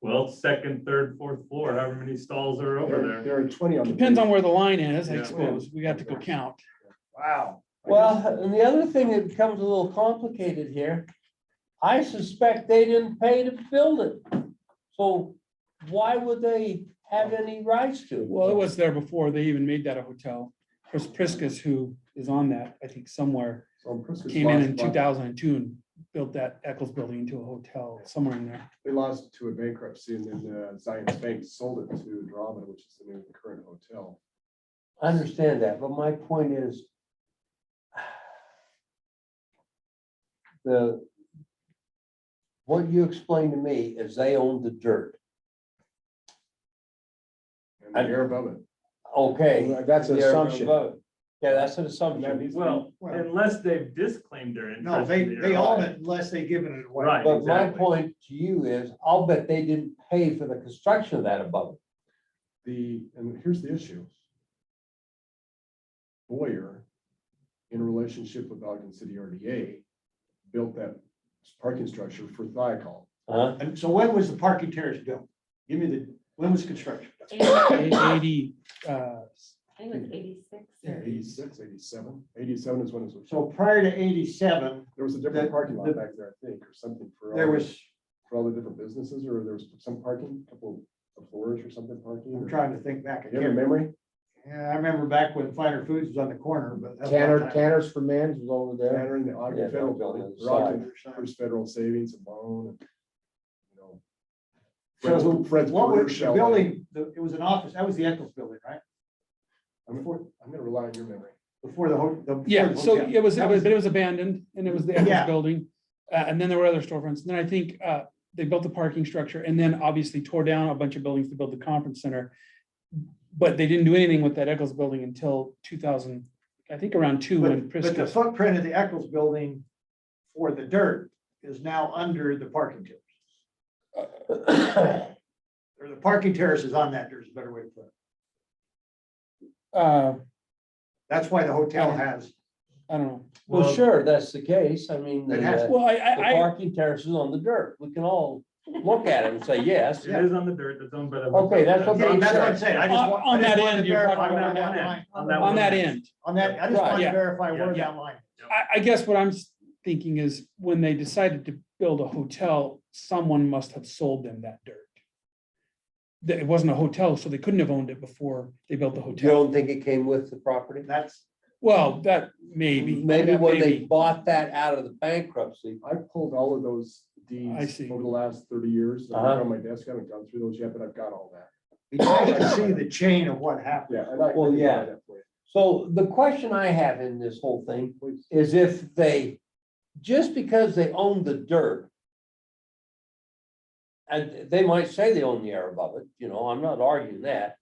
Well, second, third, fourth floor, however many stalls are over there. There are 20 on the. Depends on base. where the line is, I Yeah. suppose. We got to go count. Wow. Well, and the other thing that becomes a little complicated here, I suspect they didn't pay to build it. So why would they have any rights to it? Well, it was there before they even made that a hotel. Chris Priscus, who is on that, I think somewhere, So Priscus came in lost about- 2002 and built that Eccles building into a hotel somewhere in there. They lost to a bankruptcy and then Zions Bank sold it to Drammen, which is the new current hotel. I understand that, but my point is what you explained to me is they own the dirt. And the air above it. Okay. That's an They're assumption. above it. Yeah, that's an And that assumption. needs to be- Well, unless they've disclaimed their interest. No, they in the own area. it unless they've given it away. Right. But my exactly. point to you is, I'll bet they didn't pay for the construction of that above it. And here's the issue. Boyer, in relationship with Ogden City RDA, built that parking structure for Thiokol. Huh? And so when was the parking terrace built? Give me when was construction? 80, I think it was 86. or- 86, 87. 87 is when it was. So prior to 87, There was a different the- parking lot the- back there, I think, or something for. there all the- was, For all the different businesses, or there was some parking, couple of floors or something parking. I'm or- trying to think back. I You have a can't- memory? Yeah, I remember back when Finer Foods was on the corner, but. that was a long time ago. Tanner's for Men's was over there. Tanner in the Ogden Yeah, Federal on the Building, other or Ogden side. First Federal Savings and Loan. And, you know, So Fred's what Burger was the Shell. building, it was an office, that was the Eccles building, right? I'm gonna rely on your memory. Before the. before yeah, the so hotel. it was, That but it was abandoned and it was the Yeah. Eccles building. And then there were other storefronts. And then I think they built the parking structure and then obviously tore down a bunch of buildings to build the conference center. But they didn't do anything with that Eccles building until 2000, I think around 2 when But the Priscus. footprint of the Eccles building for the dirt is now under the parking terrace. Or the parking terrace is on that, there's a better way to put it. That's why the hotel has, I don't know. Well, sure, that's the case. I mean, It has- the Well, parking terrace is on the dirt. We can all look at it and say, yes. It is on the dirt that's owned by the. Okay, that's what yeah, I'm that's what I'm saying. saying, I just want. On I just that wanted to end, you're verify talking where about that that line- On that on that one. end. On that, I just Right, wanted yeah. to verify where Yeah. that line. is. I guess what I'm thinking is when they decided to build a hotel, someone must have sold them that dirt. That it wasn't a hotel, so they couldn't have owned it before they built the You hotel. don't think it came with the property? That's, Well, that maybe. Maybe when they Maybe. bought that out of the bankruptcy. I pulled all of those I deeds see. over the last 30 years. They're Uh-huh. on my desk. I haven't gone through those yet, but I've got all that. you can see the chain of what happened. Yeah. and I Well, can yeah. provide that for you. So the question I have in this whole thing Please. is if they, just because they own the dirt, and they might say they own the air above it, you know, I'm not arguing that.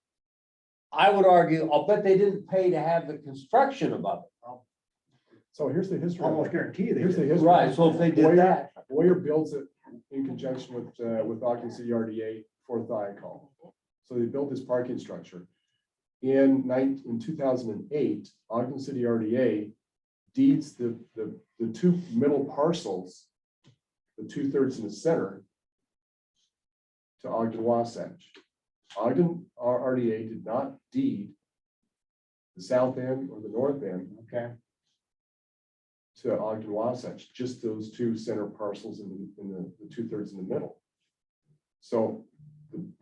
I would argue, I'll bet they didn't pay to have the construction above it. So here's the history. of Almost it. guarantee you. they Here's the did. history. Right, so if they did that, Boyer builds it in conjunction with Ogden City RDA for Thiokol. So they built this parking structure. In 2008, Ogden City RDA deeds the two middle parcels, the 2/3 in the center, to Ogden Wasatch. Ogden RDA did not deed the south end or the north end Okay, to Ogden Wasatch, just those two center parcels in the 2/3 in the middle. So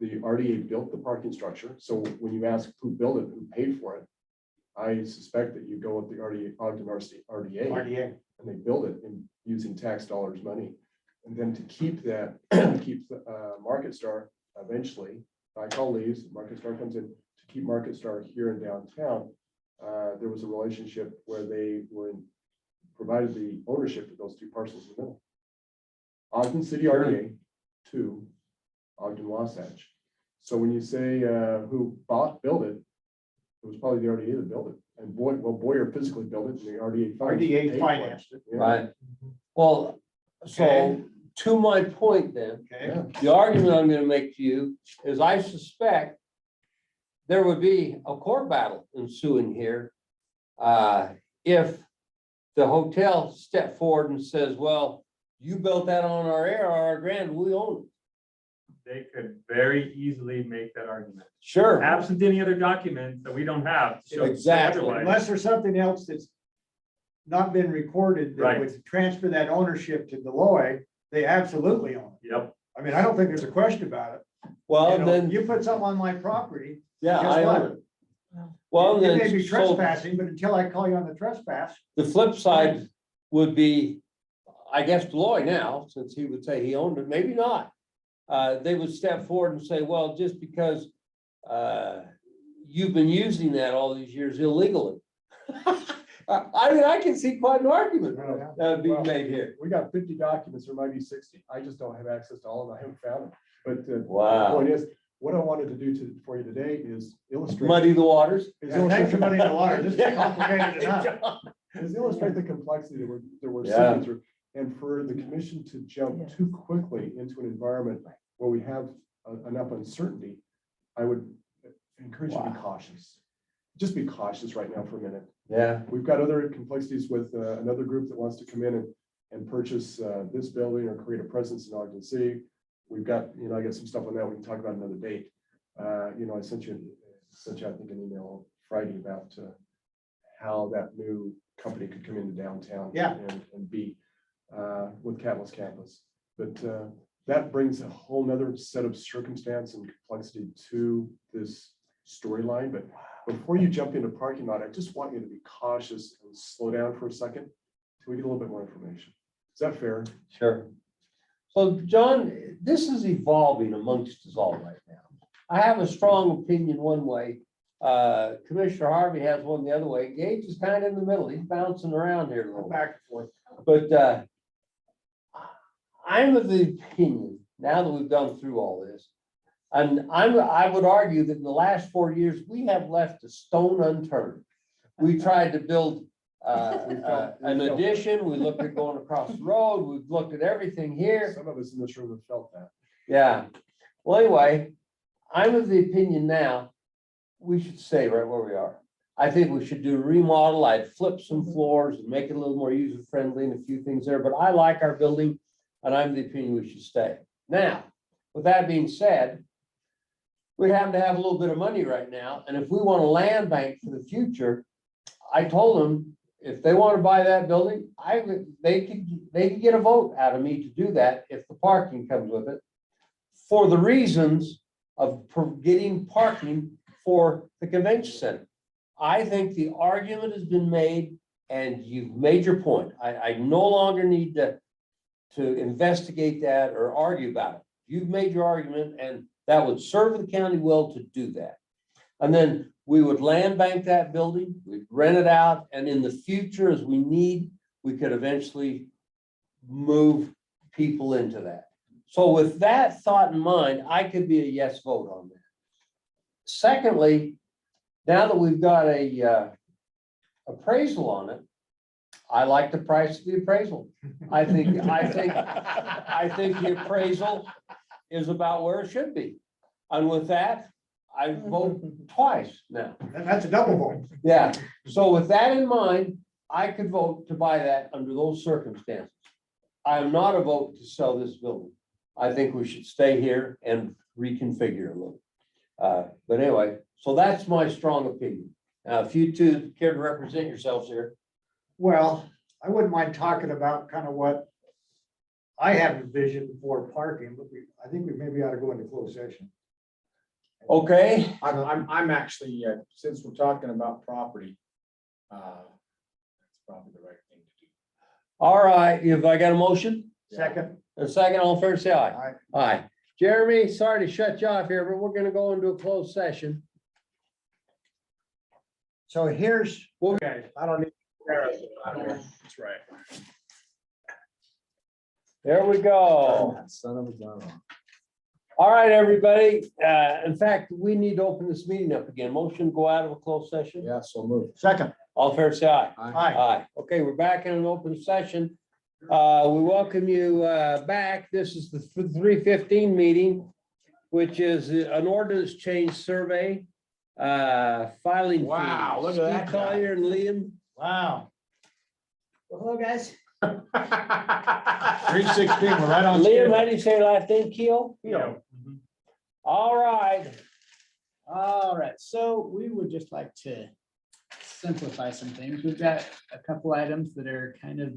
the RDA built the parking structure. So when you ask who built it, who paid for it, I suspect that you go with the Ogden RDA, RDA. and they build it in using tax dollars money. And then to keep that, keep Market Star eventually, I call leaves, Market Star comes in, to keep Market Star here in downtown, there was a relationship where they provided the ownership of those two parcels in the middle. Ogden City RDA to Ogden Wasatch. So when you say who built it, it was probably the RDA that built it. And Boyer physically built it and the RDA. funds paid RDA for it. financed it. Yeah. Right. Well, so Okay. to my point then, Okay. the argument I'm gonna make to you is I suspect there would be a court battle ensuing here. If the hotel stepped forward and says, well, you built that on our air, our grand, we own it. They could very easily make that argument. Sure. Absent any other documents that we don't have. to show Exactly. otherwise. Unless there's something else that's not been recorded that Right. would transfer that ownership to Deloy, they absolutely own it. Yep. I mean, I don't think there's a question about it. Well, You know, then, you put something on my property, yeah, guess I what? own it. Well, you then, may be so trespassing, but until I call you on the trespass, the flip side would be, I guess, Deloy now, since he would say he owned it, maybe not. They would step forward and say, well, just because you've been using that all these years illegally. I mean, I can see quite an argument that would be made here. We got 50 documents, there might be 60. I just don't have access to all of them. I haven't found them. But the Wow. point is, what I wanted to do for you today is illustrate. Muddy the waters. is yeah, thanks for illustrate- money in the water. This is complicated enough. is illustrate the complexity that we're Yeah. seeing through. And for the commission to jump too quickly into an environment where we have enough uncertainty, I would encourage you to be cautious. Just be cautious right now for a minute. Yeah. We've got other complexities with another group that wants to come in and purchase this building or create a presence in Ogden City. We've got, I got some stuff on that we can talk about another date. I sent you, I think, an email Friday about how that new company could come into downtown. Yeah. And be with Catalyst Campus. But that brings a whole nother set of circumstance and complexity to this storyline. But before you jump into parking lot, I just want you to be cautious and slow down for a second till we get a little bit more information. Is that fair? Sure. So, John, this is evolving amongst us all right now. I have a strong opinion one way. Commissioner Harvey has one the other way. Gage is kind of in the middle. He's bouncing around here a little. Back and forth. But I'm of the opinion, now that we've gone through all this, and I would argue that in the last 4 years, we have left a stone unturned. We tried to build an addition. We looked at going across the road. We've looked at everything here. Some of us in this room have felt that. Yeah. Well, anyway, I'm of the opinion now, we should stay right where we are. I think we should do a remodel. I'd flip some floors and make it a little more user friendly and a few things there, but I like our building and I'm of the opinion we should stay. Now, with that being said, we happen to have a little bit of money right now. And if we want a land bank for the future, I told them if they want to buy that building, they could get a vote out of me to do that if the parking comes with it. For the reasons of getting parking for the convention center. I think the argument has been made and you've made your point. I no longer need to investigate that or argue about it. You've made your argument and that would serve the county well to do that. And then we would land bank that building, we'd rent it out, and in the future, as we need, we could eventually move people into that. So with that thought in mind, I could be a yes vote on that. Secondly, now that we've got a appraisal on it, I like the price of the appraisal. I think the appraisal is about where it should be. And with that, I vote twice now. And that's a double vote. Yeah, so with that in mind, I could vote to buy that under those circumstances. I am not a vote to sell this building. I think we should stay here and reconfigure a little. But anyway, so that's my strong opinion. Now, if you two care to represent yourselves here. Well, I wouldn't mind talking about kind of what I have envisioned for parking, but I think we maybe ought to go into closed session. Okay, I'm actually, since we're talking about property, that's probably the right thing to do. all right, if I got a motion, Second. a second, all fair say aye. Aye. Aye. Jeremy, sorry to shut you off here, but we're gonna go into a closed session. So here's, Okay, I don't need. That's right. There we go. Son of a gun. All right, everybody. In fact, we need to open this meeting up again. Motion to go out of a closed session. Yeah, so move. second, All fair say aye. Aye. Aye. Okay, we're back in an open session. We welcome you back. This is the 3:15 meeting, which is an ordinance change survey. Filing. Wow, fees. look at that Steve guy. Collier and Liam. wow. Hello, guys. 3:16, we're right on. Liam, schedule. how do you say your last name? Keel? Yeah. All right. All right, so we would just like to simplify some things. We've got a couple items that are kind of,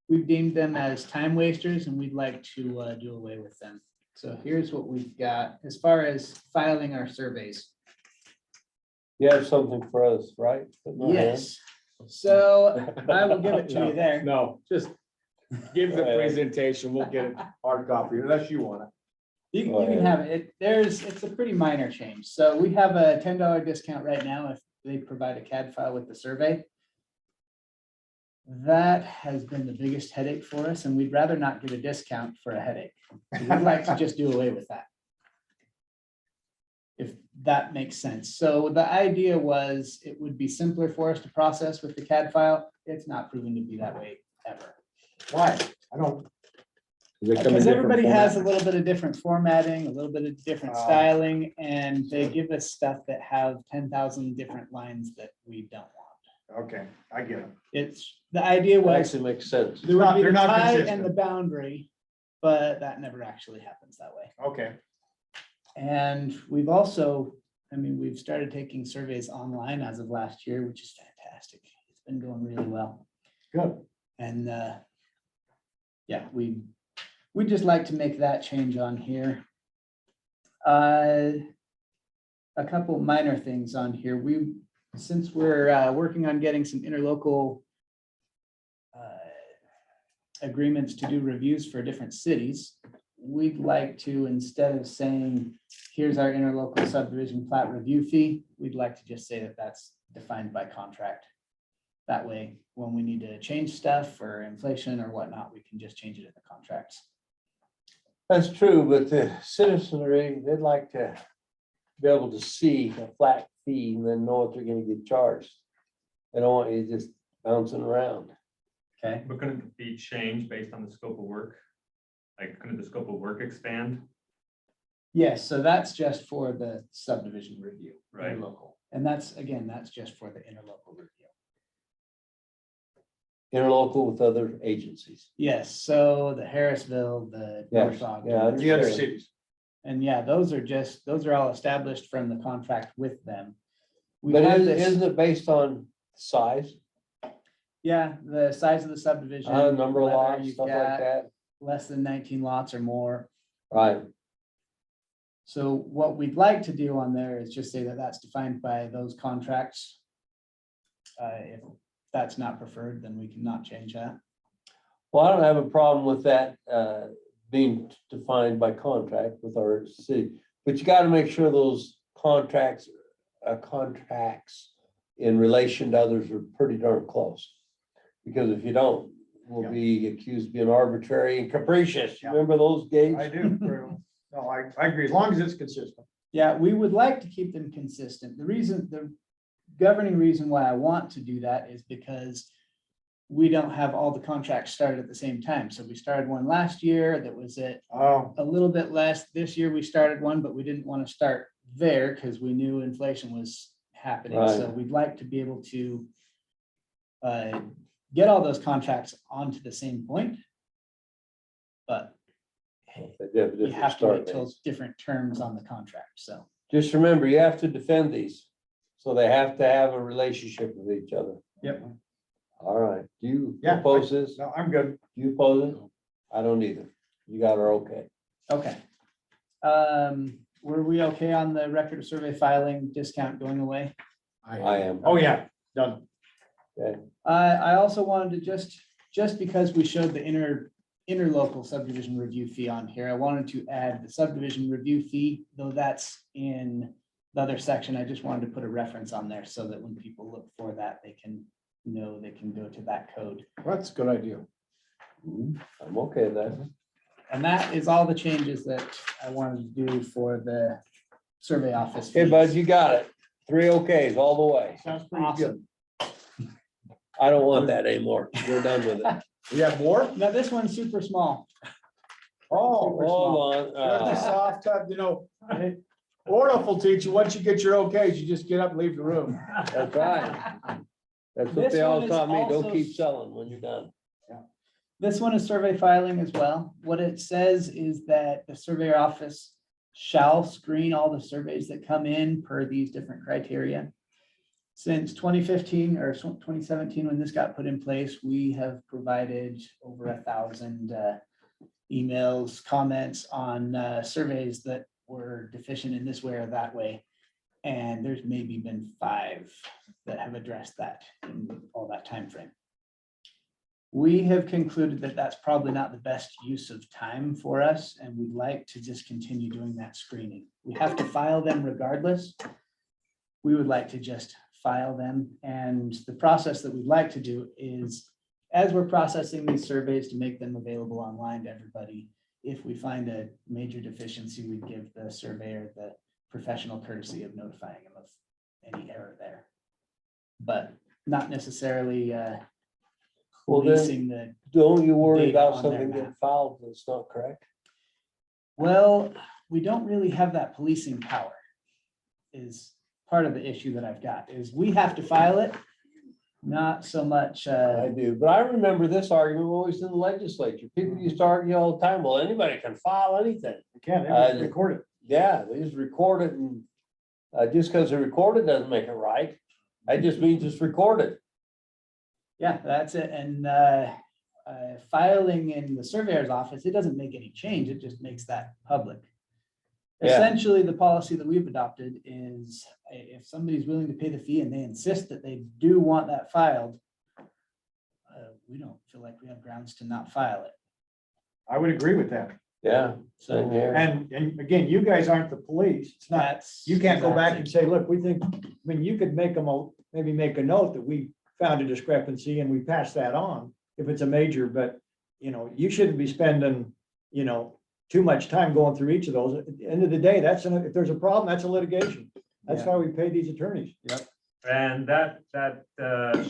we've deemed them as time wasters and we'd like to do away with them. So here's what we've got as far as filing our surveys. You have something for us, right? Yes, so I will give it to you there. No, just give the presentation. We'll get it hard copy unless you want it. You can have it. It's a pretty minor change. So we have a $10 discount right now if they provide a CAD file with the survey. That has been the biggest headache for us, and we'd rather not give a discount for a headache. So we'd like to just do away with that. If that makes sense. So the idea was it would be simpler for us to process with the CAD file. It's not proven to be that way ever. Why? I don't, Because everybody has a little bit of different formatting, a little bit of different styling, and they give us stuff that have 10,000 different lines that we don't want. okay, I get it. It's, the idea That was actually makes sense. there would be They're the not tie consistent. and the boundary, but that never actually happens that way. Okay, And we've also, I mean, we've started taking surveys online as of last year, which is fantastic. It's been going really well. good. And yeah, we'd just like to make that change on here. A couple minor things on here. Since we're working on getting some interlocal agreements to do reviews for different cities, we'd like to, instead of saying, here's our interlocal subdivision plat review fee, we'd like to just say that that's defined by contract. That way, when we need to change stuff or inflation or whatnot, we can just change it in the contracts. That's true, but the citizenry, they'd like to be able to see a flat fee and then know what they're gonna get charged. They don't want you just bouncing around. Okay. But couldn't the fee change based on the scope of work? Like, couldn't the scope of work expand? Yes, so that's just for the subdivision review. Right. Interlocal. And that's, again, that's just for the interlocal review. Interlocal with other agencies. Yes, so the Harrisville, the Yes, North Ogden. yeah, The other Sure. cities. And yeah, those are all established from the contract with them. We But have isn't this, it based on size, yeah, the size of the subdivision. number of whether lots, you've stuff like got that? Less than 19 lots or more. Right. So what we'd like to do on there is just say that that's defined by those contracts. If that's not preferred, then we cannot change that. Well, I don't have a problem with that being defined by contract with our city, but you gotta make sure those contracts in relation to others are pretty darn close. Because if you don't, we'll be accused of being arbitrary and capricious. You remember those days? I do. No, I agree, as long as it's consistent. Yeah, we would like to keep them consistent. The governing reason why I want to do that is because we don't have all the contracts started at the same time. So we started one last year that was at Oh, a little bit less. This year we started one, but we didn't want to start there because we knew inflation was happening. So Right. we'd like to be able to get all those contracts onto the same point. But you have to wait till different terms on the contract, so. Just remember, you have to defend these, so they have to have a relationship with each other. Yep. All right, do you Yeah, oppose this? no, I'm good. Do you oppose it? I don't either. You got her okay. Okay. Were we okay on the record of survey filing discount going away? I am. Oh, yeah, done. Okay. I also wanted to just because we showed the interlocal subdivision review fee on here, I wanted to add the subdivision review fee, though that's in the other section, I just wanted to put a reference on there so that when people look for that, they can know they can go to that code. That's a good idea. I'm okay with that. And that is all the changes that I wanted to do for the survey office. Hey, bud, fees. you got it. 3 okays all the way. Sounds pretty good. Awesome. I don't want that anymore. We're done with it. You have more? Now, this one's super small. Oh, Super small. Hold that's a on. soft touch, you know. Ornoff will teach you, once you get your okays, you just get up and leave the room. That's right. That's what This they all one is taught me. Don't also- keep selling when you're done. This one is survey filing as well. What it says is that the surveyor office shall screen all the surveys that come in per these different criteria. Since 2015 or 2017, when this got put in place, we have provided over 1,000 emails, comments on surveys that were deficient in this way or that way. And there's maybe been 5 that have addressed that in all that time frame. We have concluded that that's probably not the best use of time for us, and we'd like to just continue doing that screening. We have to file them regardless. We would like to just file them, and the process that we'd like to do is, as we're processing these surveys to make them available online to everybody, if we find a major deficiency, we give the surveyor the professional courtesy of notifying him of any error there. But not necessarily Well, then, policing the, don't you worry data about on their something map. getting filed that's not correct? well, we don't really have that policing power is part of the issue that I've got, is we have to file it, not so much, I do, but I remember this argument when we was in the legislature. People used to argue all the time, well, anybody can file anything. You can, they just record it. Yeah, they just record it and just because they record it doesn't make it right. That just means it's recorded. yeah, that's it. And filing in the surveyor's office, it doesn't make any change. It just makes that public. Yeah. Essentially, the policy that we've adopted is if somebody's willing to pay the fee and they insist that they do want that filed, we don't feel like we have grounds to not file it. I would agree with that. Yeah, same So here. And again, you guys aren't the police. It's not, that's. you can't go back and exactly- say, look, we think, I mean, you could make them, maybe make a note that we found a discrepancy and we pass that on if it's a major, but, you know, you shouldn't be spending, you know, too much time going through each of those. At the end of the day, if there's a problem, that's a litigation. That's Yeah. why we pay these attorneys. And that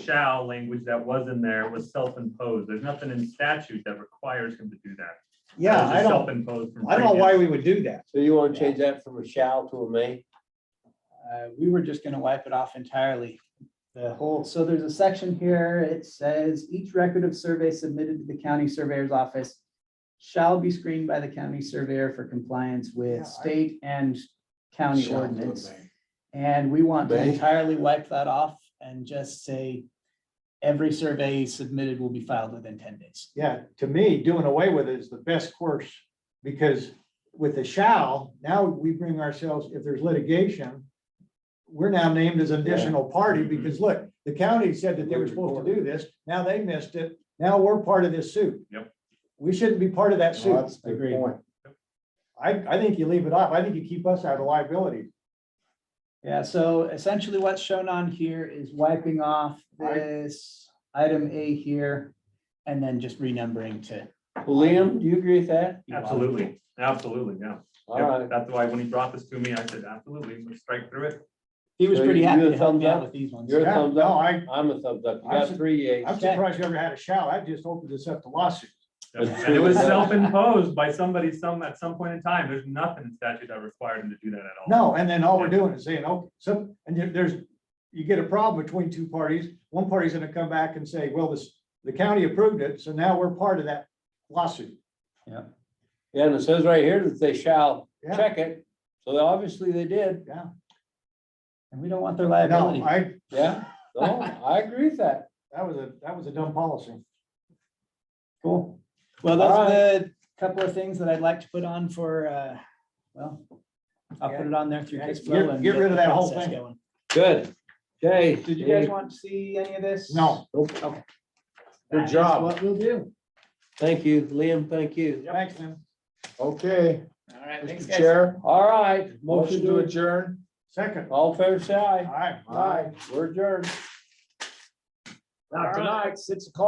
shall language that was in there was self-imposed. There's nothing in statute that requires him to do that. Yeah, That was I just don't, self-imposed from I don't know why previous. we would do that. So you want to change that from a shall to a may? We were just gonna wipe it off entirely. The whole, so there's a section here, it says each record of survey submitted to the county surveyor's office shall be screened by the county surveyor for compliance Yeah, with state and county Shall do a ordinance. may. And we want to May. entirely wipe that off and just say every survey submitted will be filed within 10 days. Yeah, to me, doing away with it is the best course, because with the shall, now we bring ourselves, if there's litigation, we're now named as an additional party, because look, the county said that they were supposed to do this, now they missed it, now we're part of this suit. Yep. We shouldn't be part of that Well, suit. that's a good point. I think you leave it off. I think you keep us out of liability. Yeah, so essentially what's shown on here is wiping off this item A here and then just renumbering to. Well, Liam, do you agree with that? Absolutely, absolutely, yeah. All Yep, right. That's why when he brought this to me, I said, absolutely, let's strike through it. He was So pretty you happy a to help thumbs me out up? with these ones. You're a Yeah, thumbs no, up. I- I'm a thumbs up. You I'm got su- 3 yays. I'm surprised you ever had a shall. That just opened us up to lawsuits. Yep. That's And it was true. self-imposed by somebody at some point in time. There's nothing in statute that required him to do that at all. No, and then all we're doing is saying, oh, so, and you get a problem between two parties. One party's gonna come back and say, well, the county approved it, so now we're part of that lawsuit. Yeah, and it says right here that they shall Yeah. check it. So obviously they did. Yeah. And we don't want their No, liability. Yeah, no, I agree with that. that was a dumb policy. Cool. Well, those All are the couple of things that I'd like to put on for, well, I'll put it on there through Yeah, Kickstarter get- and get rid of the that whole process thing. going. Good. Okay. Did you guys want to see any of this? No. Okay. Good That is job. What we'll do. Thank you, Liam. Thank you. Thanks, man. Okay, All right, thanks, Mr. guys. Chair, All right. motion to adjourn. Second. All in favor, say aye. Aye. Aye, we're adjourned. Now, tonight, 6 o'clock.